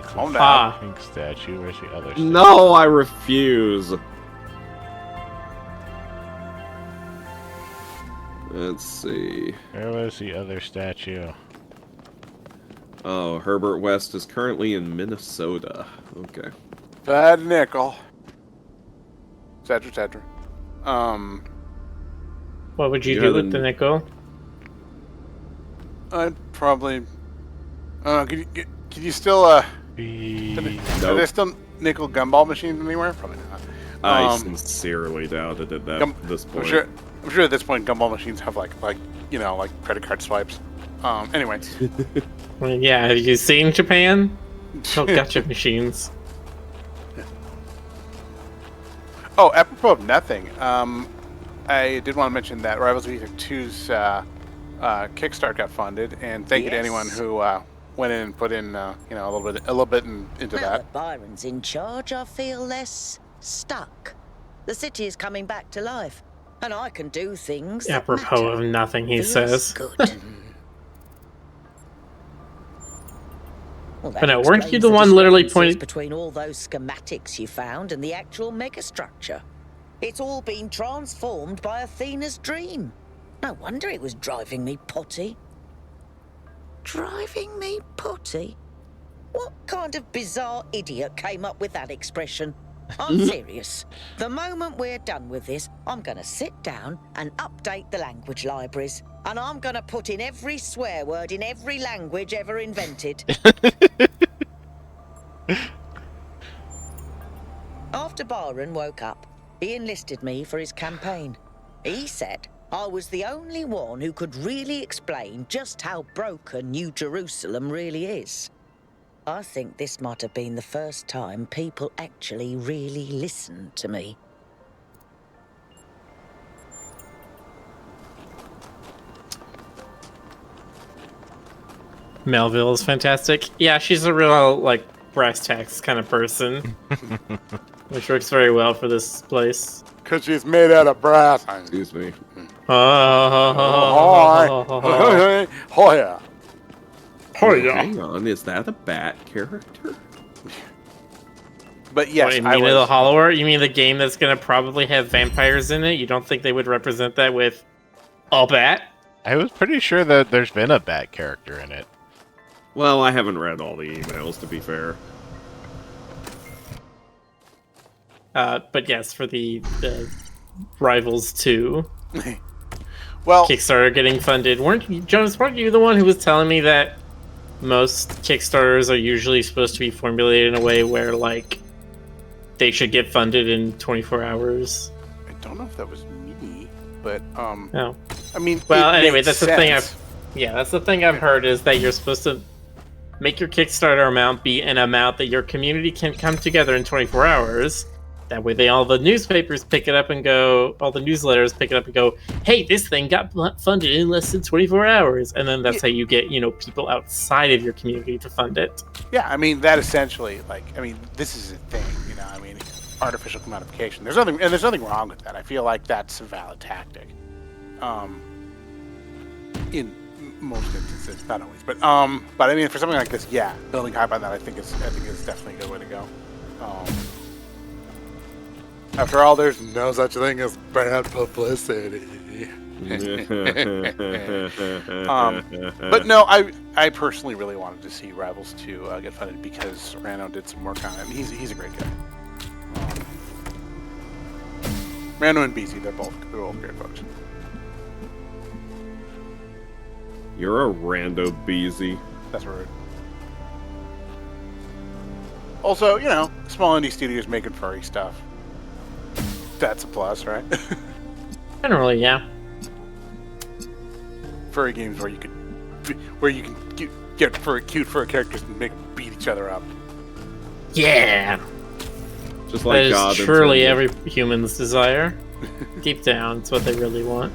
Speaker 2: Calm down.
Speaker 3: Pink statue. Where's the other statue?
Speaker 1: No, I refuse. Let's see.
Speaker 3: Where was the other statue?
Speaker 1: Oh, Herbert West is currently in Minnesota. Okay.
Speaker 2: Bad nickel. Etc.
Speaker 13: What would you do with the nickel?
Speaker 2: I'd probably. Could you still are there still nickel gumball machines anywhere? Probably not.
Speaker 1: I sincerely doubted it at this point.
Speaker 2: I'm sure at this point gumball machines have like credit card swipes. Anyway.
Speaker 13: Yeah, have you seen Japan? Oh, gotcha machines.
Speaker 2: Oh, apropos of nothing, I did want to mention that Rivals of Ether 2's Kickstart got funded, and thank you to anyone who went in and put in a little bit into
Speaker 18: Now
Speaker 2: that.
Speaker 18: that Byron's in charge, I feel less stuck. The city is coming back to life, and I can do things.
Speaker 13: Apropos of nothing, he says.
Speaker 18: Good. Well,
Speaker 13: But no,
Speaker 18: that
Speaker 13: weren't you
Speaker 18: explains
Speaker 13: the one literally
Speaker 18: discrepancies
Speaker 13: pointing-
Speaker 18: between all those schematics you found and the actual megastructure? It's all been transformed by Athena's dream. No wonder it was driving me potty. Driving me potty? What kind of bizarre idiot came up with that expression? I'm serious. The moment we're done with this, I'm gonna sit down and update the language libraries. And I'm gonna put in every swear word in every language ever invented. After Byron woke up, he enlisted me for his campaign. He said I was the only one who could really explain just how broken New Jerusalem really is. I think this might have been the first time people actually really listened to me.
Speaker 13: Melville is fantastic. Yeah, she's a real, like, brass tacks kind of person. Which works very well for this place.
Speaker 2: Because she's made out of brass.
Speaker 1: Excuse me.
Speaker 2: Oh yeah.
Speaker 13: Oh yeah.
Speaker 1: Hang on, is that a bat character?
Speaker 2: But yes,
Speaker 13: What, Mina the Hollower? You mean the game that's gonna probably have vampires in it? You don't think they would represent that with a bat?
Speaker 3: I was pretty sure that there's been a bad character in it.
Speaker 1: Well, I haven't read all the emails, to be fair.
Speaker 13: But yes, for the Rivals 2
Speaker 2: well,
Speaker 13: Kickstarter getting funded. Weren't you the one who was telling me that most Kickstarters are usually supposed to be formulated in a way where, like, they should get funded in 24 hours?
Speaker 2: I don't know if that was me, but
Speaker 13: no.
Speaker 2: I mean,
Speaker 13: well, anyway,
Speaker 2: that's
Speaker 13: the thing that's the thing I've heard is that you're supposed to make your Kickstarter amount be an amount that your community can come together in 24 hours. That way, all the newspapers pick it up and go, all the newsletters pick it up and go, hey, this thing got funded in less than 24 hours. And then that's how you get, people outside of your community to fund it.
Speaker 2: Yeah, I mean, that essentially, this is a thing, artificial commodification. There's nothing wrong with that. I feel like that's a valid tactic. In most instances, not always, but I mean, for something like this, yeah, building hype on that, I think is definitely a good way to go. After all, there's no such thing as bad publicity. But no, I personally really wanted to see Rivals 2 get funded because Rano did some work on it, and he's a great guy. Rano and BZ, they're both great folks.
Speaker 1: You're a rando BZ.
Speaker 2: That's rude. Also, small indie studios making furry stuff. That's a plus, right?
Speaker 13: Generally, yeah.
Speaker 2: Furry games where you can get cute furry characters and make them beat each other up.
Speaker 13: Yeah.
Speaker 1: Just like
Speaker 13: that
Speaker 1: God
Speaker 13: is truly every human's desire. Deep down, it's what they really want.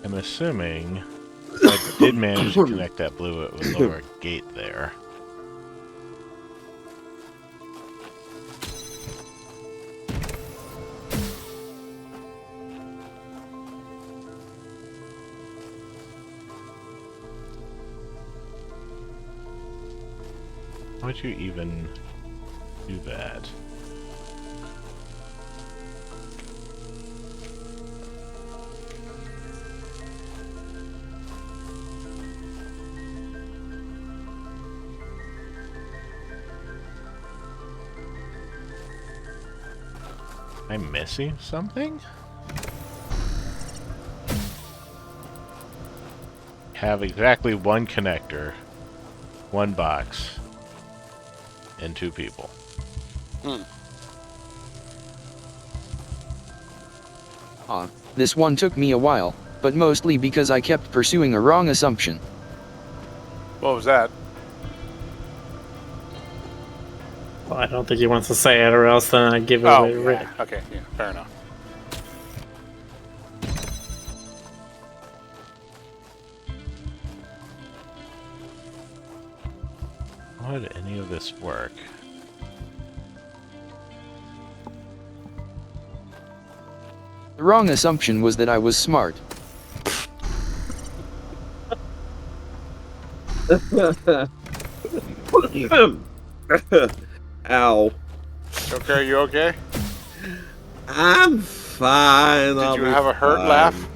Speaker 3: I'm assuming I did manage to connect that blue with lower gate there. Why would you even do that? Am I missing something? Have exactly one connector, one box, and 2 people.
Speaker 6: This one took me a while, but mostly because I kept pursuing a wrong assumption.
Speaker 2: What was that?
Speaker 13: Well, I don't think he wants to say it, or else then I'd give it away to Rick.
Speaker 2: Okay, yeah, fair enough.
Speaker 3: How did any of this work?
Speaker 6: The wrong assumption was that I was smart.
Speaker 1: Ow.
Speaker 2: Okay, you okay?
Speaker 1: I'm fine.
Speaker 2: Did you have a hurt laugh?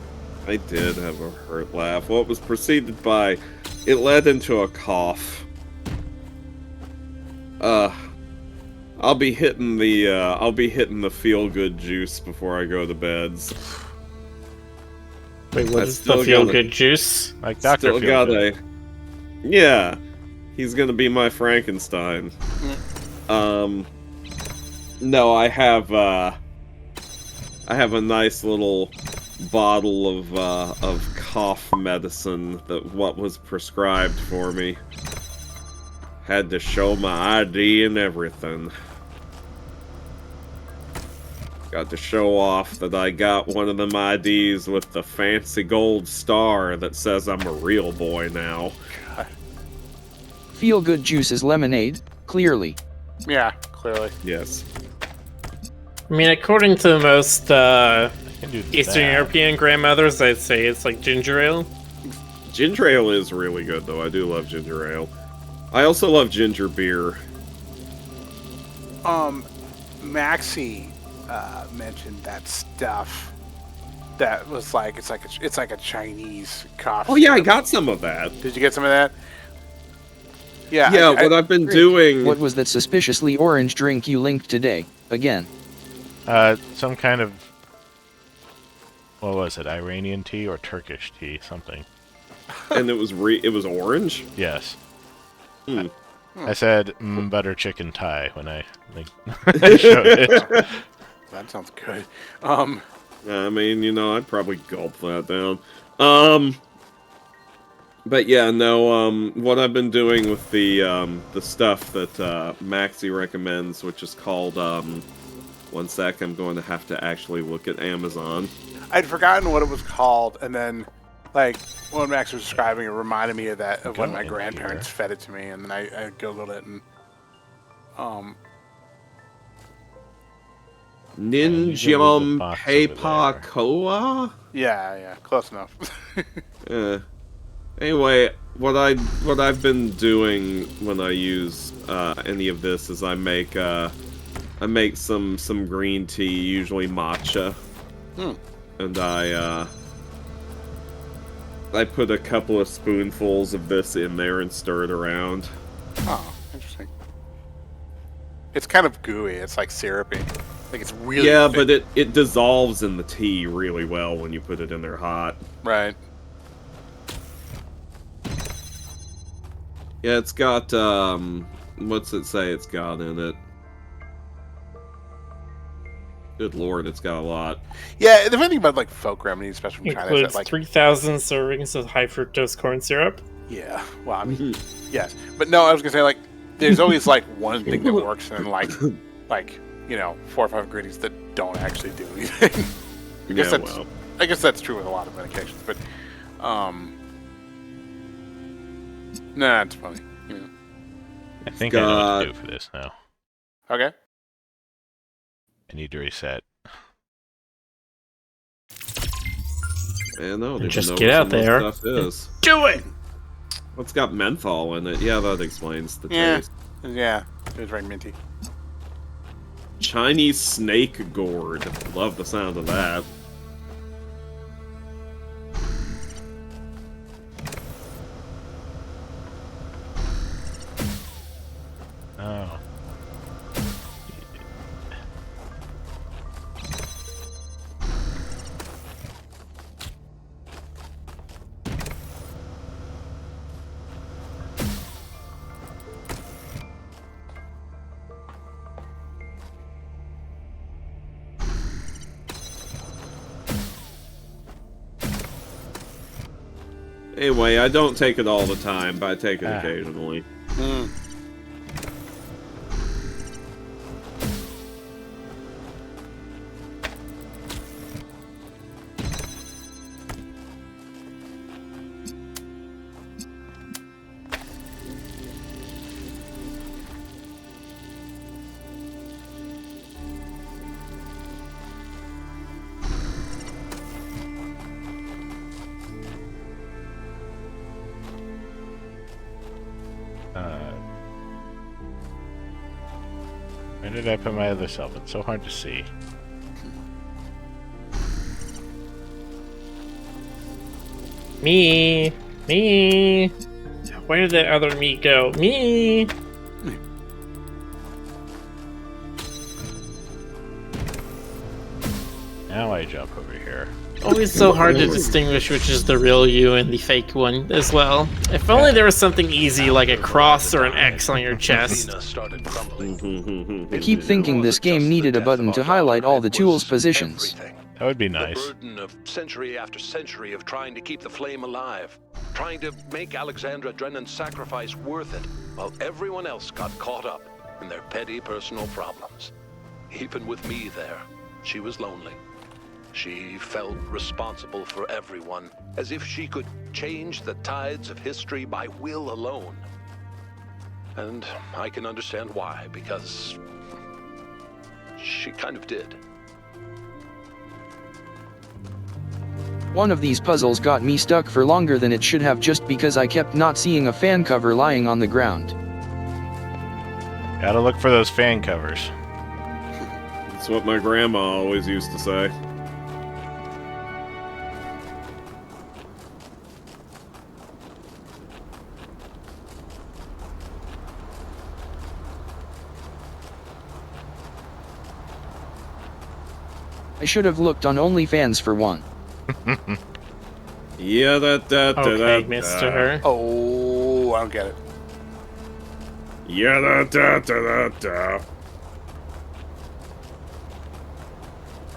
Speaker 1: I did have a hurt laugh. What was preceded by, it led into a cough. I'll be hitting the feel-good juice before I go to bed.
Speaker 13: Wait, what is the feel-good juice?
Speaker 3: Like Dr. Feelgood.
Speaker 1: Yeah, he's gonna be my Frankenstein. No, I have a nice little bottle of cough medicine that what was prescribed for me. Had to show my ID and everything. Got to show off that I got one of them IDs with the fancy gold star that says I'm a real boy now.
Speaker 2: God.
Speaker 6: Feel good juice is lemonade, clearly.
Speaker 2: Yeah, clearly.
Speaker 1: Yes.
Speaker 13: I mean, according to most Eastern European grandmothers, I'd say it's like ginger ale.
Speaker 1: Ginger ale is really good, though. I do love ginger ale. I also love ginger beer.
Speaker 2: Maxie mentioned that stuff that was like it's like a Chinese coffee.
Speaker 1: Oh yeah, I got some of that.
Speaker 2: Did you get some of that? Yeah.
Speaker 1: Yeah, what I've been doing.
Speaker 6: What was that suspiciously orange drink you linked today? Again.
Speaker 3: Some kind of, what was it? Iranian tea or Turkish tea, something.
Speaker 1: And it was orange?
Speaker 3: Yes.
Speaker 1: Hmm.
Speaker 3: I said butter chicken Thai when I showed it.
Speaker 2: That sounds good.
Speaker 1: I mean, I'd probably gulp that down. But yeah, no, what I've been doing with the stuff that Maxie recommends, which is called, one sec, I'm going to have to actually look at Amazon.
Speaker 2: I'd forgotten what it was called, and then, like, when Max was describing it, reminded me of that, of when my grandparents fed it to me, and then I Googled it, and,
Speaker 1: Ninjam Peipa Koa?
Speaker 2: Yeah, close enough.
Speaker 1: Anyway, what I've been doing when I use any of this is I make some green tea, usually matcha, and I put a couple of spoonfuls of this in there and stir it around.
Speaker 2: Oh, interesting. It's kind of gooey. It's like syrupy. Like it's really thick.
Speaker 1: But it dissolves in the tea really well when you put it in there hot.
Speaker 2: Right.
Speaker 1: Yeah, it's got what's it say it's got in it? Good lord, it's got a lot.
Speaker 2: Yeah, the funny thing about like folk remedies, especially from China, is
Speaker 13: Includes
Speaker 2: that like
Speaker 13: 3,000 servings of high fructose corn syrup.
Speaker 2: Yeah, well, I mean, yes, but no, I was gonna say like there's always like one thing that works, and like 4 or 5 ingredients that don't actually do anything. I guess that's true with a lot of medications, but nah, it's funny.
Speaker 3: I think I know what to do for this now.
Speaker 2: Okay.
Speaker 3: I need to reset.
Speaker 1: Man, no,
Speaker 13: just get out there.
Speaker 1: Stuff is.
Speaker 13: Do it.
Speaker 1: It's got menthol in it. Yeah, that explains the taste.
Speaker 2: Yeah, it was very minty.
Speaker 1: Chinese snake gourd. Love the sound of that.
Speaker 3: Oh.
Speaker 1: Anyway, I don't take it all the time, but I take it occasionally.
Speaker 3: Where did I put my other self? It's so hard to see.
Speaker 13: Me. Where did that other me go? Me.
Speaker 3: Now I jump over here.
Speaker 13: Always so hard to distinguish which is the real you and the fake one as well. If only there was something easy like a cross or an X on your chest.
Speaker 6: Keep thinking this game needed a button to highlight all the tools' positions.
Speaker 3: That would be nice.
Speaker 12: The burden of century after century of trying to keep the flame alive, trying to make Alexandra Drennan's sacrifice worth it, while everyone else got caught up in their petty personal problems. Even with me there, She was lonely. She felt responsible for everyone, as if she could change the tides of history by will alone. And I can understand why, because she kind of did.
Speaker 6: One of these puzzles got me stuck for longer than it should have just because I kept not seeing a fan cover lying on the ground.
Speaker 3: Gotta look for those fan covers.
Speaker 1: That's what my grandma always used to say.
Speaker 6: I should have looked on OnlyFans for one.
Speaker 1: Yeah,
Speaker 13: Okay, Mr.
Speaker 2: Oh, I don't get it.
Speaker 1: Yeah,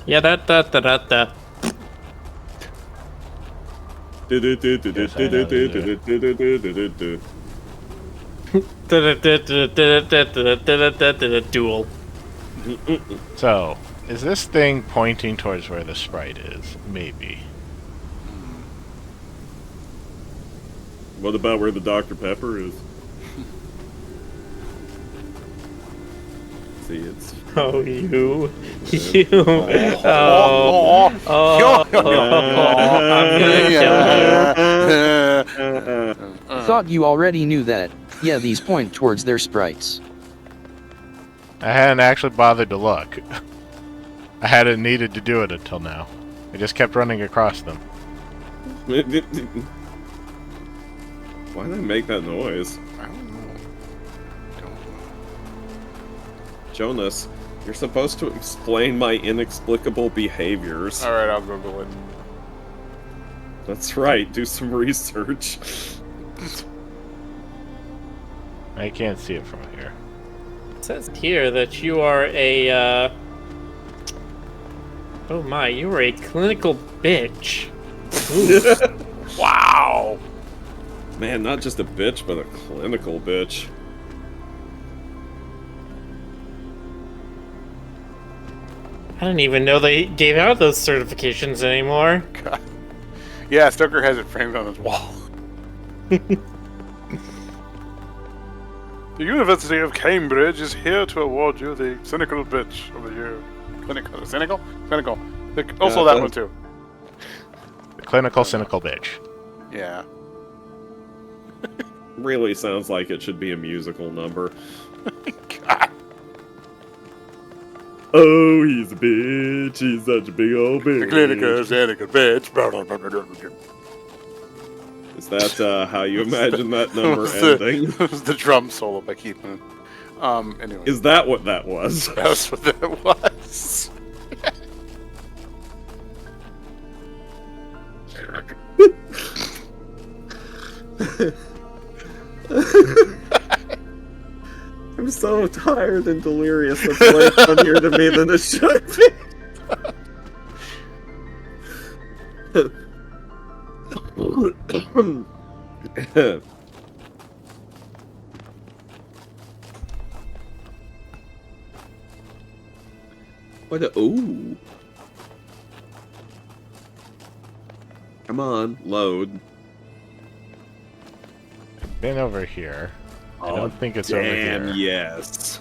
Speaker 13: Yeah, da. Duel.
Speaker 3: So, is this thing pointing towards where the sprite is? Maybe.
Speaker 1: What about where the Dr. Pepper is? See, it's...
Speaker 13: Oh, you. I'm gonna kill you.
Speaker 6: Thought you already knew that. Yeah, these point towards their sprites.
Speaker 3: I hadn't actually bothered to look. I hadn't needed to do it until now. I just kept running across them.
Speaker 1: Why do they make that noise?
Speaker 2: I don't know.
Speaker 1: Jonas, you're supposed to explain my inexplicable behaviors.
Speaker 2: Alright, I'll Google it.
Speaker 1: That's right, do some research.
Speaker 3: I can't see it from here.
Speaker 13: It says here that you are a, oh my, you are a clinical bitch.
Speaker 1: Wow! Man, not just a bitch, but a clinical bitch.
Speaker 13: I didn't even know they gave out those certifications anymore.
Speaker 2: God. Yeah, Stoker has it framed on his wall. The University of Cambridge is here to award you the Cynical Bitch of the Year. Clinical? Cynical? Clinical. Also that one too.
Speaker 3: The clinical cynical bitch.
Speaker 2: Yeah.
Speaker 1: Really sounds like it should be a musical number.
Speaker 2: God.
Speaker 1: Oh, he's a bitch. He's such a big old bitch.
Speaker 2: The clinical cynical bitch.
Speaker 1: Is that how you imagine that number ending?
Speaker 2: It was the drum solo by Keaton. Anyway.
Speaker 1: Is that what that was?
Speaker 2: That's what that was.
Speaker 1: I'm so tired and delirious. That's way funnier to me than it should be. What a... Ooh. Come on, load.
Speaker 3: Been over here. I don't think it's over
Speaker 1: damn,
Speaker 3: here.
Speaker 1: Yes.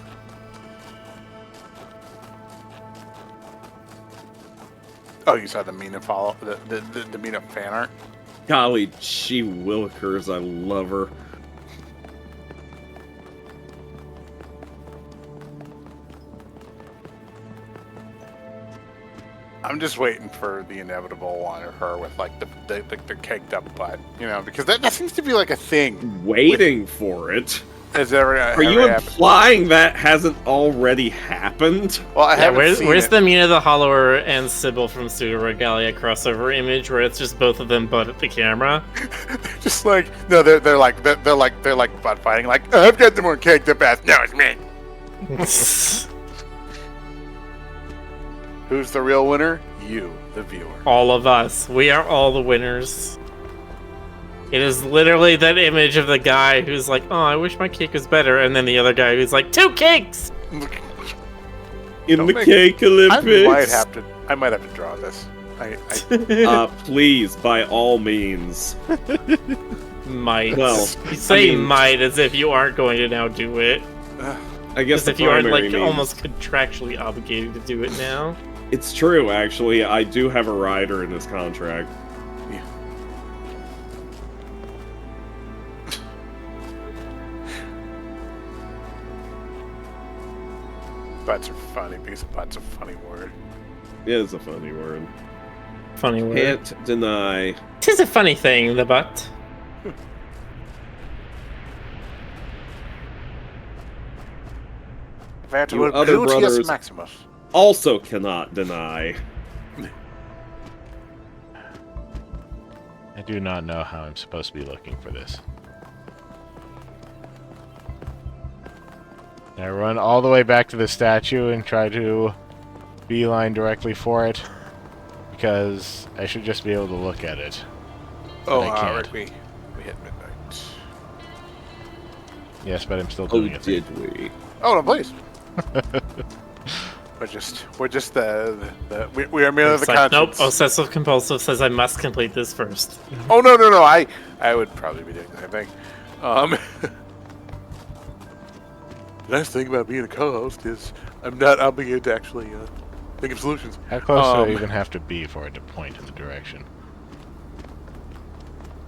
Speaker 2: Oh, you saw the Mina follow the Mina fan art?
Speaker 1: Golly gee willikers, I love her.
Speaker 2: I'm just waiting for the inevitable one of her with like the caked up butt, you know, because that seems to be like a thing.
Speaker 1: Waiting for it.
Speaker 2: Has ever,
Speaker 1: Are you implying that hasn't already happened?
Speaker 2: Well, I haven't
Speaker 13: where's
Speaker 2: seen
Speaker 13: where's
Speaker 2: it.
Speaker 13: the Mina the Hollower and Sybil from Pseudo Regalia crossover image where it's just both of them butt at the camera?
Speaker 2: Just like no, they're like butt fighting. Like I've got the more caked up ass. No, it's me. Who's the real winner? You, the viewer.
Speaker 13: All of us. We are all the winners. It is literally that image of the guy who's like, oh, I wish my cake was better, and then the other guy who's like, 2 cakes!
Speaker 1: in the Cake Olympics.
Speaker 2: I might have to draw this.
Speaker 1: Please, by all means.
Speaker 13: Might.
Speaker 1: Well,
Speaker 13: you say might as if you aren't going to now do it.
Speaker 1: I guess
Speaker 13: as if you aren't like almost contractually obligated to do it now.
Speaker 1: It's true, actually. I do have a rider in this contract.
Speaker 2: Yeah. Butts are funny because butt's a funny word.
Speaker 1: It is a funny word.
Speaker 13: Funny word.
Speaker 1: Can't deny.
Speaker 13: 'Tis a funny thing, the butt.
Speaker 1: You other brothers
Speaker 2: Maximus.
Speaker 1: also cannot deny.
Speaker 3: I do not know how I'm supposed to be looking for this. I run all the way back to the statue and try to beeline directly for it, because I should just be able to look at it.
Speaker 2: Oh,
Speaker 3: I can't.
Speaker 2: Rick, we hit midnight.
Speaker 3: Yes, but I'm still doing it.
Speaker 1: Did we?
Speaker 2: Oh no, please. we're just we are merely the
Speaker 13: like, nope,
Speaker 2: conscience.
Speaker 13: obsessive compulsive says I must complete this first.
Speaker 2: Oh no, I would probably be doing the same thing. The nice thing about being a co-host is I'm not obligated to actually think of solutions.
Speaker 3: How close do I even have to be for it to point in the direction?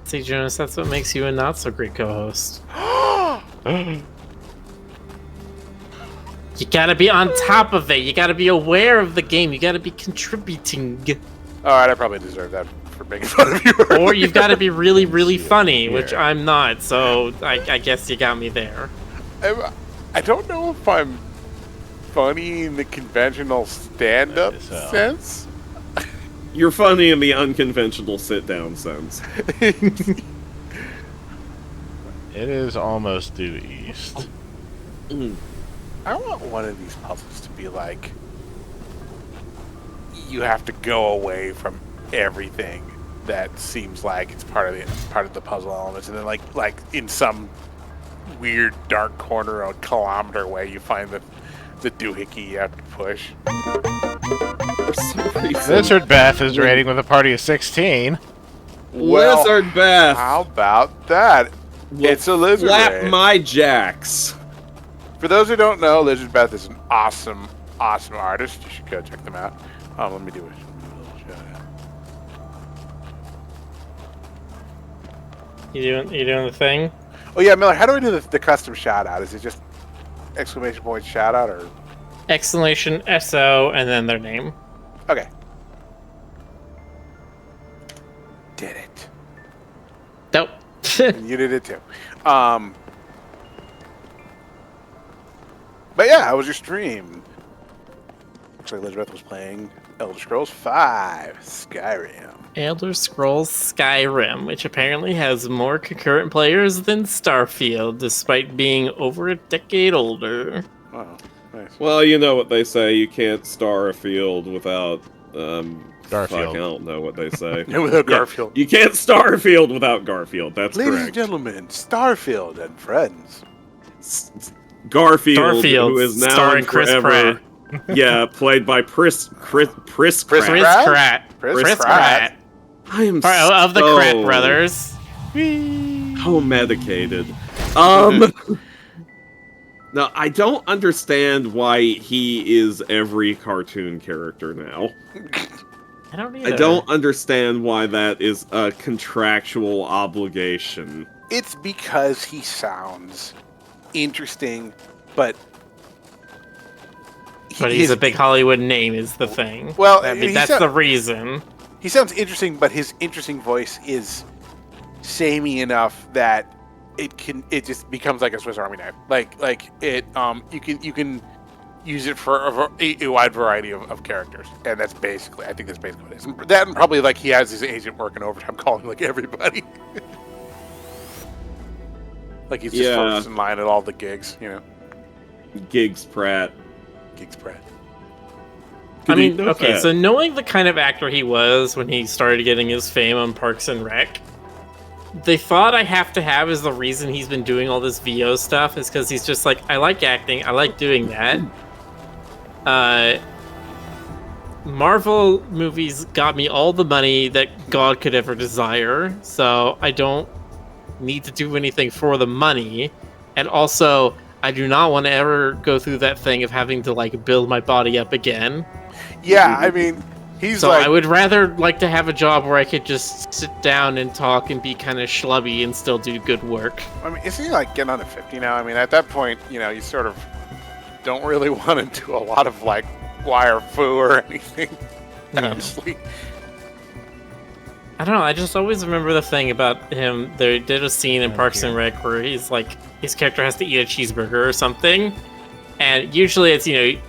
Speaker 13: See, Jonas, that's what makes you a not so great co-host. You gotta be on top of it. You gotta be aware of the game. You gotta be contributing.
Speaker 2: Alright, I probably deserve that for making fun of you.
Speaker 13: Or you've gotta be really, really funny, which I'm not, so I guess you got me there.
Speaker 2: I don't know if I'm funny in the conventional stand-up sense.
Speaker 1: You're funny in the unconventional sit-down sense.
Speaker 3: It is almost due east.
Speaker 2: I want one of these puzzles to be like, you have to go away from everything that seems like it's part of the puzzle elements, and then like in some weird dark corner a kilometer away you find the doohickey you have to push.
Speaker 1: For some reason.
Speaker 3: Lizard Bath is rating with a party of 16.
Speaker 2: Well,
Speaker 1: Lizard Bath.
Speaker 2: How about that? It's a lizard
Speaker 1: Slap
Speaker 2: raid.
Speaker 1: my jacks.
Speaker 2: For those who don't know, Lizard Bath is an awesome artist. You should go check them out. Let me do a little shout out.
Speaker 13: You doing the thing?
Speaker 2: Oh yeah, Miller, how do we do the custom shout out? Is it just exclamation point shout out or
Speaker 13: exclamation SO and then their name?
Speaker 2: Okay. Did it.
Speaker 13: Nope.
Speaker 2: You did it too. But yeah, how was your stream? Looks like Elizabeth was playing Elder Scrolls V Skyrim.
Speaker 13: Elder Scrolls Skyrim, which apparently has more concurrent players than Starfield, despite being over a decade older.
Speaker 2: Wow, nice.
Speaker 1: Well, you know what they say, you can't star a field without,
Speaker 3: Garfield.
Speaker 1: Fuck, I don't know what they say.
Speaker 2: Without Garfield.
Speaker 1: You can't star a field without Garfield, that's
Speaker 2: Ladies
Speaker 1: correct.
Speaker 2: and gentlemen, Starfield and friends.
Speaker 1: Garfield, who is now
Speaker 13: starring
Speaker 1: and
Speaker 13: Chris
Speaker 1: forever,
Speaker 13: Pratt.
Speaker 1: Yeah, played by Chris Pratt.
Speaker 13: Chris Pratt.
Speaker 1: I am
Speaker 13: of the Pratt brothers.
Speaker 1: So medicated. Now, I don't understand why he is every cartoon character now.
Speaker 13: I don't either.
Speaker 1: I don't understand why that is a contractual obligation.
Speaker 2: It's because he sounds interesting, but
Speaker 13: he's a big Hollywood name is the thing.
Speaker 2: Well,
Speaker 13: I mean, that's the reason.
Speaker 2: He sounds interesting, but his interesting voice is samey enough that it just becomes like a Swiss Army knife. Like it you can use it for a wide variety of characters, and I think that's basically what it is. That and probably like he has his agent working overtime calling like everybody. Like he's just first in line at all the gigs, you know.
Speaker 1: Gigs Pratt.
Speaker 13: I mean, okay, so knowing the kind of actor he was when he started getting his fame on Parks and Rec, the thought I have to have is the reason he's been doing all this VO stuff is because he's just like, I like acting, I like doing that. Marvel movies got me all the money that God could ever desire, so I don't need to do anything for the money. And also, I do not want to ever go through that thing of having to like build my body up again.
Speaker 2: Yeah, I mean, he's
Speaker 13: so
Speaker 2: like...
Speaker 13: I would rather like to have a job where I could just sit down and talk and be kind of schlubby and still do good work.
Speaker 2: I mean, isn't he like getting on to 50 now? I mean, at that point, you know, you sort of don't really want to do a lot of like wire foo or anything. Honestly.
Speaker 13: I don't know, I just always remember the thing about him. They did a scene in Parks and Rec where he's like, his character has to eat a cheeseburger or something. And usually it's, you know,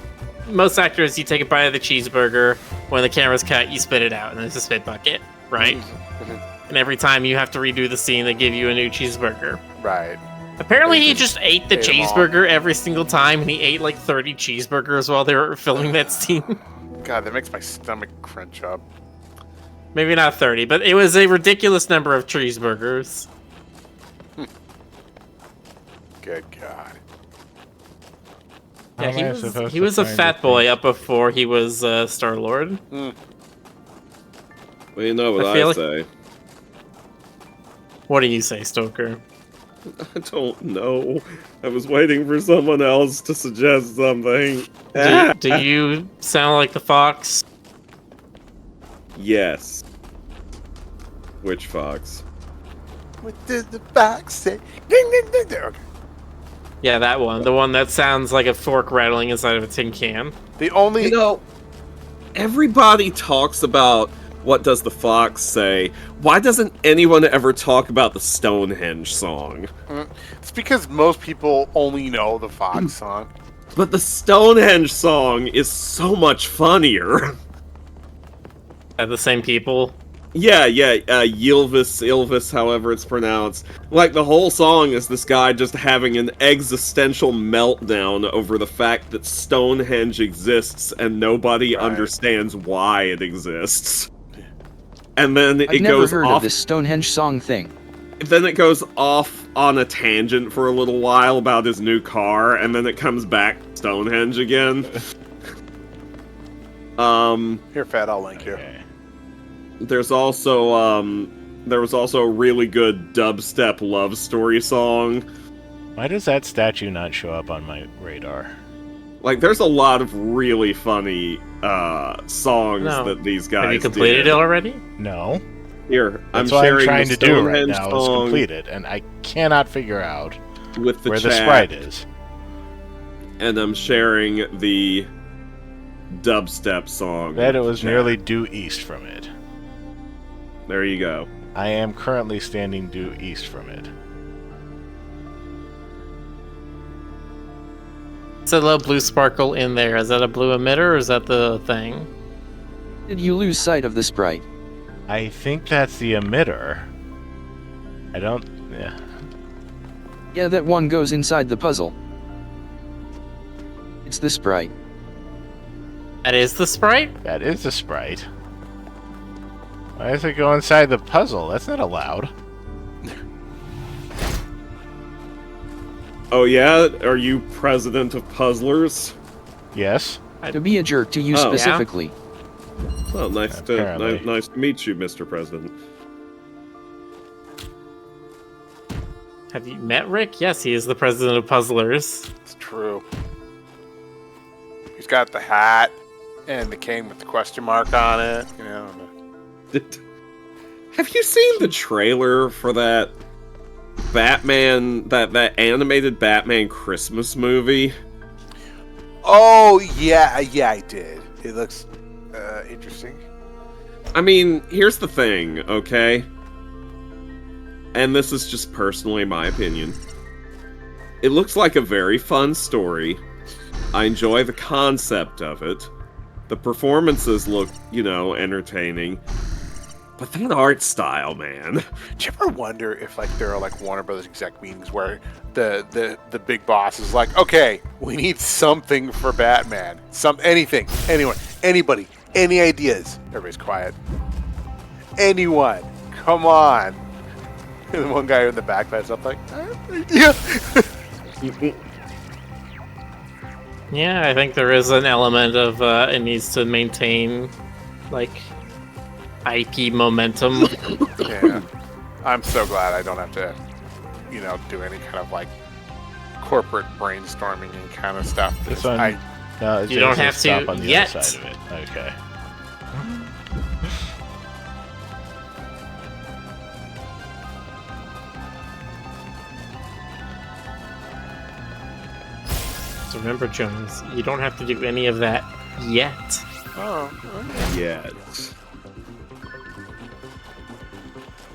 Speaker 13: most actors, you take a bite of the cheeseburger. When the camera's cut, you spit it out, and it's a spit bucket, right? And every time you have to redo the scene, they give you a new cheeseburger.
Speaker 2: Right.
Speaker 13: Apparently, he just ate the cheeseburger every single time, and he ate like 30 cheeseburgers while they were filming that scene.
Speaker 2: God, that makes my stomach crunch up.
Speaker 13: Maybe not 30, but it was a ridiculous number of cheeseburgers.
Speaker 2: Good God.
Speaker 13: Yeah, he was a fat boy up before he was Star-Lord.
Speaker 1: Well, you know what I say.
Speaker 13: What do you say, Stoker?
Speaker 1: I don't know. I was waiting for someone else to suggest something.
Speaker 13: Do you sound like the fox?
Speaker 1: Yes. Which fox?
Speaker 2: What did the fox say? Ding, ding, ding, ding. Okay.
Speaker 13: Yeah, that one. The one that sounds like a fork rattling inside of a tin can.
Speaker 2: The only...
Speaker 1: You know, everybody talks about what does the fox say. Why doesn't anyone ever talk about the Stonehenge song?
Speaker 2: It's because most people only know the fox song.
Speaker 1: But the Stonehenge song is so much funnier.
Speaker 13: The same people?
Speaker 1: Yeah, Ylvis, however it's pronounced. Like, the whole song is this guy just having an existential meltdown over the fact that Stonehenge exists and nobody understands why it exists. And then
Speaker 6: I've never heard of this Stonehenge song thing.
Speaker 1: Then it goes off on a tangent for a little while about his new car, and then it comes back to Stonehenge again.
Speaker 2: Here, Fat, I'll link you.
Speaker 1: There's also, there was also a really good dubstep love story song.
Speaker 3: Why does that statue not show up on my radar?
Speaker 1: Like, there's a lot of really funny, songs that these guys
Speaker 13: Have you completed it already?
Speaker 3: No.
Speaker 1: Here,
Speaker 3: That's
Speaker 1: I'm
Speaker 3: what
Speaker 1: sharing
Speaker 3: I'm trying
Speaker 1: the
Speaker 3: to do right
Speaker 1: Stonehenge
Speaker 3: now is
Speaker 1: song
Speaker 3: complete it, and I cannot figure out
Speaker 1: with the
Speaker 3: where
Speaker 1: chat,
Speaker 3: the sprite is.
Speaker 1: And I'm sharing the dubstep song.
Speaker 3: Bet it was nearly due east from it.
Speaker 1: There you go.
Speaker 3: I am currently standing due east from it.
Speaker 13: It's a little blue sparkle in there. Is that a blue emitter or is that the thing?
Speaker 6: Did you lose sight of the sprite?
Speaker 3: I think that's the emitter. I don't... Yeah.
Speaker 6: Yeah, that one goes inside the puzzle. It's the sprite.
Speaker 13: That is the sprite?
Speaker 3: That is the sprite. Why does it go inside the puzzle? That's not allowed.
Speaker 1: Oh yeah? Are you president of puzzlers?
Speaker 3: Yes.
Speaker 6: To be a jerk to you specifically.
Speaker 1: Yeah? Well, nice to meet you, Mr. President.
Speaker 13: Have you met Rick? Yes, he is the president of Puzzlers.
Speaker 2: It's true. He's got the hat and the cane with the question mark on it, you know.
Speaker 1: Have you seen the trailer for that Batman, that animated Batman Christmas movie?
Speaker 2: Oh, yeah, I did. It looks interesting.
Speaker 1: I mean, here's the thing, okay? And this is just personally my opinion. It looks like a very fun story. I enjoy the concept of it. The performances look, you know, entertaining. But that art style, man.
Speaker 2: Do you ever wonder if, like, there are, like, Warner Brothers exec meetings where the big boss is like, okay, we need something for Batman. Anything. Anyone. Anybody. Any ideas? Everybody's quiet. Anyone. Come on. And the one guy in the back that's up like, yeah.
Speaker 13: Yeah, I think there is an element of it needs to maintain, like, IP momentum.
Speaker 2: Yeah. I'm so glad I don't have to, you know, do any kind of, like, corporate brainstorming and kind of stuff.
Speaker 3: This one,
Speaker 13: You don't have to
Speaker 3: stop on the
Speaker 13: yet.
Speaker 3: other side of it. Okay.
Speaker 13: So remember, Jones, you don't have to do any of that yet.
Speaker 2: Oh, okay.
Speaker 1: Yet.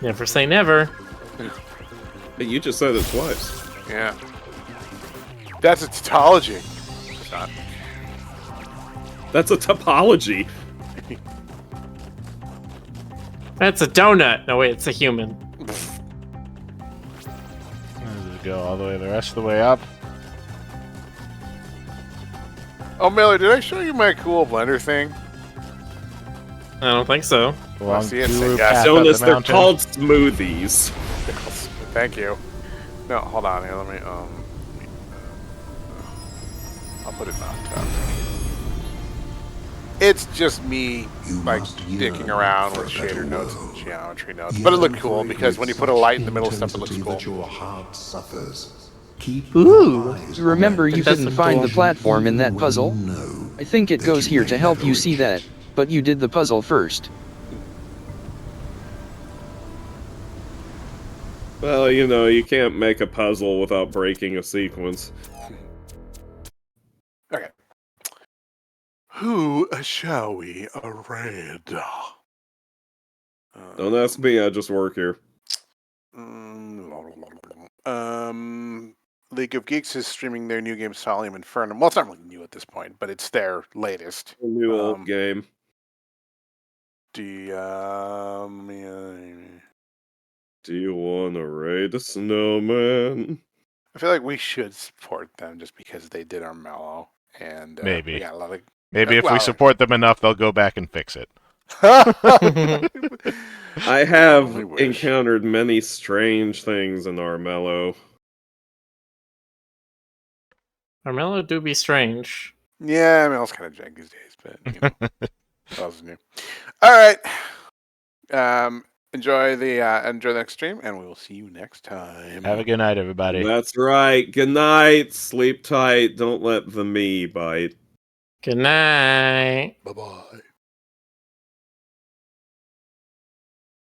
Speaker 13: Never say never.
Speaker 1: Hey, you just said it twice.
Speaker 2: Yeah. That's a tautology. It's not.
Speaker 1: That's a topology.
Speaker 13: That's a donut. No, wait, it's a human.
Speaker 3: Does it go all the way the rest of the way up?
Speaker 2: Oh, Miller, did I show you my cool blender thing?
Speaker 13: I don't think so.
Speaker 3: Along
Speaker 2: see, it's
Speaker 3: Guru
Speaker 2: a
Speaker 3: Path up
Speaker 1: Jonas,
Speaker 3: the
Speaker 1: they're
Speaker 3: mountain.
Speaker 1: called smoothies.
Speaker 2: Thank you. No, hold on here. Let me, I'll put it on top. It's just me, like, dicking around with shader notes and geometry notes. But it looked cool because when you put a light in the middle of stuff, it looks cool.
Speaker 9: Your heart suffers.
Speaker 6: Ooh! Remember you
Speaker 13: That's
Speaker 6: couldn't
Speaker 13: some
Speaker 6: find the
Speaker 13: bullshit.
Speaker 6: platform in that puzzle? I think it goes here to help you see that, but you did the puzzle first.
Speaker 1: Well, you know, you can't make a puzzle without breaking a sequence.
Speaker 2: Okay. Who shall we raid?
Speaker 1: Don't ask me, I just work here.
Speaker 2: League of Geeks is streaming their new game Solium Infernum. Well, it's not really new at this point, but it's their latest.
Speaker 1: A new old game.
Speaker 2: Do you
Speaker 1: want to raid a snowman?
Speaker 2: I feel like we should support them just because they did our mellow, and
Speaker 3: Maybe.
Speaker 2: we got a lot of.
Speaker 3: Maybe if we support them enough, they'll go back and fix it.
Speaker 1: I have encountered many strange things in Armello.
Speaker 13: Armello do be strange.
Speaker 2: Yeah, Mel's kind of jank these days, but you know, that was new. All right. Enjoy the next stream, and we will see you next time.
Speaker 3: Have a good night, everybody.
Speaker 1: That's right. Good night. Sleep tight. Don't let the me bite.
Speaker 13: Good night.
Speaker 2: Bye bye.